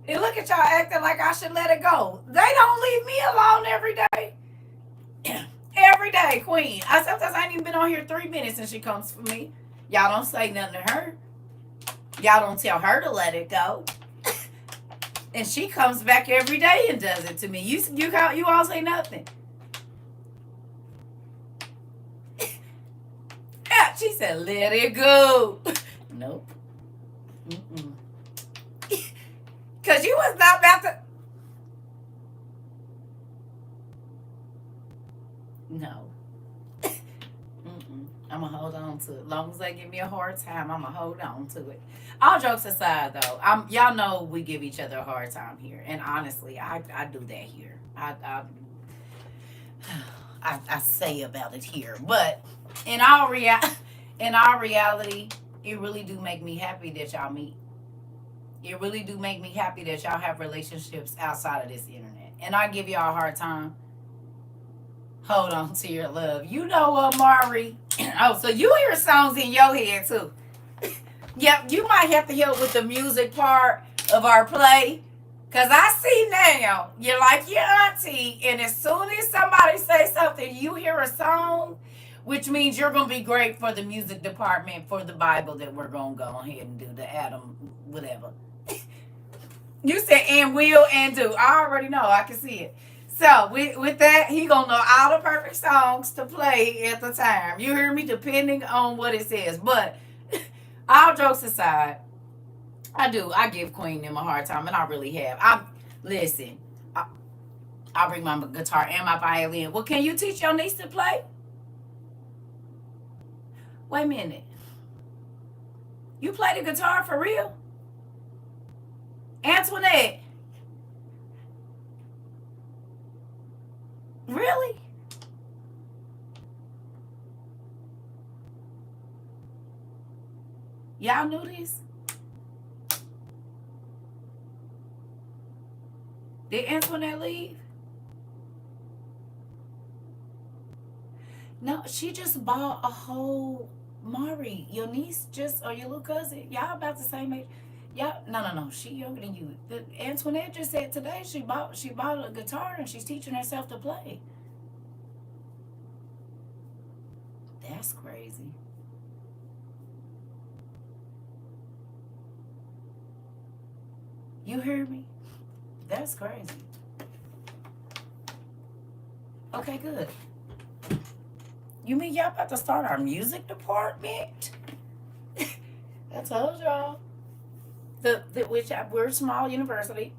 And look at y'all acting like I should let it go. They don't leave me alone every day. Every day, Queen. Sometimes I ain't even been on here 3 minutes and she comes for me. Y'all don't say nothing to her. Y'all don't tell her to let it go. And she comes back every day and does it to me. You all say nothing. Yeah, she said, let it go. Nope. Because you was not about to. No. I'm going to hold on to it. As long as they give me a hard time, I'm going to hold on to it. All jokes aside, though, y'all know we give each other a hard time here. And honestly, I do that here. I say about it here. But in our reality, it really do make me happy that y'all meet. It really do make me happy that y'all have relationships outside of this internet. And I give y'all a hard time. Hold on to your love. You know what, Mari? Oh, so you hear songs in your head, too. Yep, you might have to help with the music part of our play. Because I see now, you're like your auntie, and as soon as somebody says something, you hear a song, which means you're going to be great for the music department for the Bible that we're going to go ahead and do, the Adam, whatever. You said and will and do. I already know. I can see it. So, with that, he going to know all the perfect songs to play at the time. You hear me? Depending on what it says. But, all jokes aside, I give Queen them a hard time, and I really have. Listen, I'll bring my guitar and my violin. Well, can you teach your niece to play? Wait a minute. You play the guitar for real? Antoinette? Really? Y'all knew this? Did Antoinette leave? No, she just bought a whole Mari. Your niece or your little cousin. Y'all about the same age. Y'all, no. She younger than you. Antoinette just said today she bought a guitar and she's teaching herself to play. That's crazy. You hear me? That's crazy. Okay, good. You mean y'all about to start our music department? I told y'all. We're a small university.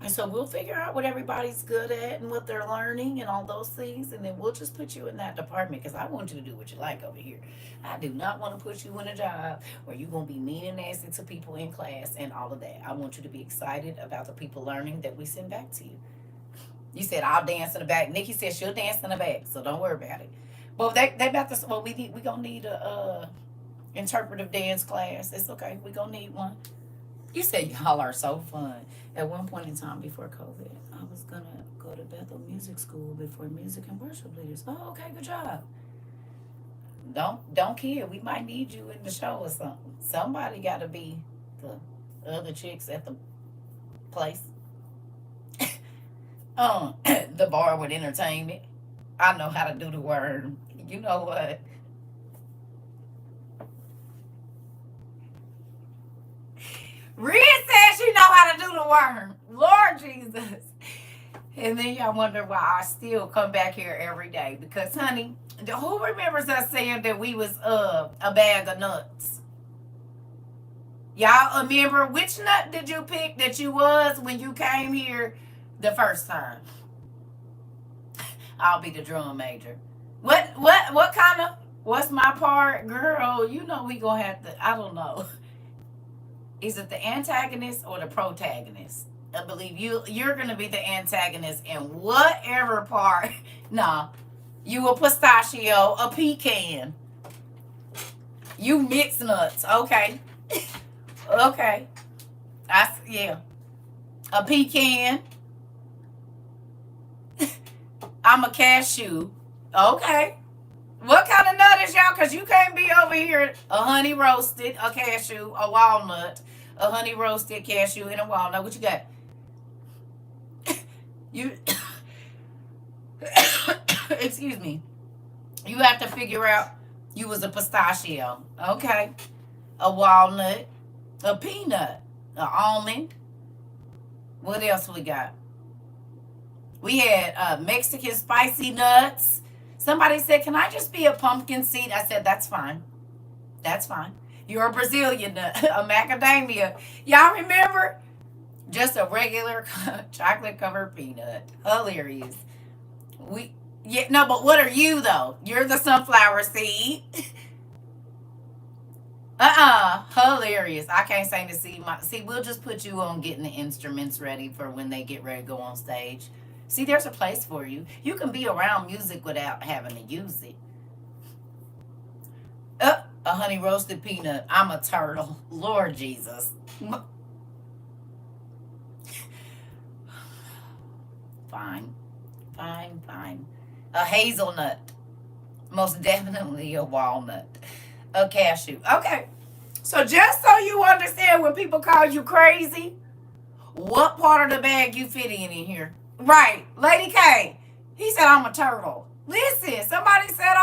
And so we'll figure out what everybody's good at and what they're learning and all those things. And then we'll just put you in that department because I want you to do what you like over here. I do not want to put you in a job where you're going to be mean and nasty to people in class and all of that. I want you to be excited about the people learning that we send back to you. You said, I'll dance in the back. Nikki said she'll dance in the back, so don't worry about it. Well, they about to, well, we going to need a interpretive dance class. It's okay. We going to need one. You said y'all are so fun. At one point in time before COVID, I was gonna go to Bethel Music School before music and worship leaders. Oh, okay, good job. Don't kid. We might need you in the show or something. Somebody got to be the other chicks at the place. The bar with entertainment. I know how to do the worm. You know what? Rhea says she know how to do the worm. Lord Jesus. And then y'all wonder why I still come back here every day. Because, honey, who remembers us saying that we was a bag of nuts? Y'all remember which nut did you pick that you was when you came here the first time? I'll be the drum major. What kind of, what's my part? Girl, you know we gonna have to, I don't know. Is it the antagonist or the protagonist? I believe you're gonna be the antagonist in whatever part. Nah, you a pistachio, a pecan. You mix nuts, okay? Okay, yeah, a pecan. I'm a cashew. Okay. What kind of nut is y'all? Because you can't be over here a honey roasted, a cashew, a walnut, a honey roasted cashew, and a walnut. What you got? You, excuse me. You have to figure out you was a pistachio. Okay. A walnut, a peanut, an almond. What else we got? We had Mexican spicy nuts. Somebody said, can I just be a pumpkin seed? I said, that's fine. That's fine. You're a Brazilian nut, a macadamia. Y'all remember? Just a regular chocolate covered peanut. Hilarious. But what are you though? You're the sunflower seed. Hilarious. I can't sing to see, we'll just put you on getting the instruments ready for when they get ready to go on stage. See, there's a place for you. You can be around music without having to use it. A honey roasted peanut. I'm a turtle. Lord Jesus. Fine. A hazelnut. Most definitely a walnut. A cashew. Okay. So just so you understand when people call you crazy, what part of the bag you fit in here? Right. Lady K. He said I'm a turtle. Listen, somebody said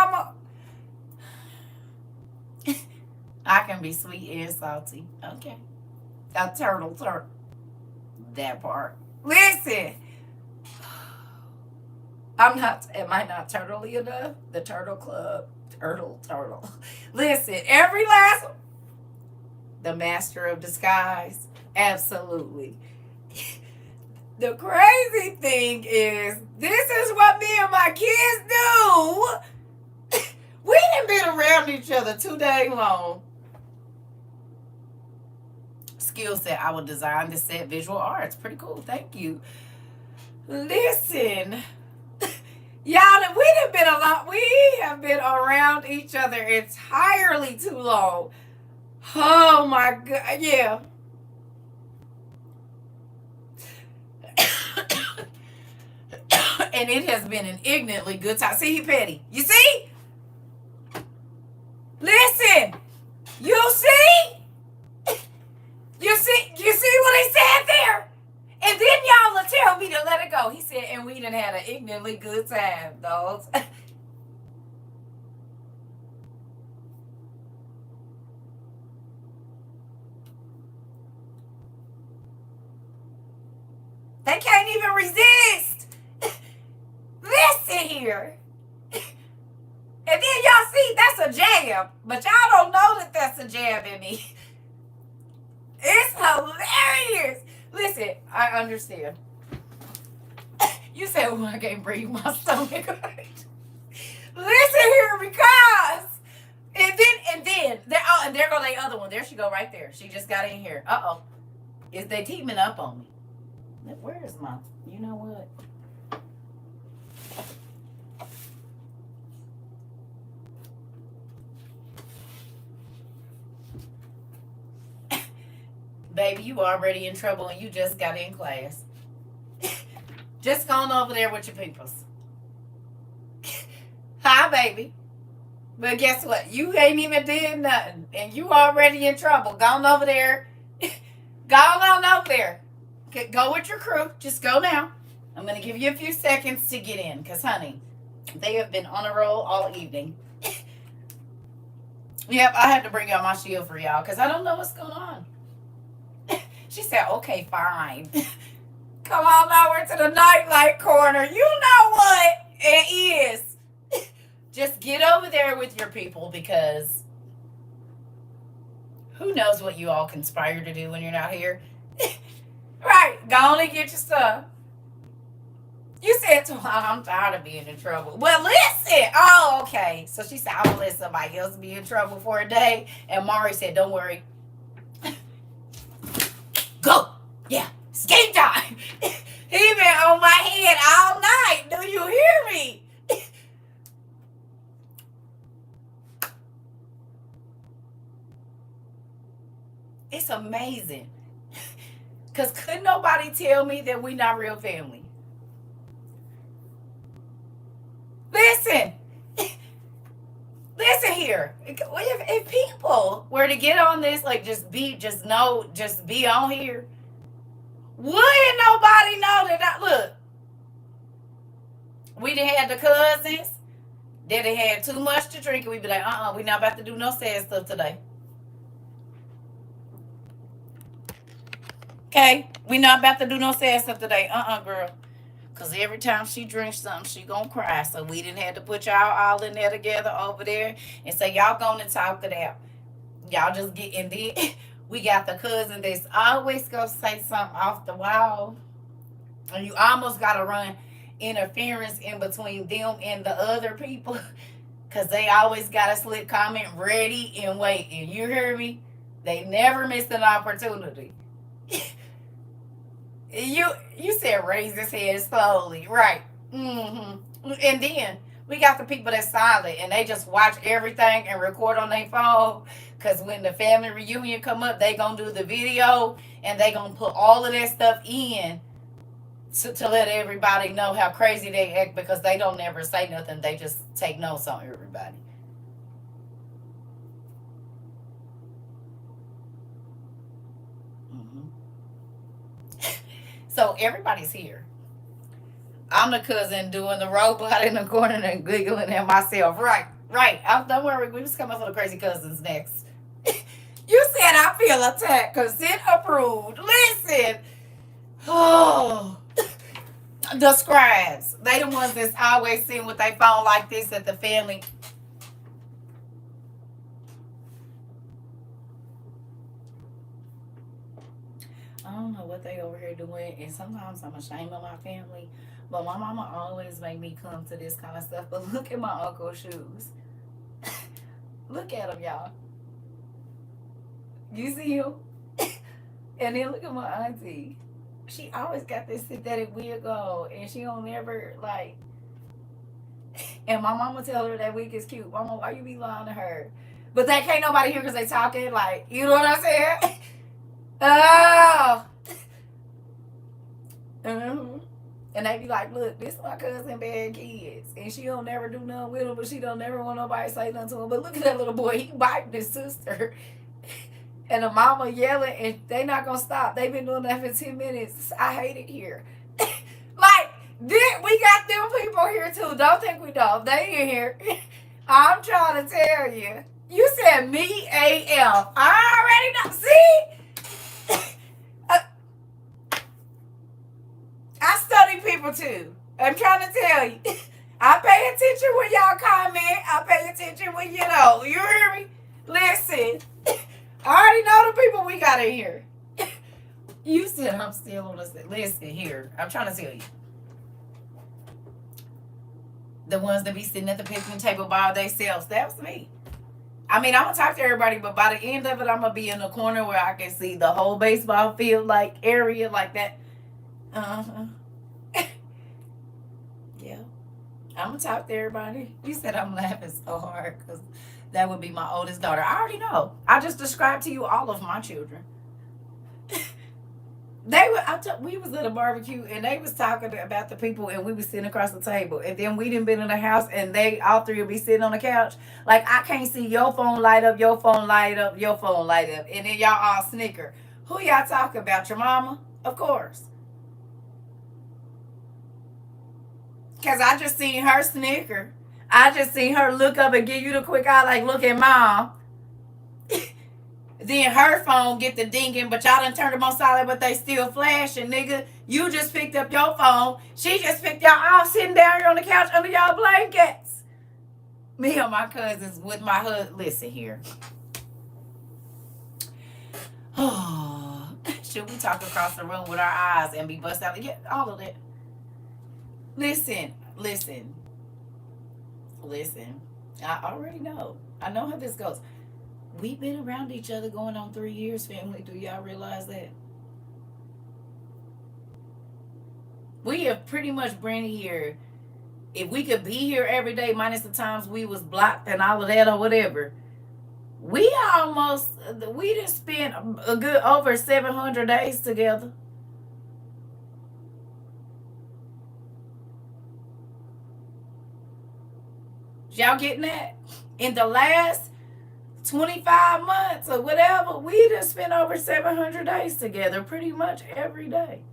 I can be sweet and salty. Okay. A turtle. That part. Listen. Am I not turtley enough? The Turtle Club. Turtle. Listen, every last one. The master of disguise. Absolutely. The crazy thing is, this is what me and my kids do. We ain't been around each other too dang long. Skill set. I will design the set, visual arts. Pretty cool. Thank you. Listen. Y'all, we have been around each other entirely too long. Oh my God. Yeah. And it has been an ignorantly good time. See, he petty. You see? Listen. You see? You see what he said there? And then y'all will tell me to let it go. He said, and we done had an ignorantly good time, those. They can't even resist. Listen here. And then y'all see, that's a jab. But y'all don't know that that's a jab in me. It's hilarious. Listen, I understand. You said, well, I can't breathe, my stomach. Listen here, because and then and there go the other one. There she go right there. She just got in here. Is they teaming up on me? Where is my? You know what? Baby, you already in trouble and you just got in class. Just going over there with your peoples. Hi, baby. But guess what? You ain't even did nothing. And you already in trouble. Gone over there. Go on over there. Go with your crew. Just go now. I'm going to give you a few seconds to get in. Because, honey, they have been on a roll all evening. Yep, I had to bring out my shield for y'all. Because I don't know what's going on. She said, okay, fine. Come on over to the nightlight corner. You know what it is. Just get over there with your people because who knows what you all conspire to do when you're not here. Right. Go on and get your stuff. You said, I'm tired of being in trouble. Well, listen. Oh, okay. So she said, I will let somebody else be in trouble for a day. And Mari said, don't worry. Go. Yeah. It's game time. He been on my head all night. Do you hear me? It's amazing. Because couldn't nobody tell me that we not real family? Listen. Listen here. If people were to get on this, like just be on here, wouldn't nobody know that look, we done had the cousins that they had too much to drink and we'd be like, we not about to do no sad stuff today. Okay? We not about to do no sad stuff today. Girl. Because every time she drinks something, she gonna cry. So we didn't have to put y'all all in there together over there and say, y'all gonna talk it out. Y'all just get in there. We got the cousin that's always gonna say something off the wall. And you almost gotta run interference in between them and the other people. Because they always got a slick comment ready and waiting. You hear me? They never miss an opportunity. You said raise his head slowly, right? And then we got the people that's silent and they just watch everything and record on their phone. Because when the family reunion come up, they gonna do the video and they gonna put all of that stuff in to let everybody know how crazy they act because they don't never say nothing. They just take notes on everybody. So everybody's here. I'm the cousin doing the robot in the corner and giggling at myself. Right. Don't worry, we just coming for the crazy cousins next. You said I feel attacked. Consent approved. Listen. Oh. The scribes. They the ones that's always sitting with their phone like this at the family. I don't know what they over here doing, and sometimes I'm ashamed of my family, but my mama always make me come to this kind of stuff. But look at my uncle's shoes. Look at them, y'all. You see him? And then look at my auntie. She always got this synthetic wig on, and she don't never, like... And my mama tell her that wig is cute. Mama, why you be lying to her? But that can't nobody hear because they talking, like, you know what I'm saying? Oh. And they be like, look, this is my cousin bad kids. And she don't never do nothing with them, but she don't never want nobody to say nothing to him. But look at that little boy. He biting his sister. And the mama yelling, and they not going to stop. They been doing that for 10 minutes. I hate it here. Like, we got them people here, too. Don't think we don't. They in here. I'm trying to tell you. You said me, A-F. I already know. See? people too. I'm trying to tell you. I pay attention when y'all comment. I pay attention when you hear me? Listen. I already know the people we got in here. You said I'm still on the listen here. I'm trying to tell you. The ones that be sitting at the picnic table by themselves. That was me. I mean, I'm gonna talk to everybody, but by the end of it, I'm gonna be in a corner where I can see the whole baseball field like area like that. Uh-huh. Yeah. I'm gonna talk to everybody. You said I'm laughing so hard because that would be my oldest daughter. I already know. I just described to you all of my children. We was at a barbecue and they was talking about the people and we was sitting across the table and then we didn't been in the house and they all three would be sitting on the couch like I can't see your phone light up, your phone light up, your phone light up, and then y'all all snicker. Who y'all talking about? Your mama? Of course. Cause I just seen her snicker. I just seen her look up and give you the quick eye like look at mom. Then her phone get the dinging, but y'all done turned them on silent, but they still flashing, nigga. You just picked up your phone. She just picked y'all off sitting down here on the couch under y'all blankets. Me and my cousins with my husband. Listen here. Oh, should we talk across the room with our eyes and be bust out? Yeah, all of that. Listen. I already know. I know how this goes. We've been around each other going on 3 years, family. Do y'all realize that? We have pretty much been here. If we could be here every day, minus the times we was blocked and all of that or whatever, we done spent a good over 700 days together. Y'all getting that? In the last 25 months or whatever, we done spent over 700 days together pretty much every day.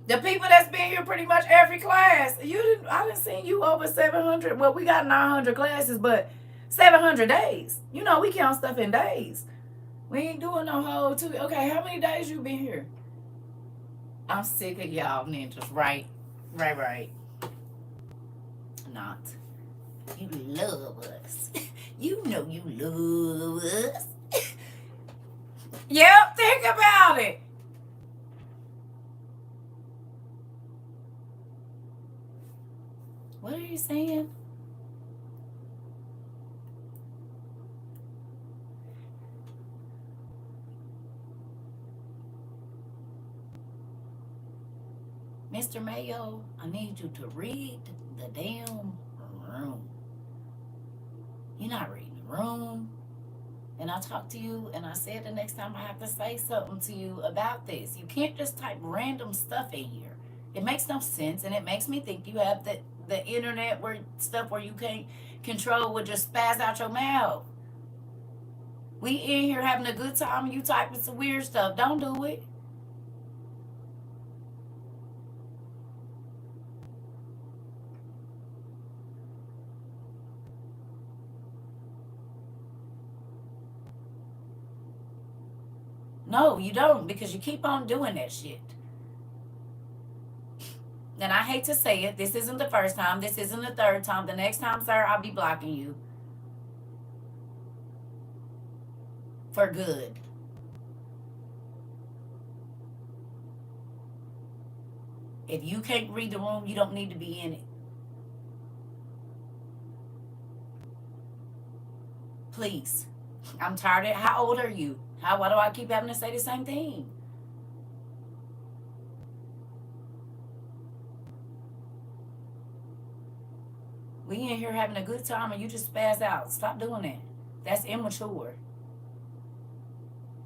The people that's been here pretty much every class, I done seen you over 700. Well, we got 900 classes, but 700 days. You know, we count stuff in days. We ain't doing no whole two. Okay, how many days you been here? I'm sick of y'all ninjas, right? Right. Not. You love us. You know you love us. Yep, think about it. What are you saying? Mr. Mayo, I need you to read the damn room. You're not reading the room. And I talked to you and I said the next time I have to say something to you about this. You can't just type random stuff in here. It makes no sense and it makes me think you have the internet where you can't control would just spaz out your mouth. We in here having a good time and you typing some weird stuff. Don't do it. No, you don't, because you keep on doing that shit. And I hate to say it, this isn't the first time, this isn't the third time. The next time, sir, I'll be blocking you. For good. If you can't read the room, you don't need to be in it. Please. I'm tired of it. How old are you? Why do I keep having to say the same thing? We in here having a good time and you just spaz out. Stop doing that. That's immature.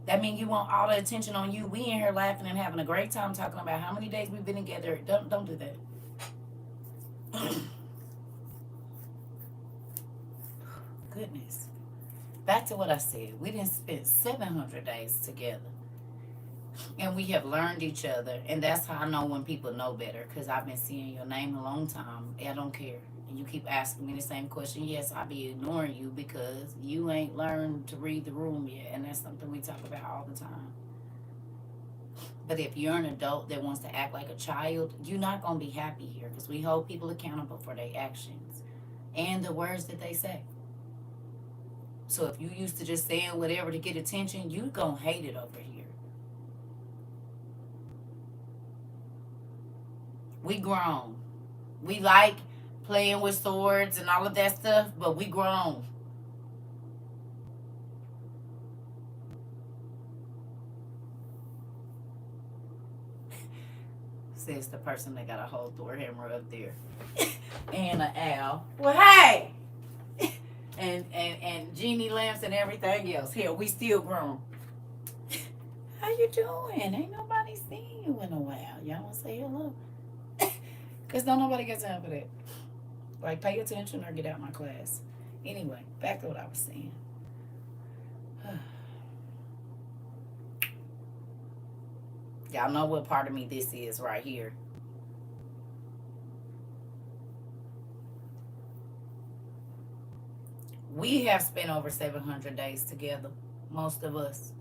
That means you want all the attention on you. We in here laughing and having a great time talking about how many days we've been together. Don't do that. Goodness. Back to what I said. We didn't spend 700 days together. And we have learned each other. And that's how I know when people know better. Because I've been seeing your name a long time. I don't care. And you keep asking me the same question. Yes, I'll be ignoring you because you ain't learned to read the room yet. And that's something we talk about all the time. But if you're an adult that wants to act like a child, you're not going to be happy here because we hold people accountable for their actions and the words that they say. So if you used to just saying whatever to get attention, you're going to hate it over here. We grown. We like playing with swords and all of that stuff, but we grown. Says the person that got a whole Thor hammer up there. And an owl. Well, hey! and genie lamps and everything else. Hell, we still grown. How you doing? Ain't nobody seen you in a while. Y'all want to say hello? Because don't nobody got time for that. Like, pay attention or get out my class. Anyway, back to what I was saying. Y'all know what part of me this is right here. We have spent over 700 days together, most of us,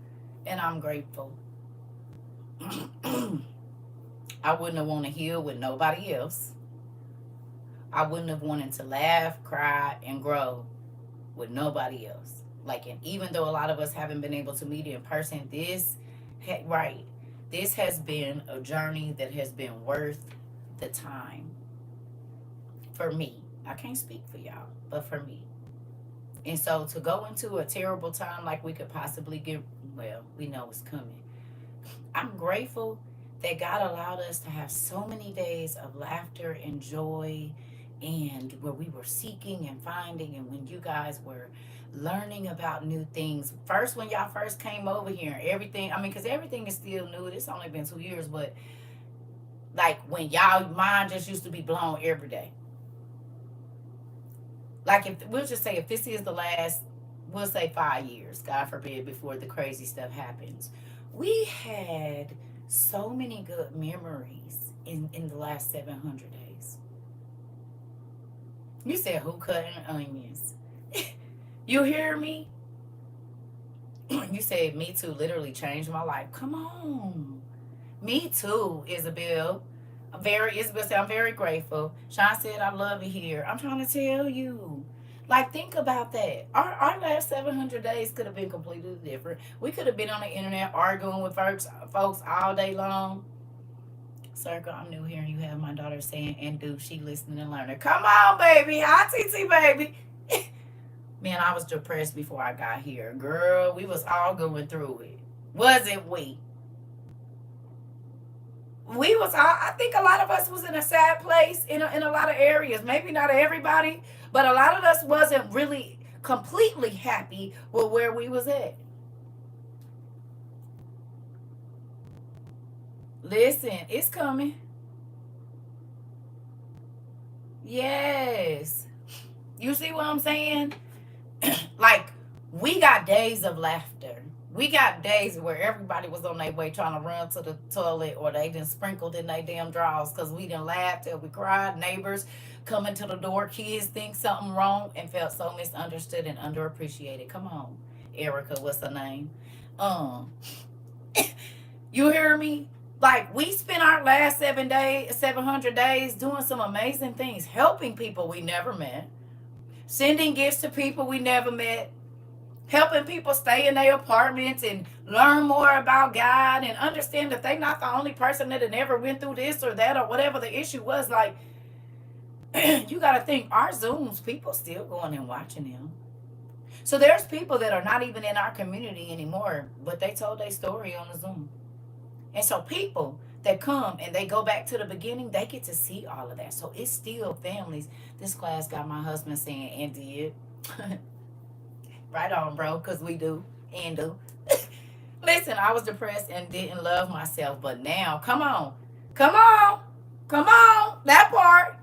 and I'm grateful. I wouldn't have wanted to heal with nobody else. I wouldn't have wanted to laugh, cry, and grow with nobody else. Like, and even though a lot of us haven't been able to meet in person, this has been a journey that has been worth the time. For me. I can't speak for y'all, but for me. And so to go into a terrible time like we could possibly get, well, we know it's coming. I'm grateful that God allowed us to have so many days of laughter and joy, and where we were seeking and finding, and when you guys were learning about new things. First, when y'all first came over here, everything, because everything is still new. It's only been 2 years, but like when y'all mind just used to be blown every day. Like, if we'll just say, if this is the last, we'll say 5 years, God forbid, before the crazy stuff happens. We had so many good memories in the last 700 days. You said, who cutting onions? You hear me? You said, me too, literally changed my life. Come on. Me too, Isabel. Isabel said, I'm very grateful. Sean said, I love it here. I'm trying to tell you. Like, think about that. Our last 700 days could have been completely different. We could have been on the internet arguing with folks all day long. CERCA, I'm new here, and you have my daughter saying, and do she listening and learning? Come on, baby. Hi, TT, baby. Man, I was depressed before I got here. Girl, we was all going through it. Wasn't we? We was all, I think a lot of us was in a sad place in a lot of areas. Maybe not everybody, but a lot of us wasn't really completely happy with where we was at. Listen, it's coming. Yes. You see what I'm saying? Like, we got days of laughter. We got days where everybody was on their way trying to run to the toilet, or they done sprinkled in their damn drawers because we done laughed till we cried. Neighbors coming to the door, kids think something wrong and felt so misunderstood and underappreciated. Come on, Erica, what's her name? You hear me? Like, we spent our last 700 days doing some amazing things, helping people we never met, sending gifts to people we never met, helping people stay in their apartments and learn more about God and understand that they're not the only person that had never went through this or that or whatever the issue was. Like, you got to think, our Zooms, people still going and watching them. So there's people that are not even in our community anymore, but they told their story on the Zoom. And so people that come and they go back to the beginning, they get to see all of that. So it's still families. This class got my husband saying, and did. Right on, bro, because we do and do. Listen, I was depressed and didn't love myself, but now, come on, that part.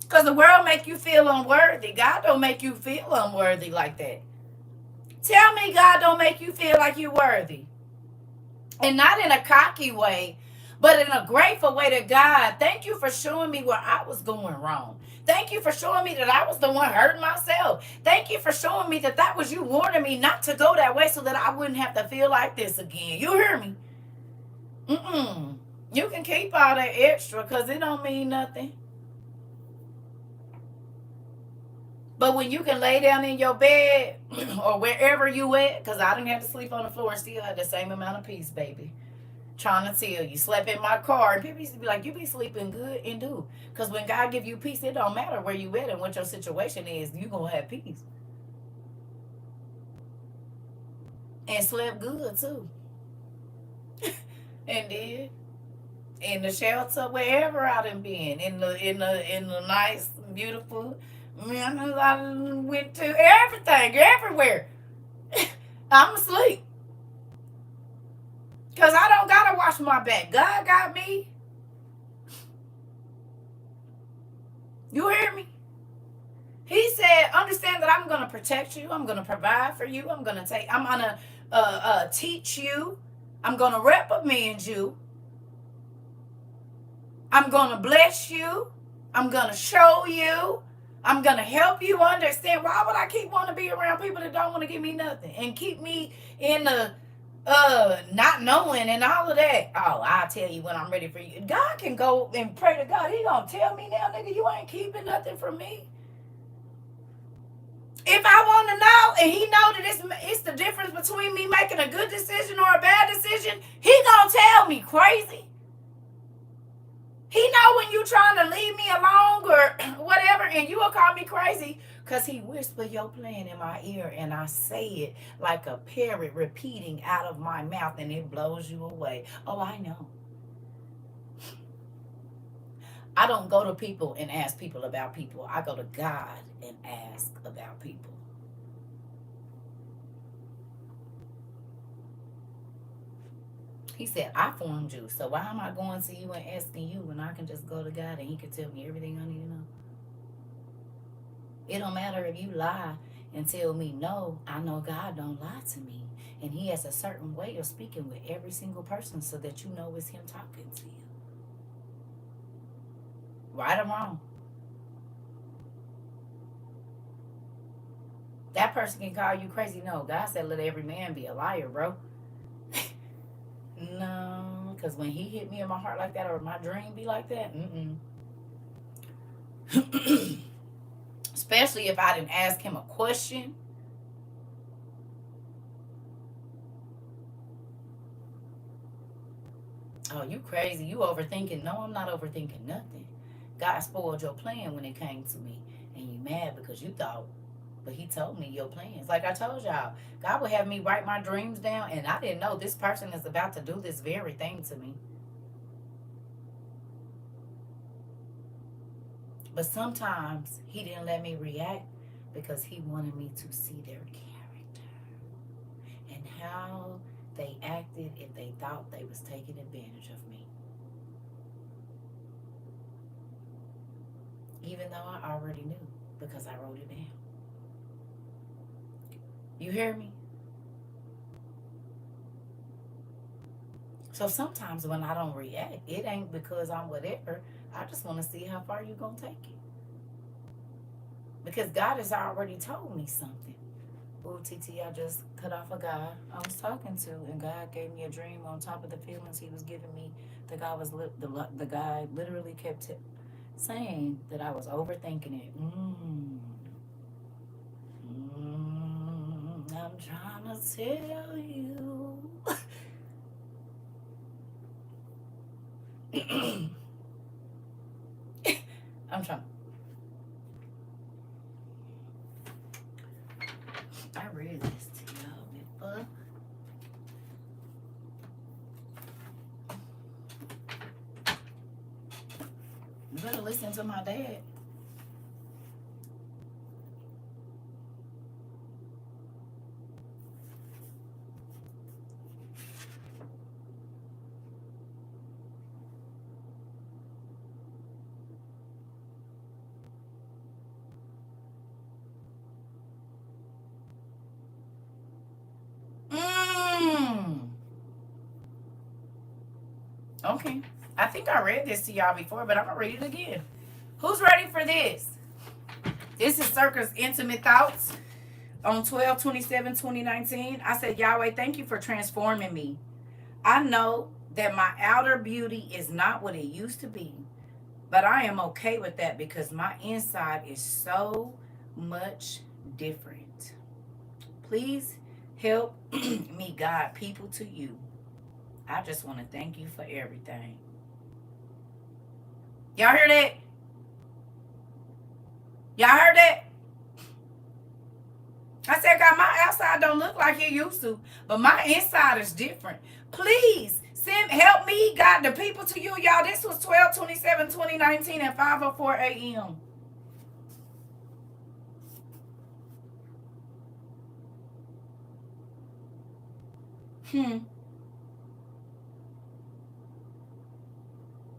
Because the world make you feel unworthy. God don't make you feel unworthy like that. Tell me God don't make you feel like you're worthy. And not in a cocky way, but in a grateful way to God. Thank you for showing me where I was going wrong. Thank you for showing me that I was the one hurting myself. Thank you for showing me that that was you warning me not to go that way so that I wouldn't have to feel like this again. You hear me? You can keep all that extra because it don't mean nothing. But when you can lay down in your bed or wherever you at, because I didn't have to sleep on the floor and still had the same amount of peace, baby. Trying to tell you, slept in my car, and people used to be like, "You be sleeping good," and do. Because when God give you peace, it don't matter where you at and what your situation is, you gonna have peace. And slept good too, and did in the shelter wherever I done been in the nice beautiful. Man, I went to everything everywhere. I'm asleep because I don't gotta watch my back. God got me. You hear me? He said, understand that I'm going to protect you. I'm going to provide for you. I'm going to teach you. I'm going to reprimand you. I'm going to bless you. I'm going to show you. I'm going to help you understand. Why would I keep wanting to be around people that don't want to give me nothing and keep me in the not knowing and all of that? Oh, I'll tell you when I'm ready for you. God can go and pray to God. He going to tell me now, nigga, you ain't keeping nothing from me. If I want to know, and he know that it's the difference between me making a good decision or a bad decision, he gonna tell me, crazy. He know when you trying to leave me alone or whatever, and you will call me crazy, because he whisper your plan in my ear, and I say it like a parrot repeating out of my mouth, and it blows you away. Oh, I know. I don't go to people and ask people about people. I go to God and ask about people. He said, I formed you. So why am I going to you and asking you when I can just go to God and he can tell me everything I need to know? It don't matter if you lie and tell me no. I know God don't lie to me. And he has a certain way of speaking with every single person so that you know it's him talking to you. Right or wrong. That person can call you crazy. No, God said let every man be a liar, bro. No, because when he hit me in my heart like that, or my dream be like that, especially if I didn't ask him a question. Oh, you crazy. You overthinking. No, I'm not overthinking nothing. God spoiled your plan when it came to me. And you mad because you thought, but he told me your plans. Like I told y'all, God would have me write my dreams down, and I didn't know this person is about to do this very thing to me. But sometimes he didn't let me react because he wanted me to see their character and how they acted if they thought they was taking advantage of me. Even though I already knew because I wrote it down. You hear me? So sometimes when I don't react, it ain't because I'm whatever. I just want to see how far you going to take it. Because God has already told me something. Ooh, TT, I just cut off a guy I was talking to, and God gave me a dream on top of the feelings he was giving me. The guy was the guy literally kept saying that I was overthinking it. I'm trying to tell you. I'm trying. I read this to y'all before. You better listen to my dad. Okay. I think I read this to y'all before, but I'm going to read it again. Who's ready for this? This is CERCA's Intimate Thoughts on 12/27/2019. I said, Yahweh, thank you for transforming me. I know that my outer beauty is not what it used to be, but I am okay with that because my inside is so much different. Please help me guide people to you. I just want to thank you for everything. Y'all hear that? Y'all heard that? I said, God, my outside don't look like it used to, but my inside is different. Please help me guide the people to you, y'all. This was 12/27/2019 at 5:04 a.m. Hmm.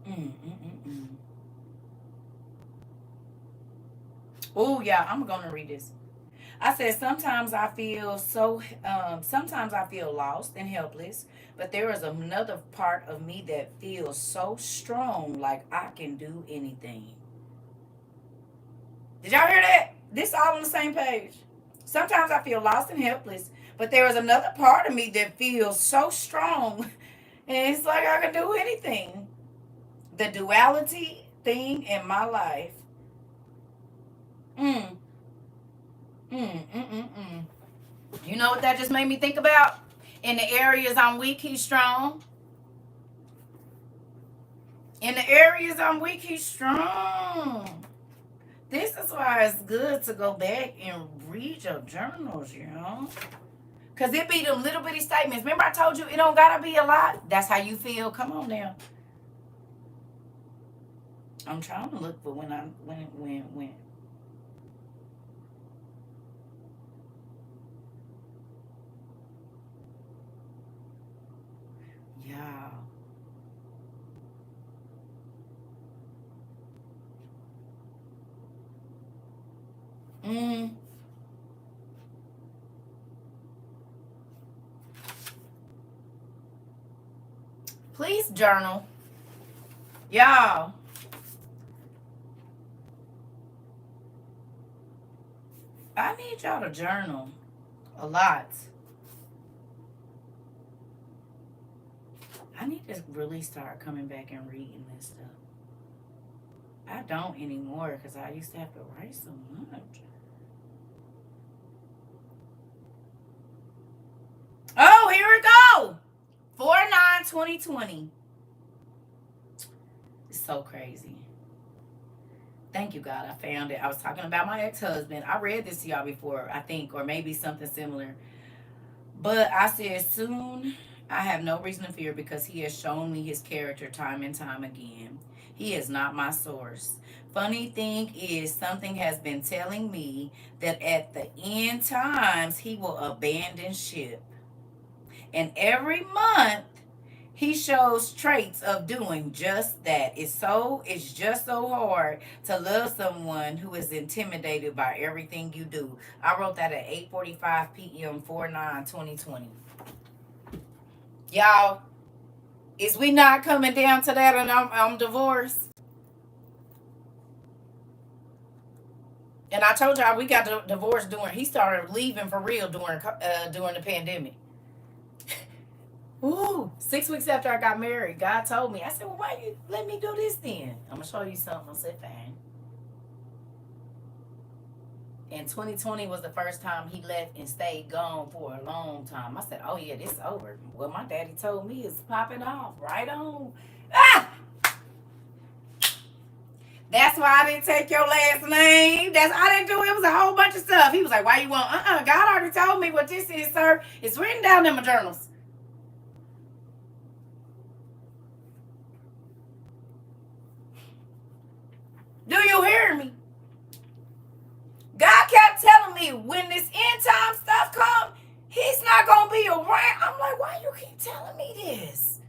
Mm. Oh, yeah, I'm going to read this. I said, sometimes I feel lost and helpless, but there is another part of me that feels so strong, like I can do anything. Did y'all hear that? This all on the same page. Sometimes I feel lost and helpless, but there is another part of me that feels so strong, and it's like I can do anything. The duality thing in my life. Mm, mm. You know what that just made me think about? In the areas I'm weak, he's strong. In the areas I'm weak, he's strong. This is why it's good to go back and read your journals, you know? Because it be them little bitty statements. Remember I told you it don't gotta be a lot? That's how you feel. Come on now. I'm trying to look for when. Yeah. Mm. Please journal. Y'all. I need y'all to journal a lot. I need to really start coming back and reading this stuff. I don't anymore because I used to have to write so much. Oh, here we go. 4/9/2020. It's so crazy. Thank you, God. I found it. I was talking about my ex-husband. I read this to y'all before, I think, or maybe something similar. But I said, soon I have no reason to fear because he has shown me his character time and time again. He is not my source. Funny thing is, something has been telling me that at the end times, he will abandon ship. And every month, he shows traits of doing just that. It's just so hard to love someone who is intimidated by everything you do. I wrote that at 8:45 p.m. 4/9/2020. Y'all, is we not coming down to that and I'm divorced? And I told y'all we got divorced during he started leaving for real during the pandemic. Ooh, 6 weeks after I got married, God told me. I said, well, why you let me do this then? I'm going to show you something. I said, fine. And 2020 was the first time he left and stayed gone for a long time. I said, oh, yeah, this is over. Well, my daddy told me it's popping off. Right on. Ah! That's why I didn't take your last name. I didn't do it. It was a whole bunch of stuff. He was like, why you want? God already told me what this is, sir. It's written down in my journals. Do you hear me? God kept telling me when this end time stuff comes, he's not going to be around. I'm like, why you keep telling me this?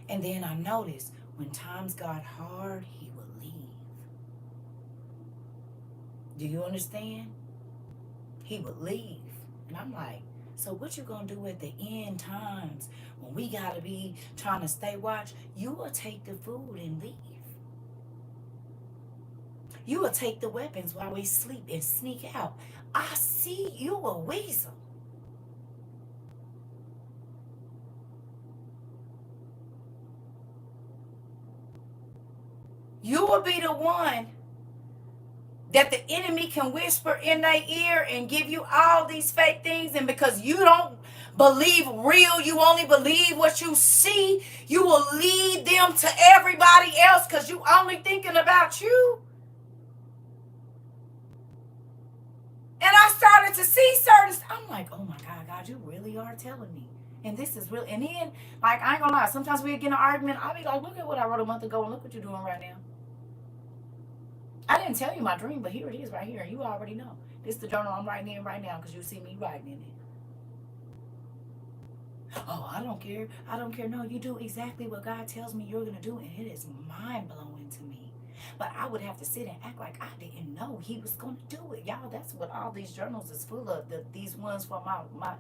And then I noticed when times got hard, he would leave. Do you understand? He would leave. And I'm like, so what you going to do at the end times when we got to be trying to stay watch? You will take the food and leave. You will take the weapons while we sleep and sneak out. I see you a weasel. You will be the one that the enemy can whisper in their ear and give you all these fake things. And because you don't believe real, you only believe what you see, you will lead them to everybody else because you only thinking about you. And I started to see certain, I'm like, oh my God, you really are telling me. And this is real. And then, like, I ain't gonna lie, sometimes we get in an argument, I'll be like, look at what I wrote a month ago and look what you're doing right now. I didn't tell you my dream, but here it is right here. And you already know. This is the journal I'm writing in right now because you see me writing in it. Oh, I don't care. I don't care. No, you do exactly what God tells me you're going to do. And it is mind-blowing to me. But I would have to sit and act like I didn't know he was going to do it. Y'all, that's what all these journals is full of. These ones for my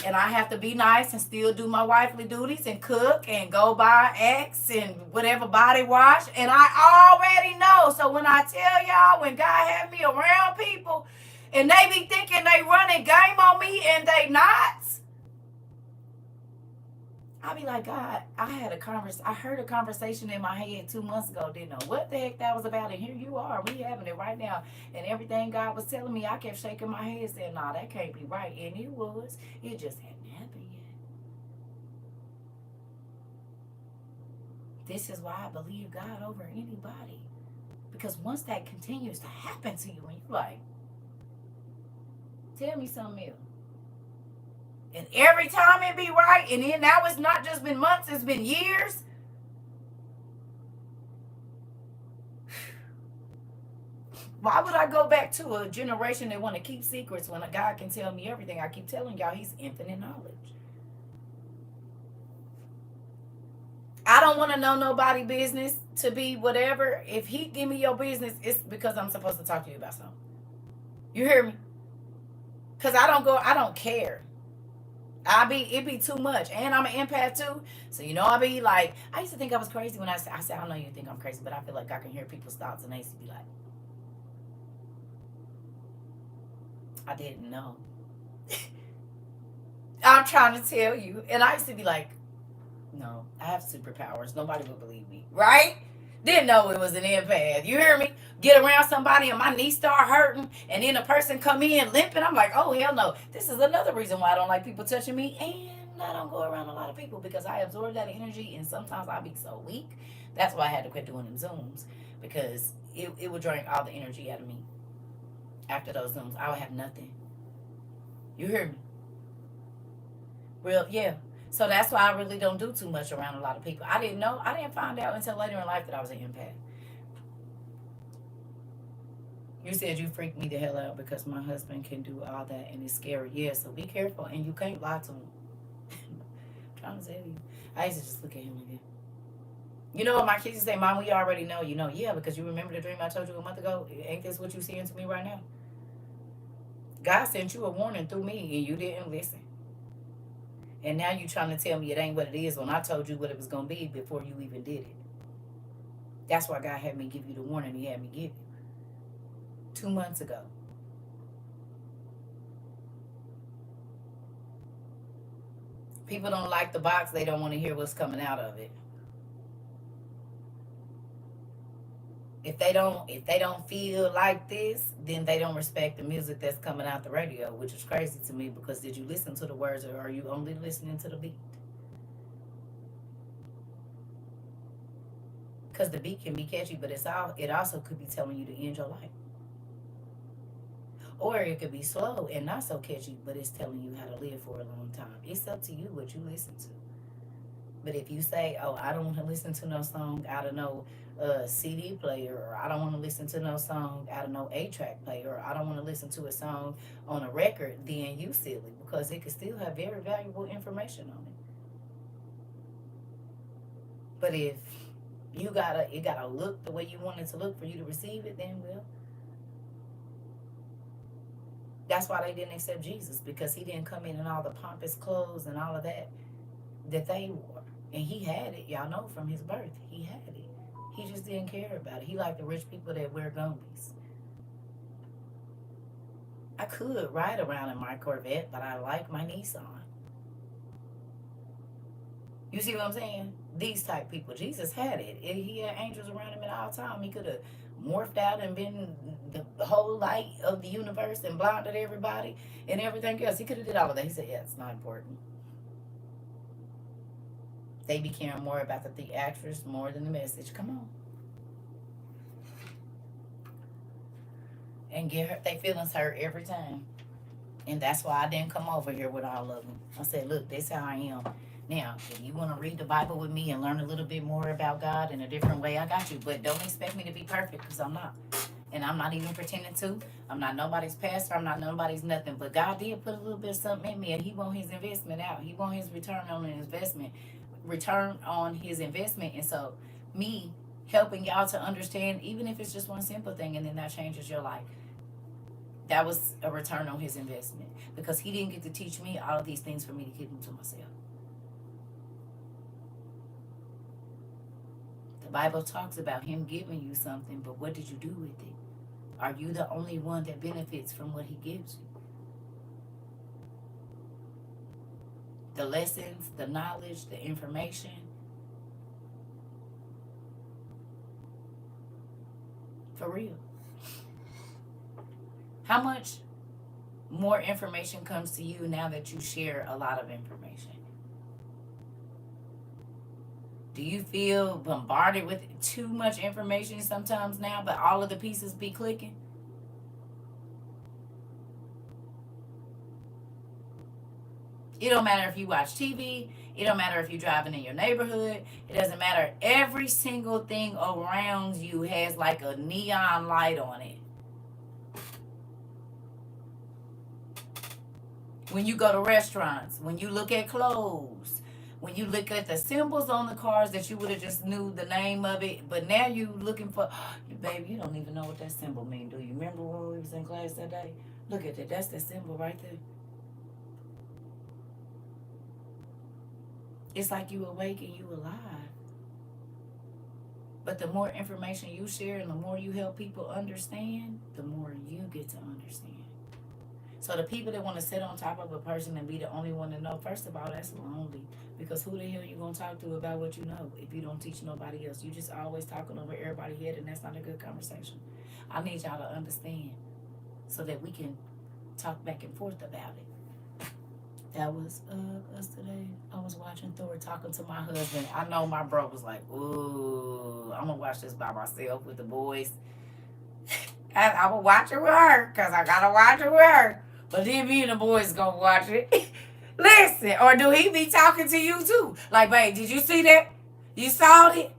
and I have to be nice and still do my wifely duties and cook and go buy X and whatever body wash. And I already know. So when I tell y'all, when God had me around people and they be thinking they running game on me and they not, I be like, God, I heard a conversation in my head 2 months ago. Didn't know what the heck that was about. And here you are. We having it right now. And everything God was telling me, I kept shaking my head saying, nah, that can't be right. And it was. It just hadn't happened yet. This is why I believe God over anybody. Because once that continues to happen to you, and you're like, tell me something else. And every time it be right, and then now it's not just been months, it's been years. Why would I go back to a generation that want to keep secrets when a God can tell me everything? I keep telling y'all, he's infinite knowledge. I don't want to know nobody business to be whatever. If he give me your business, it's because I'm supposed to talk to you about something. You hear me? Because I don't care. It be too much. And I'm an empath too. So, I be like, I used to think I was crazy when I said, I know you think I'm crazy, but I feel like I can hear people's thoughts and they used to be like, I didn't know. I'm trying to tell you. And I used to be like, no, I have superpowers. Nobody would believe me. Right? Didn't know it was an empath. You hear me? Get around somebody and my knee start hurting and then a person come in limping. I'm like, oh, hell no. This is another reason why I don't like people touching me. And I don't go around a lot of people because I absorb that energy and sometimes I'll be so weak. That's why I had to quit doing them Zooms because it would drain all the energy out of me. After those Zooms, I would have nothing. You hear me? Real, yeah. So that's why I really don't do too much around a lot of people. I didn't know. I didn't find out until later in life that I was an empath. You said you freaked me the hell out because my husband can do all that and it's scary. Yeah, so be careful and you can't lie to him. I'm trying to tell you. I used to just look at him again. You know what my kids say, Mom, we already know. Yeah, because you remember the dream I told you a month ago? Ain't this what you seeing to me right now? God sent you a warning through me and you didn't listen. And now you trying to tell me it ain't what it is when I told you what it was going to be before you even did it. That's why God had me give you the warning he had me give you 2 months ago. People don't like the box. They don't want to hear what's coming out of it. If they don't feel like this, then they don't respect the music that's coming out the radio, which is crazy to me because did you listen to the words or are you only listening to the beat? Because the beat can be catchy, but it also could be telling you to end your life. Or it could be slow and not so catchy, but it's telling you how to live for a long time. It's up to you what you listen to. But if you say, oh, I don't want to listen to no song out of no CD player, or I don't want to listen to no song out of no 8-track player, or I don't want to listen to a song on a record, then you silly because it could still have very valuable information on it. But if it gotta look the way you want it to look for you to receive it, then well, that's why they didn't accept Jesus because he didn't come in all the pompous clothes and all of that they wore. And he had it, y'all know from his birth. He had it. He just didn't care about it. He liked the rich people that wear gummies. I could ride around in my Corvette, but I like my Nissan. You see what I'm saying? these type people. Jesus had it. He had angels around him at all time. He could have morphed out and been the whole light of the universe and blinded everybody and everything else. He could have did all of that. He said, yeah, it's not important. They be caring more about the theatrics more than the message. Come on. And get her, they feelings hurt every time. And that's why I didn't come over here with all of them. I said, look, this is how I am. Now, if you want to read the Bible with me and learn a little bit more about God in a different way, I got you. But don't expect me to be perfect, because I'm not. And I'm not even pretending to. I'm not nobody's pastor. I'm not nobody's nothing. But God did put a little bit of something in me, and he want his investment out. He want his return on his investment. Return on his investment. And so me helping y'all to understand, even if it's just one simple thing, and then that changes your life. That was a return on his investment, because he didn't get to teach me all of these things for me to keep them to myself. The Bible talks about him giving you something, but what did you do with it? Are you the only one that benefits from what he gives you? The lessons, the knowledge, the information. For real. How much more information comes to you now that you share a lot of information? Do you feel bombarded with too much information sometimes now, but all of the pieces be clicking? It don't matter if you watch TV. It don't matter if you're driving in your neighborhood. It doesn't matter. Every single thing around you has like a neon light on it. When you go to restaurants, when you look at clothes, when you look at the symbols on the cars that you would have just knew the name of it, but now you looking for, baby, you don't even know what that symbol mean, do you? Remember when we was in class that day? Look at that. That's the symbol right there. It's like you awake and you alive. But the more information you share and the more you help people understand, the more you get to understand. So the people that want to sit on top of a person and be the only one to know, first of all, that's lonely. Because who the hell you going to talk to about what you know if you don't teach nobody else? You just always talking over everybody's head, and that's not a good conversation. I need y'all to understand so that we can talk back and forth about it. That was yesterday. I was watching Thor, talking to my husband. I know my bro was like, ooh, I'm going to watch this by myself with the boys. And I'm going to watch it with her because I got to watch it with her. But then me and the boys gonna watch it. Listen, or do he be talking to you too? Like, babe, did you see that? You saw it?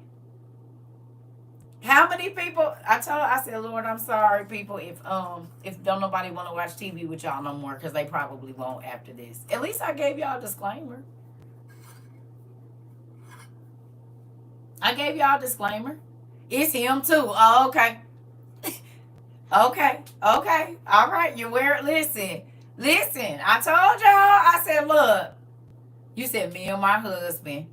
How many people? I said, Lord, I'm sorry, people, if don't nobody want to watch TV with y'all no more, because they probably won't after this. At least I gave y'all a disclaimer. It's him too. Oh, okay. Okay. All right. You wear it. Listen. I told y'all. I said, look. You said me and my husband.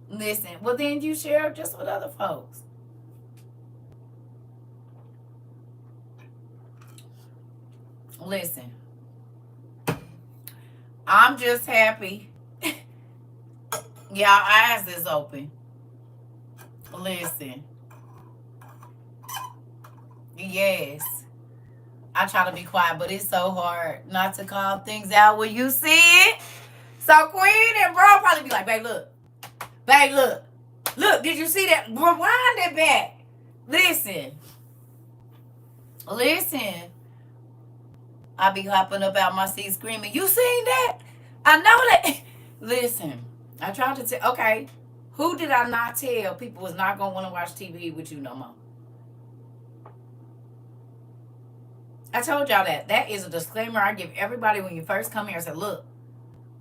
Listen. Well, then you share just with other folks. Listen. I'm just happy. Y'all eyes is open. Listen. Yes. I try to be quiet, but it's so hard not to call things out when you see it. So Queen and bro probably be like, babe, look. Look, did you see that? Rewind it back. Listen. I be hopping up out my seat screaming, you seen that? I know that. Listen, I tried to tell, okay, who did I not tell people was not going to want to watch TV with you no more? I told y'all that. That is a disclaimer I give everybody when you first come here. I said, look,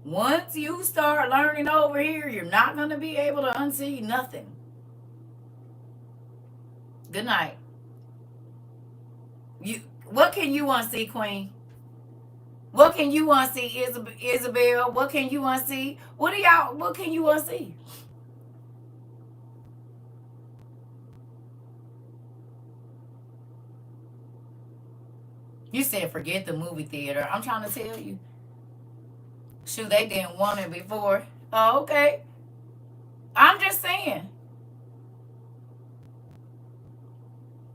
once you start learning over here, you're not going to be able to unsee nothing. Good night. What can you unsee, Queen? What can you unsee, Isabel? What can you unsee? What can you unsee? You said forget the movie theater. I'm trying to tell you. Shoot, they didn't want it before. Oh, okay. I'm just saying.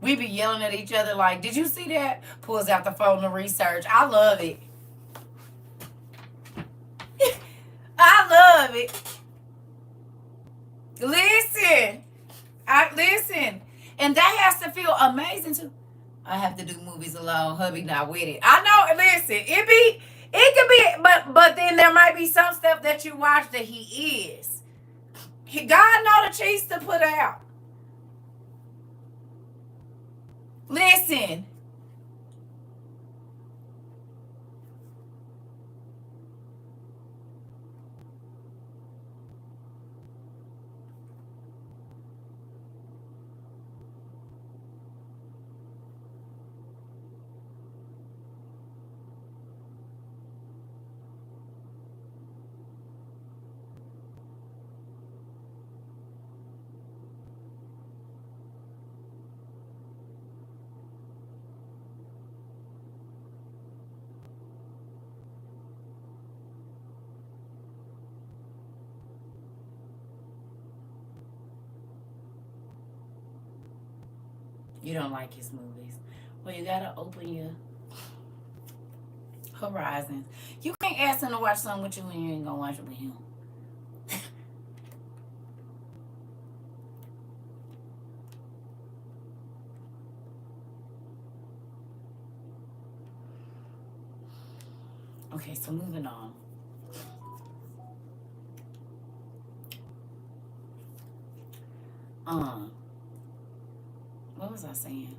We be yelling at each other like, did you see that? Pulls out the phone to research. I love it. I love it. Listen. Listen. And that has to feel amazing too. I have to do movies alone. Hubby not with it. I know. Listen, it could be, but then there might be some stuff that you watch that he is. God know the cheese to put out. Listen. You don't like his movies. Well, you gotta open your horizons. You can't ask him to watch something with you when you ain't gonna watch it with him. Okay, so moving on. What was I saying?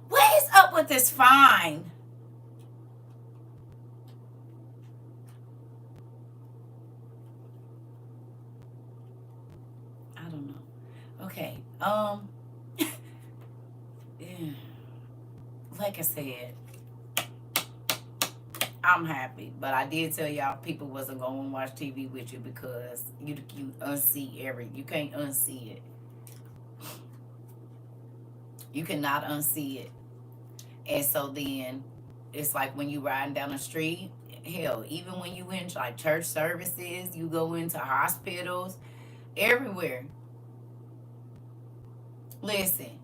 What is up with this fine? I don't know. Okay. Yeah. Like I said, I'm happy, but I did tell y'all people wasn't going to watch TV with you because you unsee you can't unsee it. You cannot unsee it. And so then it's like when you riding down the street, hell, even when you in like church services, you go into hospitals, everywhere. Listen,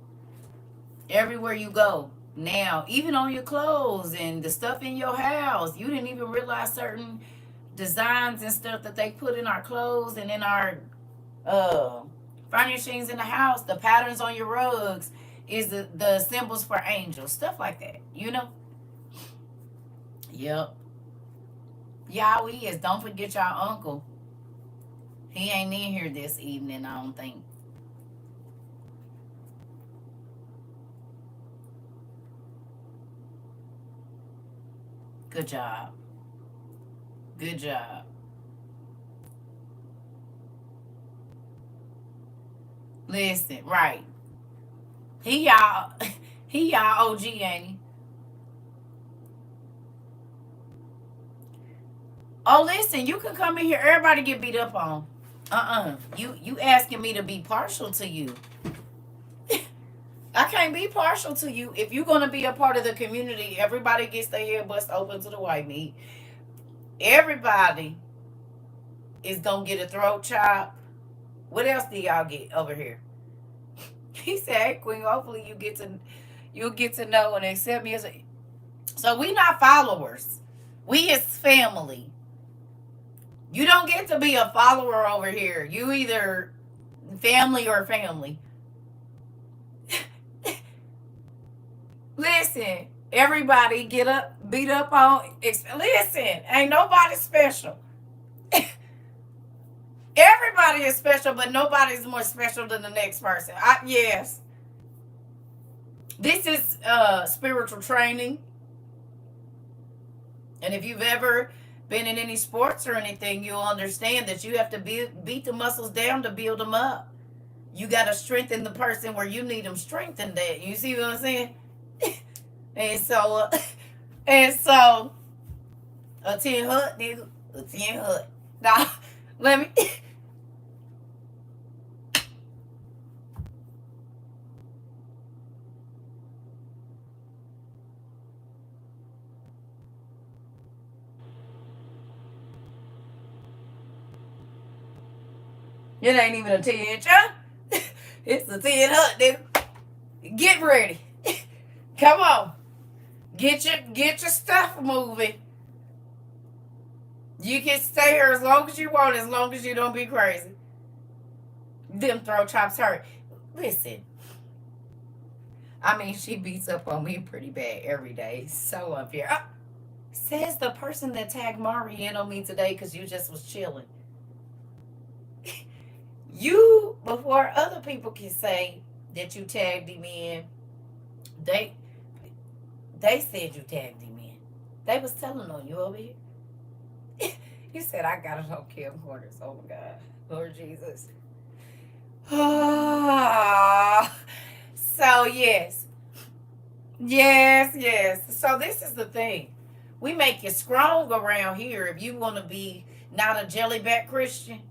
everywhere you go. Now, even on your clothes and the stuff in your house, you didn't even realize certain designs and stuff that they put in our clothes and in our furnishings in the house, the patterns on your rugs is the symbols for angels, stuff like that, you know? Yep. Y'all is. Don't forget y'all uncle. He ain't in here this evening, I don't think. Good job. Good job. Listen, right. He y'all he y'all OG, ain't he? Oh, listen, you can come in here. Everybody get beat up on. You asking me to be partial to you. I can't be partial to you. If you're gonna be a part of the community, everybody gets their head bust open to the white meat. Everybody is gonna get a throat chop. What else do y'all get over here? He said, "Hey, Queen, hopefully you'll get to know and accept me as a." So we not followers. We is family. You don't get to be a follower over here. You either family or family. Listen, everybody get up, beat up on. Listen, ain't nobody special. Everybody is special, but nobody's more special than the next person. Yes, this is spiritual training, and if you've ever been in any sports or anything, you'll understand that you have to beat the muscles down to build them up. You got to strengthen the person where you need them strengthened at. You see what I'm saying? and so, a 10 hut, nigga, a 10 hut. Now, let me. It ain't even a 10, it's a 10 hut, nigga. Get ready. Come on. Get your stuff moving. You can stay here as long as you want, as long as you don't be crazy. Them throat chops hurt. Listen. I mean, she beats up on me pretty bad every day. So unfair. Says the person that tagged Mari in on me today because you just was chilling. You, before other people can say that you tagged him in, they said you tagged him in. They was telling on you over here. You said I got it on camcorders. Oh my God. Lord Jesus. So yes. So this is the thing. We make you strong around here if you want to be not a jellyback Christian,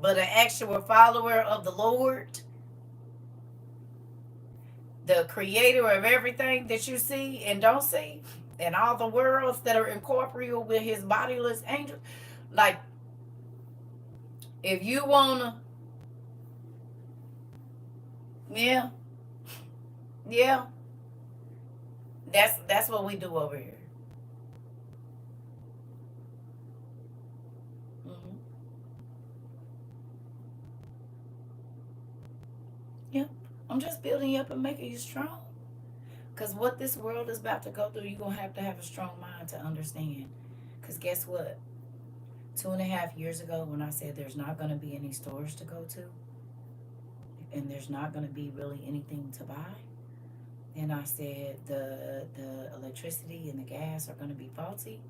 but an actual follower of the Lord, the creator of everything that you see and don't see, and all the worlds that are incorporeal with his bodiless angels. Like, if you wanna, yeah, that's what we do over here. Mm-hmm. Yeah, I'm just building you up and making you strong. Because what this world is about to go through, you're going to have a strong mind to understand. Because guess what? 2.5 years ago, when I said there's not going to be any stores to go to, and there's not going to be really anything to buy, and I said the electricity and the gas are going to be faulty,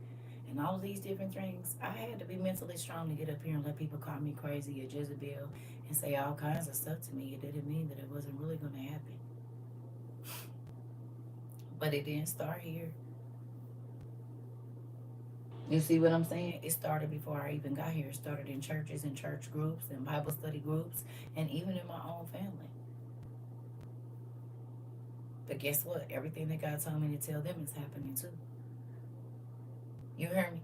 and all of these different things, I had to be mentally strong to get up here and let people call me crazy or Jezebel and say all kinds of stuff to me. It didn't mean that it wasn't really going to happen. But it didn't start here. You see what I'm saying? It started before I even got here. It started in churches and church groups and Bible study groups and even in my own family. But guess what? Everything that God told me to tell them is happening too. You hear me?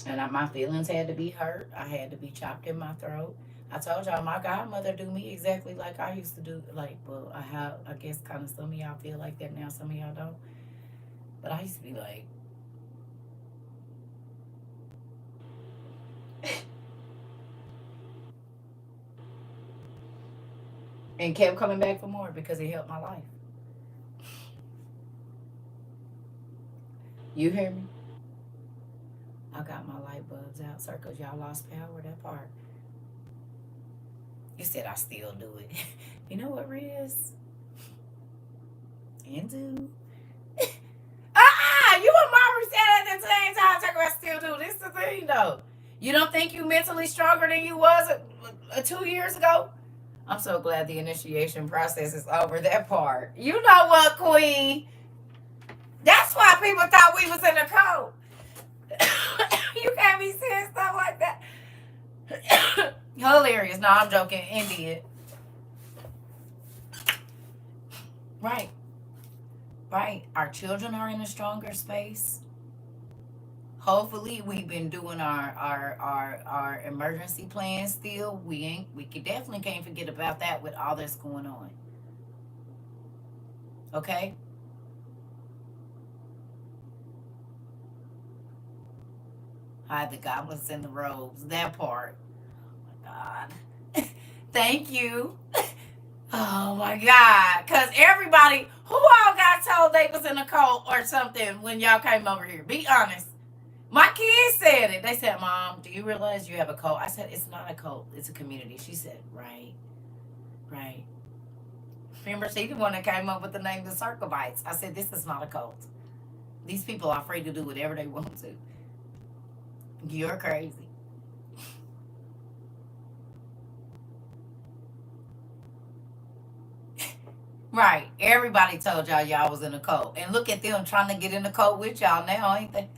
And my feelings had to be hurt. I had to be chopped in my throat. I told y'all my godmother do me exactly like I used to do. Like, well, I guess kind of some of y'all feel like that now. Some of y'all don't. But I used to be like, and kept coming back for more because it helped my life. You hear me? I got my light bulbs out, sir, because y'all lost power, that part. You said I still do it. You know what, Riz? Into. You and Mama said at the same time, talking about still do. This is the thing, though. You don't think you mentally stronger than you was 2 years ago? I'm so glad the initiation process is over. That part. You know what, Queen? That's why people thought we was in the code. You can't be saying stuff like that. Hilarious. No, I'm joking. Indeed. Right. Right. Our children are in a stronger space. Hopefully, we've been doing our emergency plan still. We definitely can't forget about that with all that's going on. Okay? Hide the goblins in the robes. That part. Oh my God. Thank you. Oh my God. Because everybody, who all got told they was in a cult or something when y'all came over here? Be honest. My kids said it. They said, Mom, do you realize you have a cult? I said, it's not a cult. It's a community. She said, right. Right. Remember, she the one that came up with the name the CERCA. I said, this is not a cult. These people are free to do whatever they want to. You're crazy. Right. Everybody told y'all was in a cult. And look at them trying to get in the cult with y'all now, ain't they?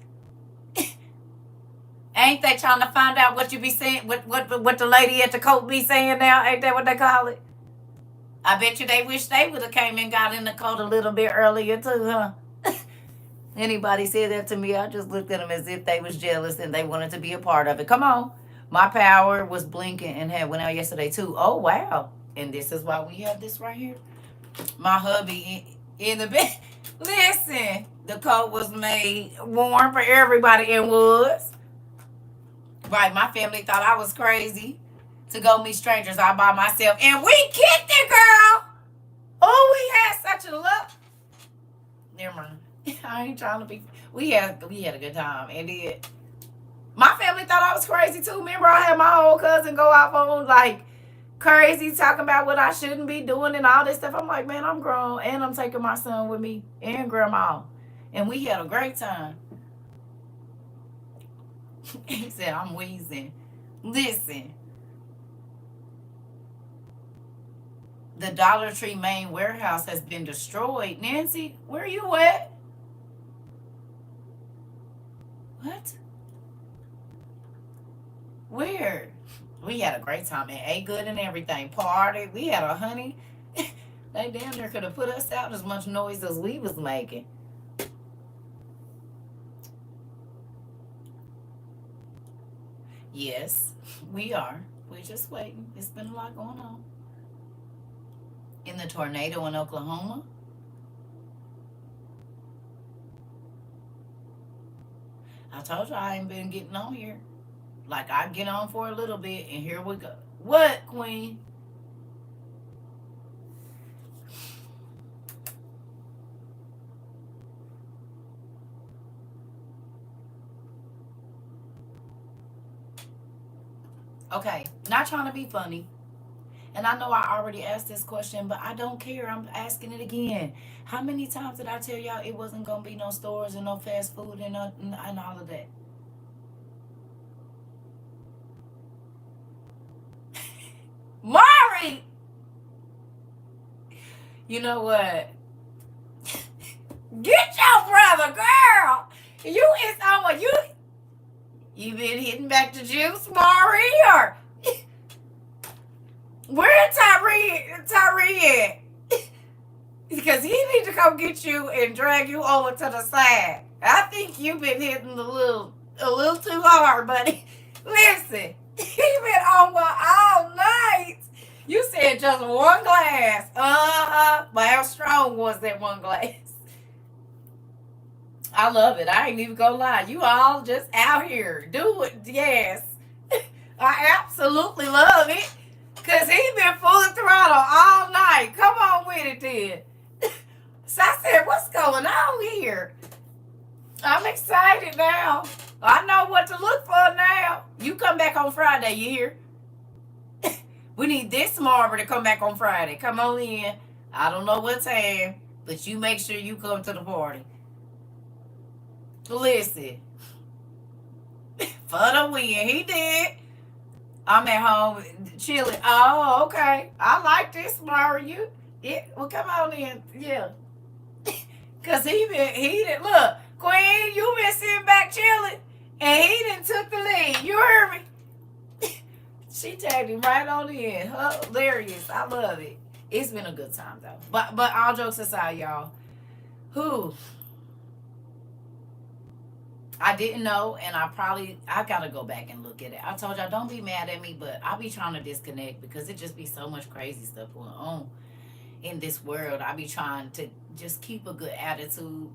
Ain't they trying to find out what you be saying, what the lady at the cult be saying now? Ain't that what they call it? I bet you they wish they would have came and got in the cult a little bit earlier too, huh? Anybody said that to me, I just looked at them as if they was jealous and they wanted to be a part of it. Come on. My power was blinking and had went out yesterday too. Oh, wow. And this is why we have this right here. My hubby in the bed. Listen, the coat was made warm for everybody and was. Right, my family thought I was crazy to go meet strangers all by myself. And we kicked it, girl. Oh, we had such a look. Never mind. I ain't trying to be. We had a good time. And then my family thought I was crazy too. Remember, I had my whole cousin go off on like crazy, talking about what I shouldn't be doing and all this stuff. I'm like, man, I'm grown and I'm taking my son with me and grandma. And we had a great time. He said, I'm wheezing. Listen. The Dollar Tree main warehouse has been destroyed. Nancy, where are you at? What? Where? We had a great time and ate good and everything. Party. We had a honey. They damn near could have put us out as much noise as we was making. Yes, we are. We're just waiting. It's been a lot going on. In the tornado in Oklahoma. I told you I ain't been getting on here. Like, I get on for a little bit, and here we go. What, Queen? Okay, not trying to be funny. And I know I already asked this question, but I don't care. I'm asking it again. How many times did I tell y'all it wasn't going to be no stores and no fast food and all of that? Mari! You know what? Get your brother, girl! You is on you been hitting back the juice, Mari, or where Tyree at? Because he need to come get you and drag you over to the side. I think you've been hitting a little too hard, buddy. Listen, he been on one all night. You said just one glass. But how strong was that one glass? I love it. I ain't even gonna lie. You all just out here. Do it. Yes. I absolutely love it. Because he been full throttle all night. Come on with it then. So I said, what's going on here? I'm excited now. I know what to look for now. You come back on Friday, you hear? We need this Marver to come back on Friday. Come on in. I don't know what time, but you make sure you come to the party. Listen. For the win. He did. I'm at home chilling. Oh, okay. I like this, Mario. Well, come on in. Yeah. Because he did. Look, Queen, you been sitting back chilling, and he done took the lead. You heard me? She tagged him right on in. Hilarious. I love it. It's been a good time, though. But all jokes aside, y'all. I didn't know, and I gotta go back and look at it. I told y'all, don't be mad at me, but I be trying to disconnect because it just be so much crazy stuff going on in this world. I be trying to just keep a good attitude.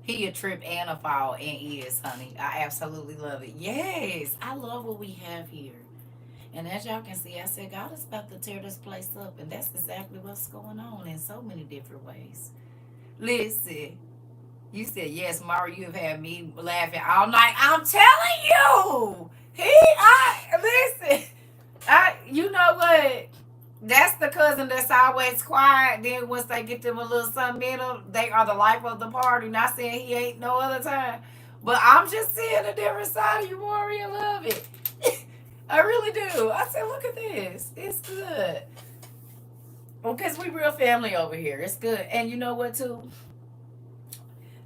He a trip and a fall and is, honey. I absolutely love it. Yes, I love what we have here. And as y'all can see, I said God is about to tear this place up, and that's exactly what's going on in so many different ways. Listen. You said, yes, Mara, you have had me laughing all night. I'm telling you. Listen. You know what? That's the cousin that's always quiet. Then once they get them a little something in them, they are the life of the party. Not saying he ain't no other time. But I'm just seeing a different side of you, Maury. I love it. I really do. I said, look at this. It's good. Well, because we real family over here. It's good. And you know what, too?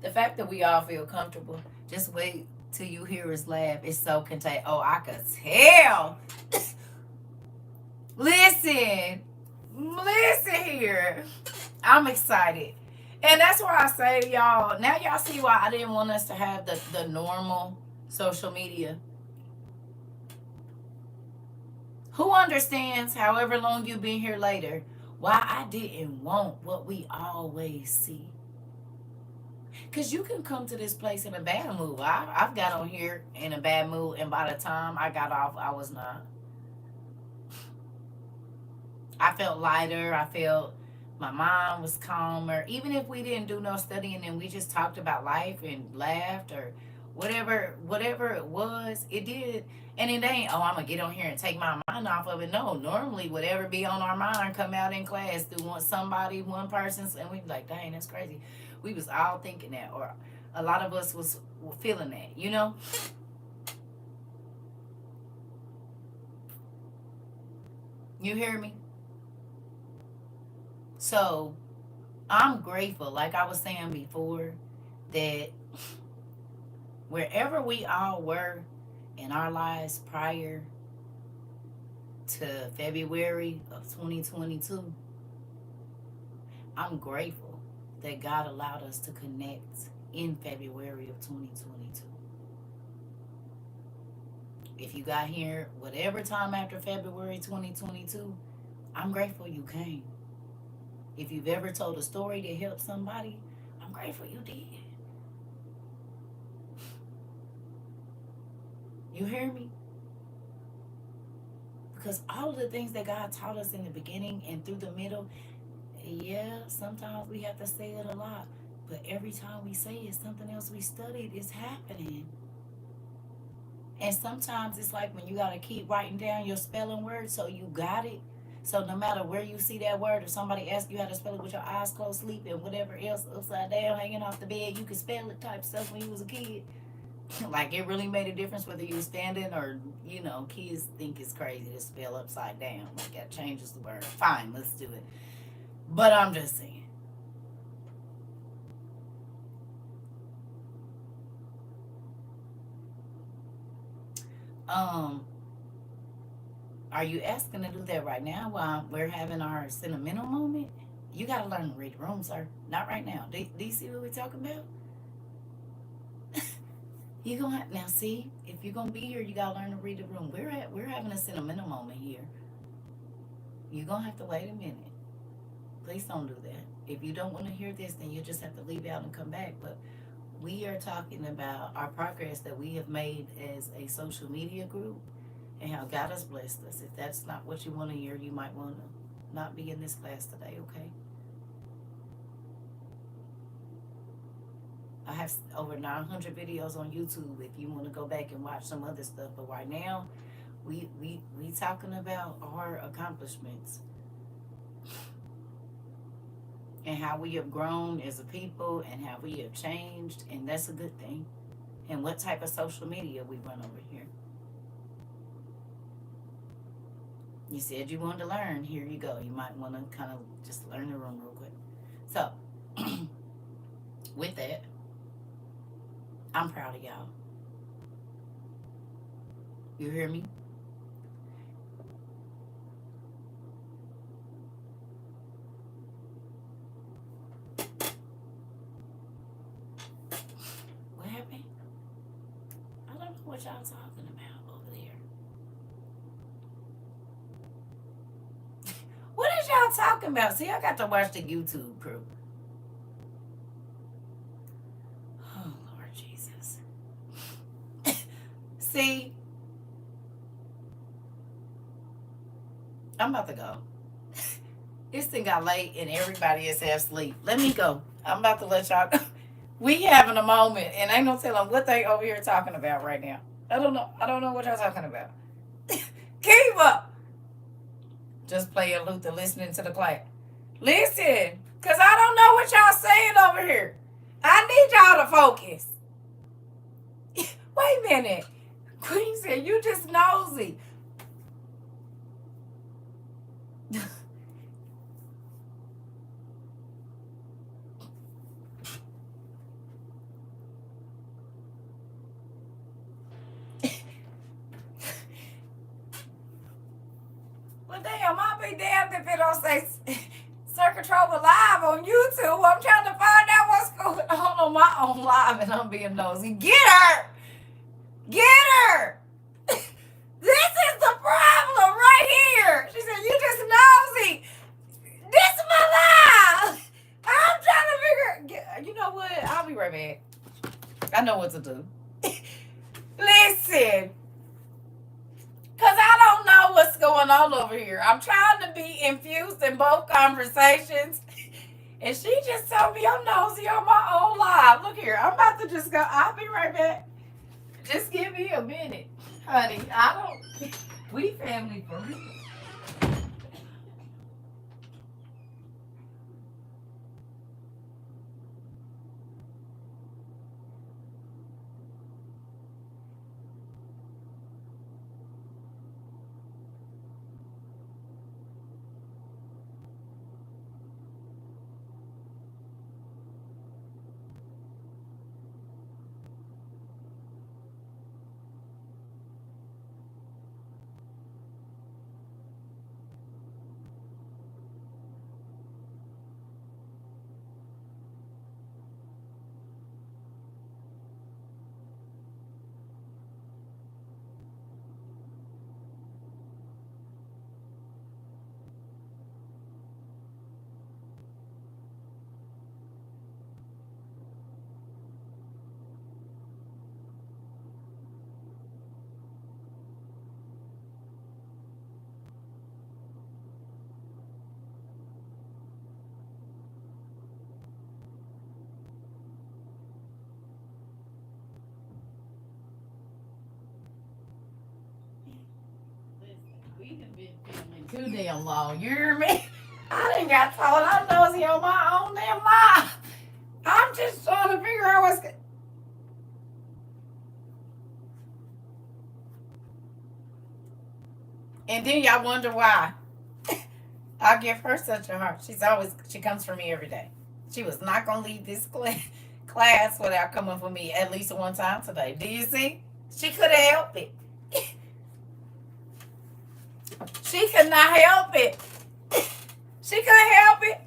The fact that we all feel comfortable, just wait till you hear us laugh. It's so contagious. Oh, I could tell. Listen here. I'm excited. And that's why I say, y'all, now y'all see why I didn't want us to have the normal social media. Who understands, however long you've been here later, why I didn't want what we always see? Because you can come to this place in a bad mood. I've got on here in a bad mood, and by the time I got off, I was not. I felt lighter. I felt my mind was calmer. Even if we didn't do no studying and we just talked about life and laughed or whatever it was, it did. And it ain't, oh, I'm gonna get on here and take my mind off of it. No, normally whatever be on our mind come out in class through one person's, and we be like, dang, that's crazy. We was all thinking that, or a lot of us was feeling that, you know. You hear me? So I'm grateful, like I was saying before, that wherever we all were in our lives prior to February of 2022, I'm grateful that God allowed us to connect in February of 2022. If you got here whatever time after February 2022, I'm grateful you came. If you've ever told a story to help somebody, I'm grateful you did. You hear me? Because all of the things that God taught us in the beginning and through the middle, yeah, sometimes we have to say it a lot. But every time we say it, something else we studied is happening. And sometimes it's like when you got to keep writing down your spelling words so you got it. So no matter where you see that word, if somebody asks you how to spell it with your eyes closed, sleep, and whatever else upside down, hanging off the bed, you can spell it type stuff when you was a kid. Like it really made a difference whether you were standing or, kids think it's crazy to spell upside down. Like that changes the word. Fine, let's do it. But I'm just saying. Are you asking to do that right now while we're having our sentimental moment? You got to learn to read the room, sir. Not right now. Do you see what we're talking about? You gonna have, now see, if you're gonna be here, you gotta learn to read the room. We're having a sentimental moment here. You're gonna have to wait a minute. Please don't do that. If you don't want to hear this, then you just have to leave out and come back. But we are talking about our progress that we have made as a social media group and how God has blessed us. If that's not what you want to hear, you might want to not be in this class today, okay? I have over 900 videos on YouTube if you want to go back and watch some other stuff. But right now, we talking about our accomplishments and how we have grown as a people and how we have changed, and that's a good thing. And what type of social media we run over here. You said you wanted to learn. Here you go. You might want to kind of just learn the room real quick. So, with that, I'm proud of y'all. You hear me? What happened? I don't know what y'all talking about over there. What is y'all talking about? See, I got to watch the YouTube crew. Oh, Lord Jesus. See, I'm about to go. This thing got late and everybody is half asleep. Let me go. I'm about to let y'all go. We having a moment and I ain't no telling what they over here talking about right now. I don't know what y'all talking about. Keep up. Just play a Luther listening to the class. Listen, because I don't know what y'all saying over here. I need y'all to focus. Wait a minute. Queen said, you just nosy. Well, damn, I'll be damned if it don't say CERCA TROVA live on YouTube. I'm trying to find going on my own live and I'm being nosy. Get her! Get her! This is the problem right here. She said, you just nosy. This is my life. I'm trying to figure. You know what? I'll be right back. I know what to do. Listen. Because I don't know what's going on over here. I'm trying to be infused in both conversations. And she just told me I'm nosy on my own live. Look here. I'm about to just go. I'll be right back. Just give me a minute. Honey, we family for real. We have been filming too damn long. You hear me? I done got told I'm nosy on my own damn life. I'm just trying to figure out what's good. And then y'all wonder why I give her such a heart. She comes for me every day. She was not going to leave this class without coming for me at least one time today. Do you see? She couldn't help it. She could not help it. She couldn't help it.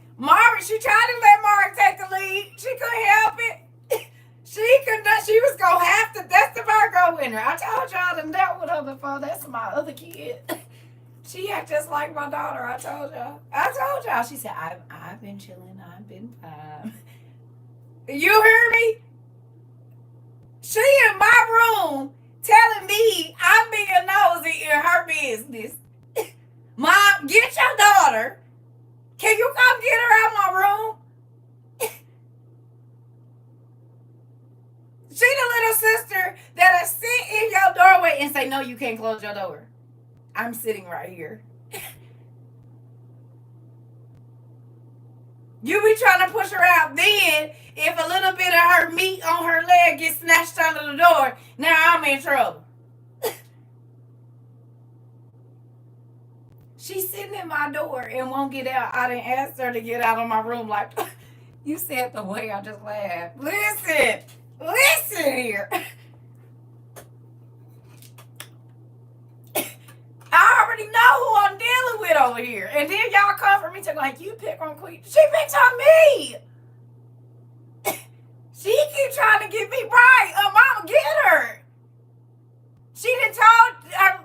She tried to let Mark take the lead. She couldn't help it. She could not. She was going to have to. That's the Virgo winner. I told y'all to dealt with her before. That's my other kid. She act just like my daughter. I told y'all. She said, I've been chilling. I've been fine. You hear me? She in my room telling me I'm being nosy in her business. Mom, get your daughter. Can you come get her out my room? She the little sister that'll sit in your doorway and say, no, you can't close your door. I'm sitting right here. You be trying to push her out. Then, if a little bit of her meat on her leg gets snatched under the door, now I'm in trouble. She's sitting in my door and won't get out. I didn't ask her to get out of my room like, you said the way I just laughed. Listen here. I already know who I'm dealing with over here. And then y'all come for me to like, you pick on Queen. She picks on me. She keep trying to get me right. Mama, get her. She done told her,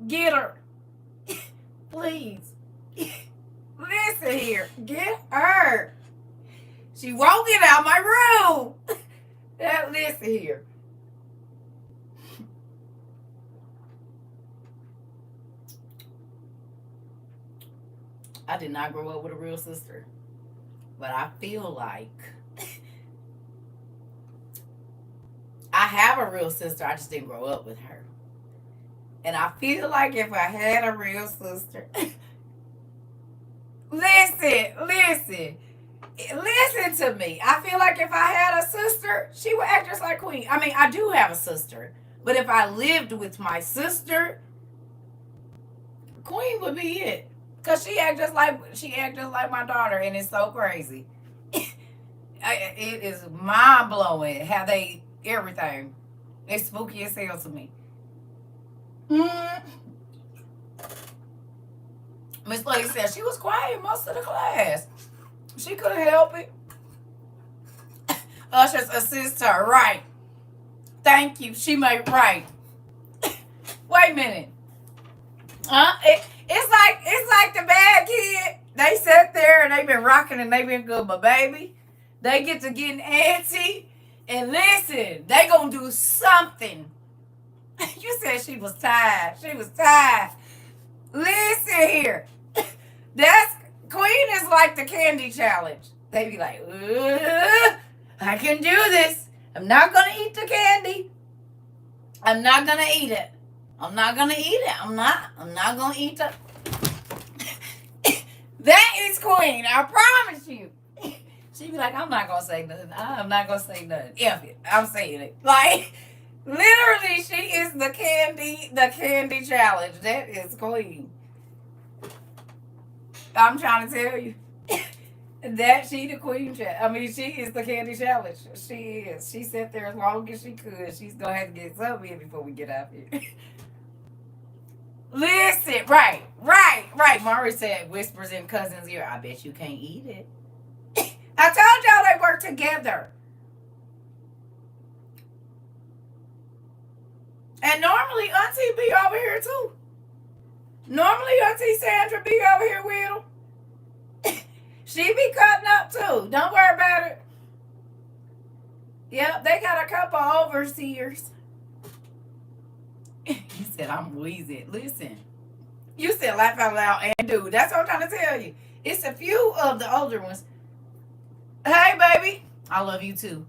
get her. Please. Listen here. Get her. She won't get out of my room. Listen here. I did not grow up with a real sister. But I feel like I have a real sister. I just didn't grow up with her. And I feel like if I had a real sister, listen to me. I feel like if I had a sister, she would act just like Queen. I mean, I do have a sister. But if I lived with my sister, Queen would be it. Because she act just like my daughter, and it's so crazy. It is mind-blowing how they, everything. It's spooky as hell to me. Miss Lady said she was quiet most of the class. She couldn't help it. Ushers assist her. Right. Thank you. She made right. Wait a minute. It's like the bad kid. They sat there and they been rocking and they been good, but baby, they get to getting antsy and listen. They gonna do something. You said she was tired. She was tired. Listen here. That's Queen is like the candy challenge. They be like, I can do this. I'm not gonna eat the candy. I'm not gonna eat it. I'm not gonna eat it. I'm not gonna eat the. That is Queen. I promise you. She be like, I'm not gonna say nothing. I'm not gonna say nothing. F it. I'm saying it. Like, literally, she is the candy challenge. That is Queen. I'm trying to tell you. That she the queen. I mean, she is the candy challenge. She is. She sat there as long as she could. She's gonna have to get something in before we get out here. Listen, right. Mari said, whispers in cousin's ear. I bet you can't eat it. I told y'all they work together. And normally Auntie be over here too. Normally Auntie Sandra be over here with them. She be cutting up too. Don't worry about it. Yep, they got a couple overseers. You said I'm wheezing. Listen. You said laugh out loud and do. That's what I'm trying to tell you. It's a few of the older ones. Hey, baby. I love you too.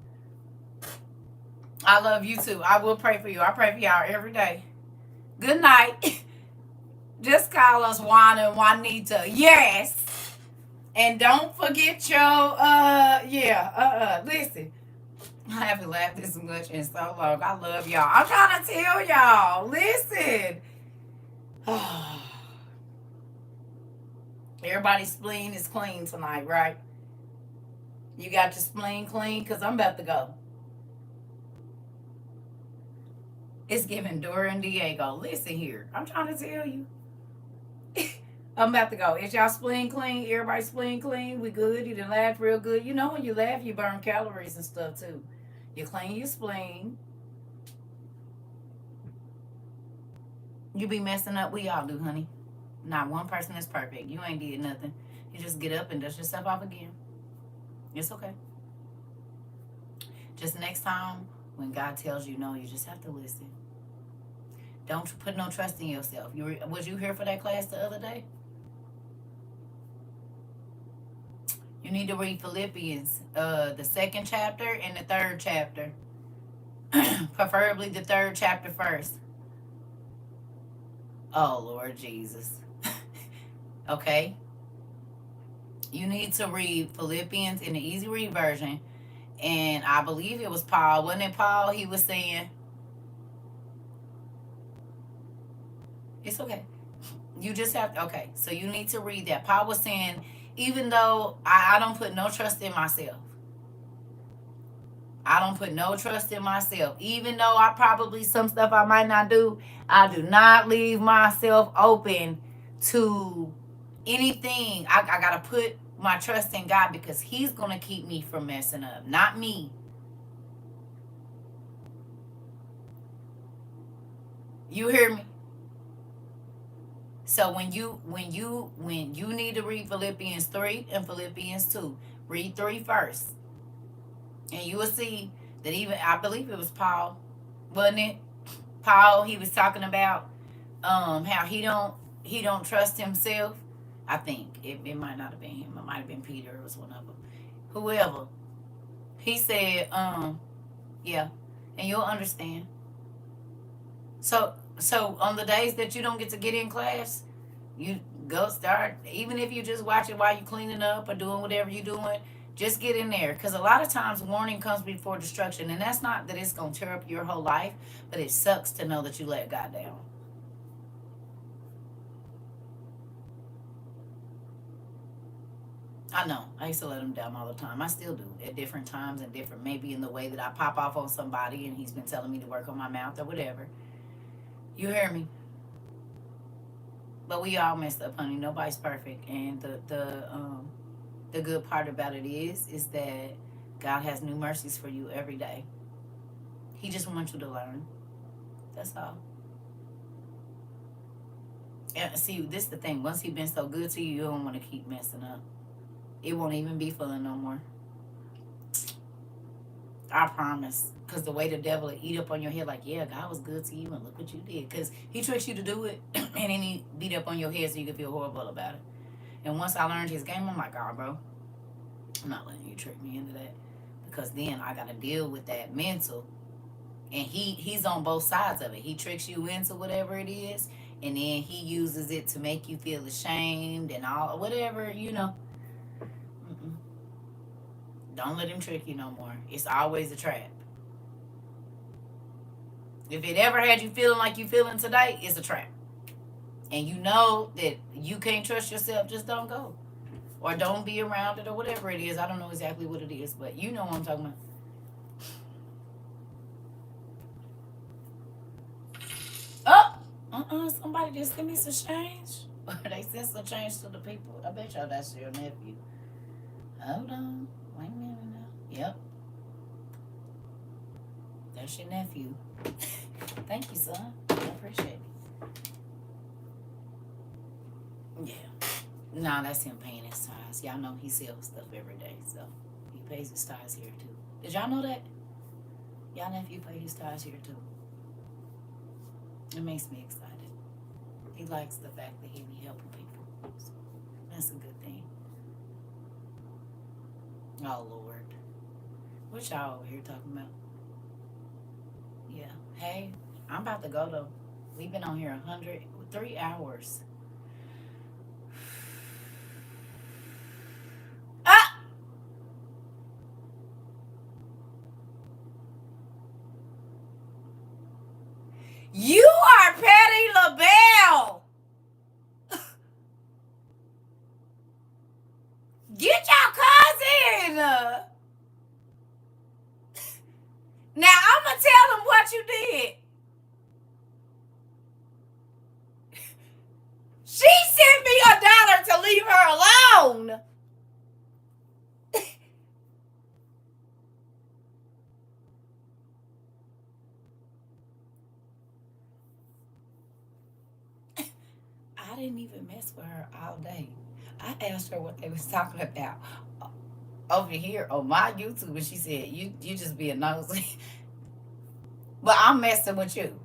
I love you too. I will pray for you. I pray for y'all every day. Good night. Just call us Juana and Juanita. Yes. And don't forget your, listen. I haven't laughed this much in so long. I love y'all. I'm trying to tell y'all. Listen. Everybody's spleen is clean tonight, right? You got your spleen clean? Because I'm about to go. It's giving Dora and Diego. Listen here. I'm trying to tell you. I'm about to go. Is y'all spleen clean? Everybody spleen clean? We good? You done laugh real good? You know when you laugh, you burn calories and stuff too. You clean your spleen. You be messing up. We all do, honey. Not one person is perfect. You ain't did nothing. You just get up and dust yourself off again. It's okay. Just next time when God tells you no, you just have to listen. Don't put no trust in yourself. Was you here for that class the other day? You need to read Philippians, the second chapter and the third chapter. Preferably the third chapter first. Oh, Lord Jesus. Okay? You need to read Philippians in the easy read version. And I believe it was Paul. Wasn't it Paul? He was saying, it's okay. You just have to, okay. So you need to read that. Paul was saying, even though I don't put no trust in myself. I don't put no trust in myself. Even though I probably, some stuff I might not do, I do not leave myself open to anything. I got to put my trust in God because he's going to keep me from messing up, not me. You hear me? So when you need to read Philippians 3 and Philippians 2, read 3 first. And you will see that even, I believe it was Paul, wasn't it? Paul, he was talking about how he don't trust himself. I think it might not have been him. It might have been Peter. It was one of them. Whoever. He said, yeah, and you'll understand. So on the days that you don't get to get in class, you go start, even if you just watch it while you're cleaning up or doing whatever you're doing, just get in there. Because a lot of times warning comes before destruction. And that's not that it's going to tear up your whole life, but it sucks to know that you let God down. I know. I used to let him down all the time. I still do at different times and different, maybe in the way that I pop off on somebody and he's been telling me to work on my mouth or whatever. You hear me? But we all messed up, honey. Nobody's perfect. And the good part about it is that God has new mercies for you every day. He just wants you to learn. That's all. And see, this is the thing. Once He's been so good to you, you don't want to keep messing up. It won't even be fun no more. I promise. Because the way the devil will eat up on your head, like, yeah, God was good to you and look what you did. Because he tricks you to do it and then he beat up on your head so you can feel horrible about it. And once I learned his game, I'm like, oh, bro, I'm not letting you trick me into that. Because then I got to deal with that mental. And he's on both sides of it. He tricks you into whatever it is. And then he uses it to make you feel ashamed and all, whatever, you know. Mm-mm. Don't let him trick you no more. It's always a trap. If it ever had you feeling like you feeling today, it's a trap. And you know that you can't trust yourself, just don't go. Or don't be around it or whatever it is. I don't know exactly what it is, but you know what I'm talking about. Somebody just sent me some change. Or they sent some change to the people. I bet y'all that's your nephew. Hold on. Wait a minute now. Yep. That's your nephew. Thank you, son. I appreciate it. Yeah. Nah, that's him paying his tithes. Y'all know he sells stuff every day, so he pays his tithes here too. Did y'all know that? Y'all nephew pays his tithes here too. It makes me excited. He likes the fact that he be helping people. So that's a good thing. Oh, Lord. What y'all over here talking about? Yeah. Hey, I'm about to go, though. We've been on here 3 hours. Ah! You are Patty LaBelle. Get your cousin. Now, I'm going to tell him what you did. She sent me $1 to leave her alone. I didn't even mess with her all day. I asked her what they was talking about over here on my YouTube, and she said, you just being nosy. But I'm messing with you.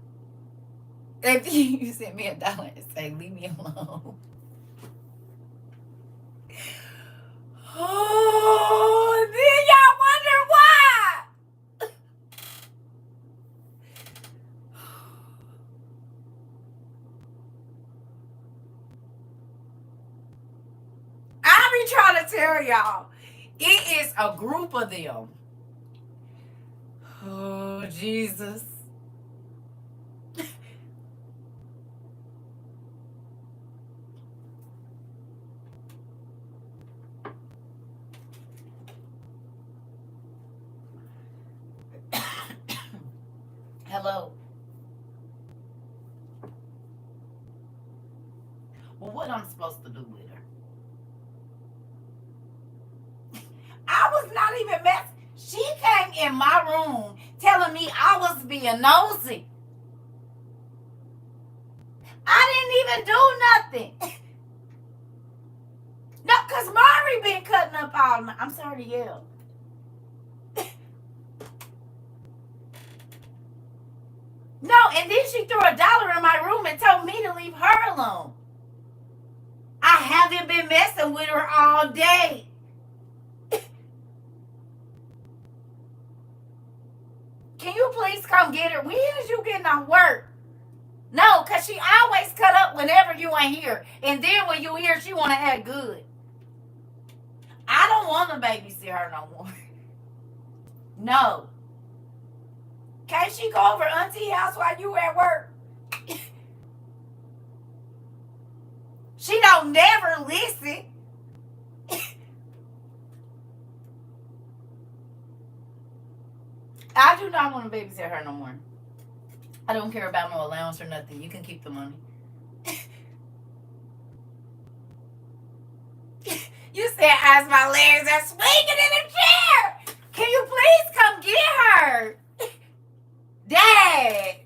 If you sent me $1 and say, leave me alone. Oh, then y'all wonder why. I be trying to tell y'all, it is a group of them. Oh, Jesus. Hello. Well, what I'm supposed to do with her? I was not even messing. She came in my room telling me I was being nosy. I didn't even do nothing. No, because Mari been cutting up all my... I'm sorry to yell. No, and then she threw $1 in my room and told me to leave her alone. I haven't been messing with her all day. Can you please come get her? When is you getting off work? No, because she always cut up whenever you ain't here. And then when you here, she want to act good. I don't want to babysit her no more. No. Can't she go over Auntie's house while you at work? She don't never listen. I do not want to babysit her no more. I don't care about no allowance or nothing. You can keep the money. You said as my legs are swinging in the chair. Can you please come get her? Dad.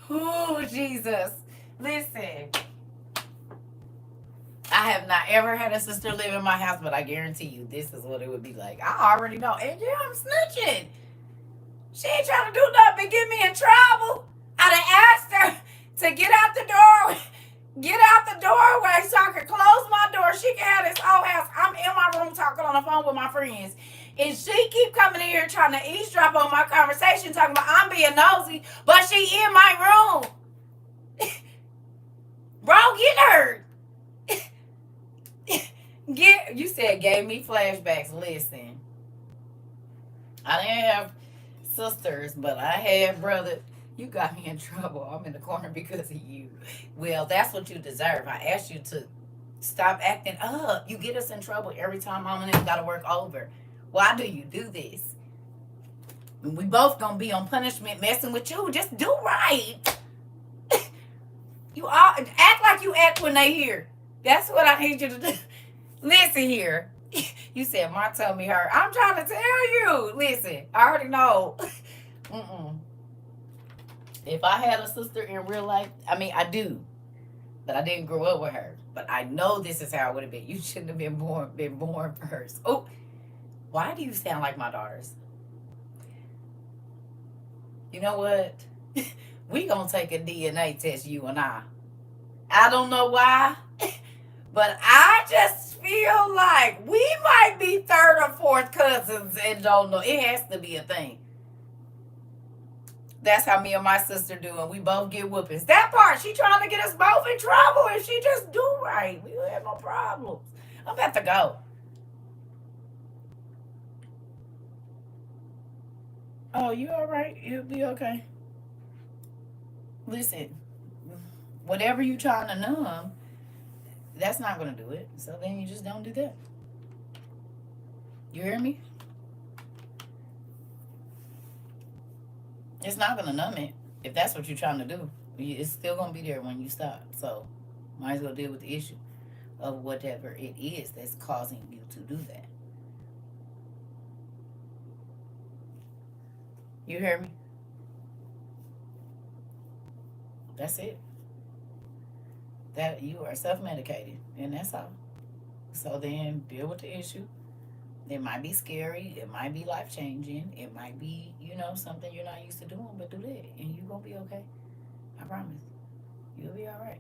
Oh, Jesus. Listen. I have not ever had a sister live in my house, but I guarantee you this is what it would be like. I already know. And yeah, I'm snitching. She ain't trying to do nothing but get me in trouble. I done asked her to get out the door. Get out the doorway so I can close my door. She can have this whole house. I'm in my room talking on the phone with my friends. And she keep coming in here trying to eavesdrop on my conversation, talking about I'm being nosy, but she in my room. Bro, get her. You said gave me flashbacks. Listen. I didn't have sisters, but I had brother. You got me in trouble. I'm in the corner because of you. Well, that's what you deserve. I asked you to stop acting up. You get us in trouble every time Mama and them got to work over. Why do you do this? We both gonna be on punishment messing with you. Just do right. You all act like you act when they hear. That's what I need you to do. Listen here. You said my tummy hurt. I'm trying to tell you. Listen, I already know. If I had a sister in real life, I mean, I do, but I didn't grow up with her. But I know this is how it would have been. You shouldn't have been born first. Oh, why do you sound like my daughters? You know what? We gonna take a DNA test, you and I. I don't know why, but I just feel like we might be third or fourth cousins and don't know. It has to be a thing. That's how me and my sister do, and we both get whoopings. That part, she trying to get us both in trouble, and she just do right. We don't have no problems. I'm about to go. Oh, you all right? You'll be okay. Listen, whatever you trying to numb, that's not going to do it. So then you just don't do that. You hear me? It's not going to numb it. If that's what you're trying to do, it's still going to be there when you stop. So might as well deal with the issue of whatever it is that's causing you to do that. You hear me? That's it. That you are self-medicated, and that's all. So then deal with the issue. It might be scary. It might be life-changing. It might be, something you're not used to doing, but do that, and you're going to be okay. I promise. You'll be all right.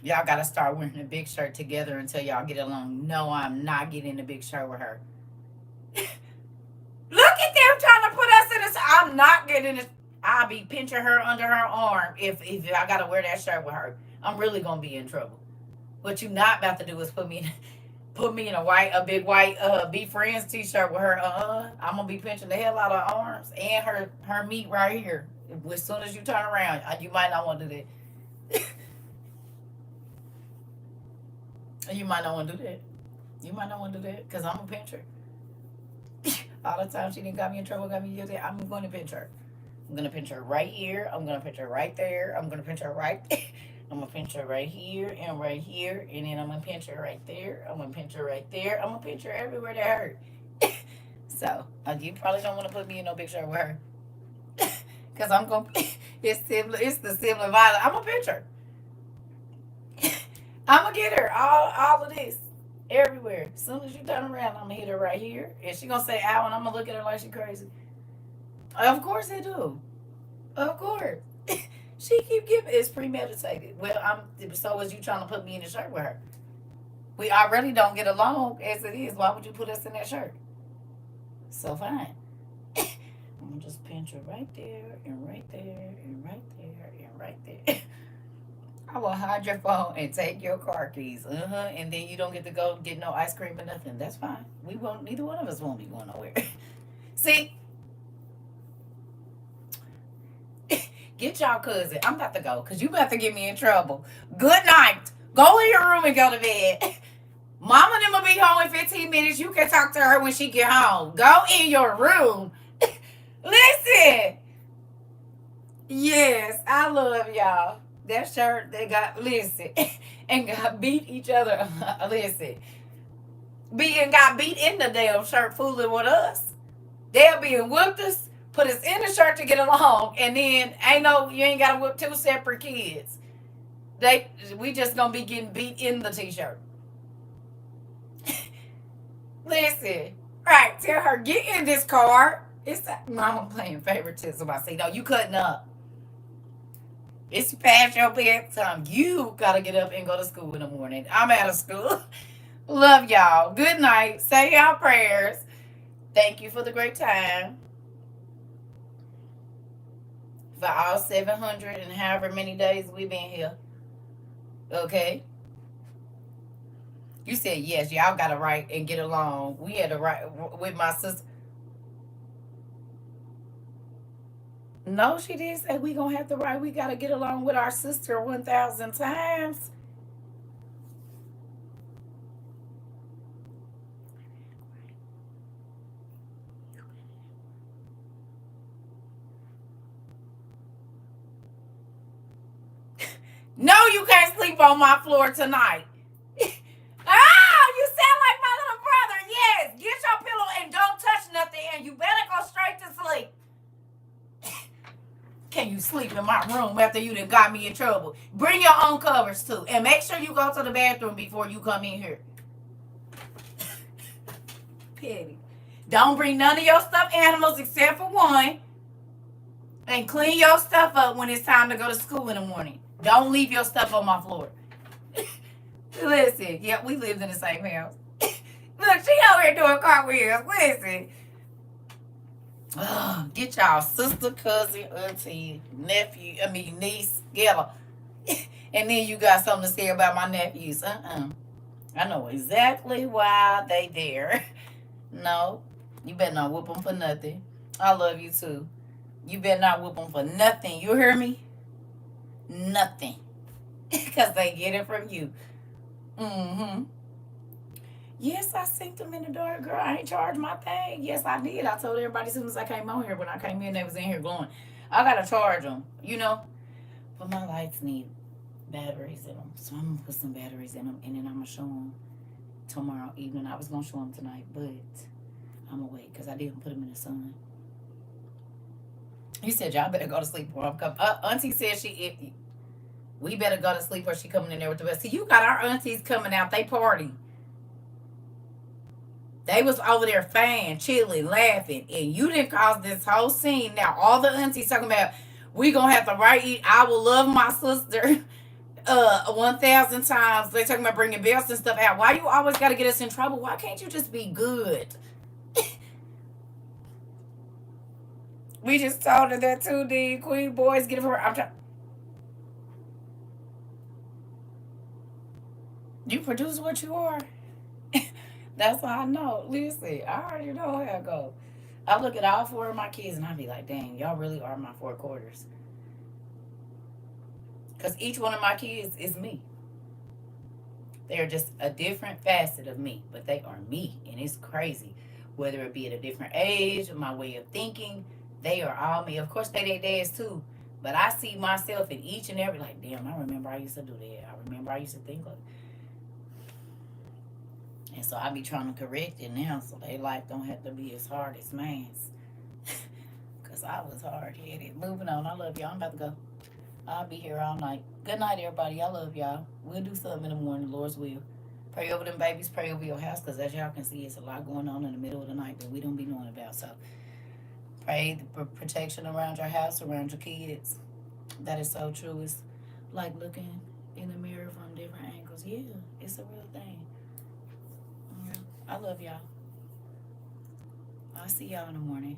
Y'all got to start wearing a big shirt together until y'all get along. No, I'm not getting a big shirt with her. Look at them trying to put us in this. I'm not getting this. I'll be pinching her under her arm if I got to wear that shirt with her. I'm really going to be in trouble. What you not about to do is put me in a big white Be Friends t-shirt with her. I'm gonna be pinching the hell out of her arms and her meat right here. As soon as you turn around, you might not want to do that. You might not want to do that. You might not want to do that because I'm gonna pinch her. All the time she didn't got me in trouble, got me yelled at. I'm going to pinch her. I'm gonna pinch her right here. I'm gonna pinch her right there. I'm gonna pinch her right there. I'm going to pinch her right here, and then I'm going to pinch her right there. I'm going to pinch her right there. I'm going to pinch her everywhere that hurt. So, you probably don't want to put me in no big shirt with her. Because I'm going to, it's the sibling violence. I'm going to pinch her. I'm going to get her all of this everywhere. As soon as you turn around, I'm going to hit her right here. And she's going to say, ow, and I'm going to look at her like she's crazy. Of course they do. Of course. She keep giving. It's premeditated. Well, so is you trying to put me in a shirt with her? We already don't get along as it is. Why would you put us in that shirt? So fine. I'm gonna just pinch her right there and right there and right there and right there. I will hide your phone and take your car keys. And then you don't get to go get no ice cream or nothing. That's fine. We won't. Neither one of us won't be going nowhere. See. Get y'all cousin. I'm about to go because you about to get me in trouble. Good night. Go in your room and go to bed. Mama and them will be home in 15 minutes. You can talk to her when she get home. Go in your room. Listen. Yes, I love y'all. That shirt, they got, listen, and got beat each other. Listen. got beat in the damn shirt fooling with us. They'll be in whooped us, put us in the shirt to get along, and then you ain't gotta whoop two separate kids. We just gonna be getting beat in the t-shirt. Listen, right? Tell her get in this car. It's mama playing favoritism. I say no, you cutting up. It's past your bedtime. You gotta get up and go to school in the morning. I'm out of school. Love y'all. Good night. Say y'all prayers. Thank you for the great time. For all 700 and however many days we've been here. Okay? You said yes. Y'all got to write and get along. We had to write with my sister. No, she didn't say we gonna have to write. We gotta get along with our sister 1,000 times. No, you can't sleep on my floor tonight. You sound like my little brother. Yes, get your pillow and don't touch nothing, and you better go straight to sleep. Can you sleep in my room after you done got me in trouble? Bring your own covers too. And make sure you go to the bathroom before you come in here. Petty. Don't bring none of your stuffed animals except for one. And clean your stuff up when it's time to go to school in the morning. Don't leave your stuff on my floor. Listen, yeah, we lived in the same house. Look, she over here doing cartwheels. Listen. Get y'all sister, cousin, auntie, nephew, niece, get her. And then you got something to say about my nephews. I know exactly why they there. No, you better not whoop them for nothing. I love you too. You better not whoop them for nothing. You hear me? Nothing. Because they get it from you. Mm-hmm. Yes, I synced them in the dark, girl. I ain't charged my thing. Yes, I did. I told everybody as soon as I came on here. When I came in, they was in here glowing. I gotta charge them, But my lights need batteries in them. So I'm gonna put some batteries in them, and then I'm gonna show them tomorrow evening. I was gonna show them tonight, but I'm gonna wait because I didn't put them in the sun. You said y'all better go to sleep or I'm coming. Auntie said we better go to sleep or she coming in there with the best. See, you got our aunties coming out. They party. They was over there fan, chilling, laughing, and you didn't cause this whole scene. Now all the aunties talking about we gonna have to I will love my sister 1,000 times. They talking about bringing belts and stuff out. Why you always gotta get us in trouble? Why can't you just be good? We just told her that too, D. Queen boys get it for her. You produce what you are. That's how I know. Listen, I already know how it goes. I look at all four of my kids and I be like, dang, y'all really are my four quarters. Because each one of my kids is me. They're just a different facet of me, but they are me. And it's crazy. Whether it be at a different age, my way of thinking, they are all me. Of course, they their dads too. But I see myself in each and every, like, damn, I remember I used to do that. I remember I used to think like. And so I be trying to correct it now so their life don't have to be as hard as mine's. Because I was hard-headed. Moving on. I love y'all. I'm about to go. I'll be here all night. Good night, everybody. I love y'all. We'll do something in the morning, Lord's will. Pray over them babies. Pray over your house. Because as y'all can see, it's a lot going on in the middle of the night that we don't be knowing about. So pray the protection around your house, around your kids. That is so true. It's like looking in the mirror from different angles. Yeah, it's a real thing. I love y'all. I'll see y'all in the morning.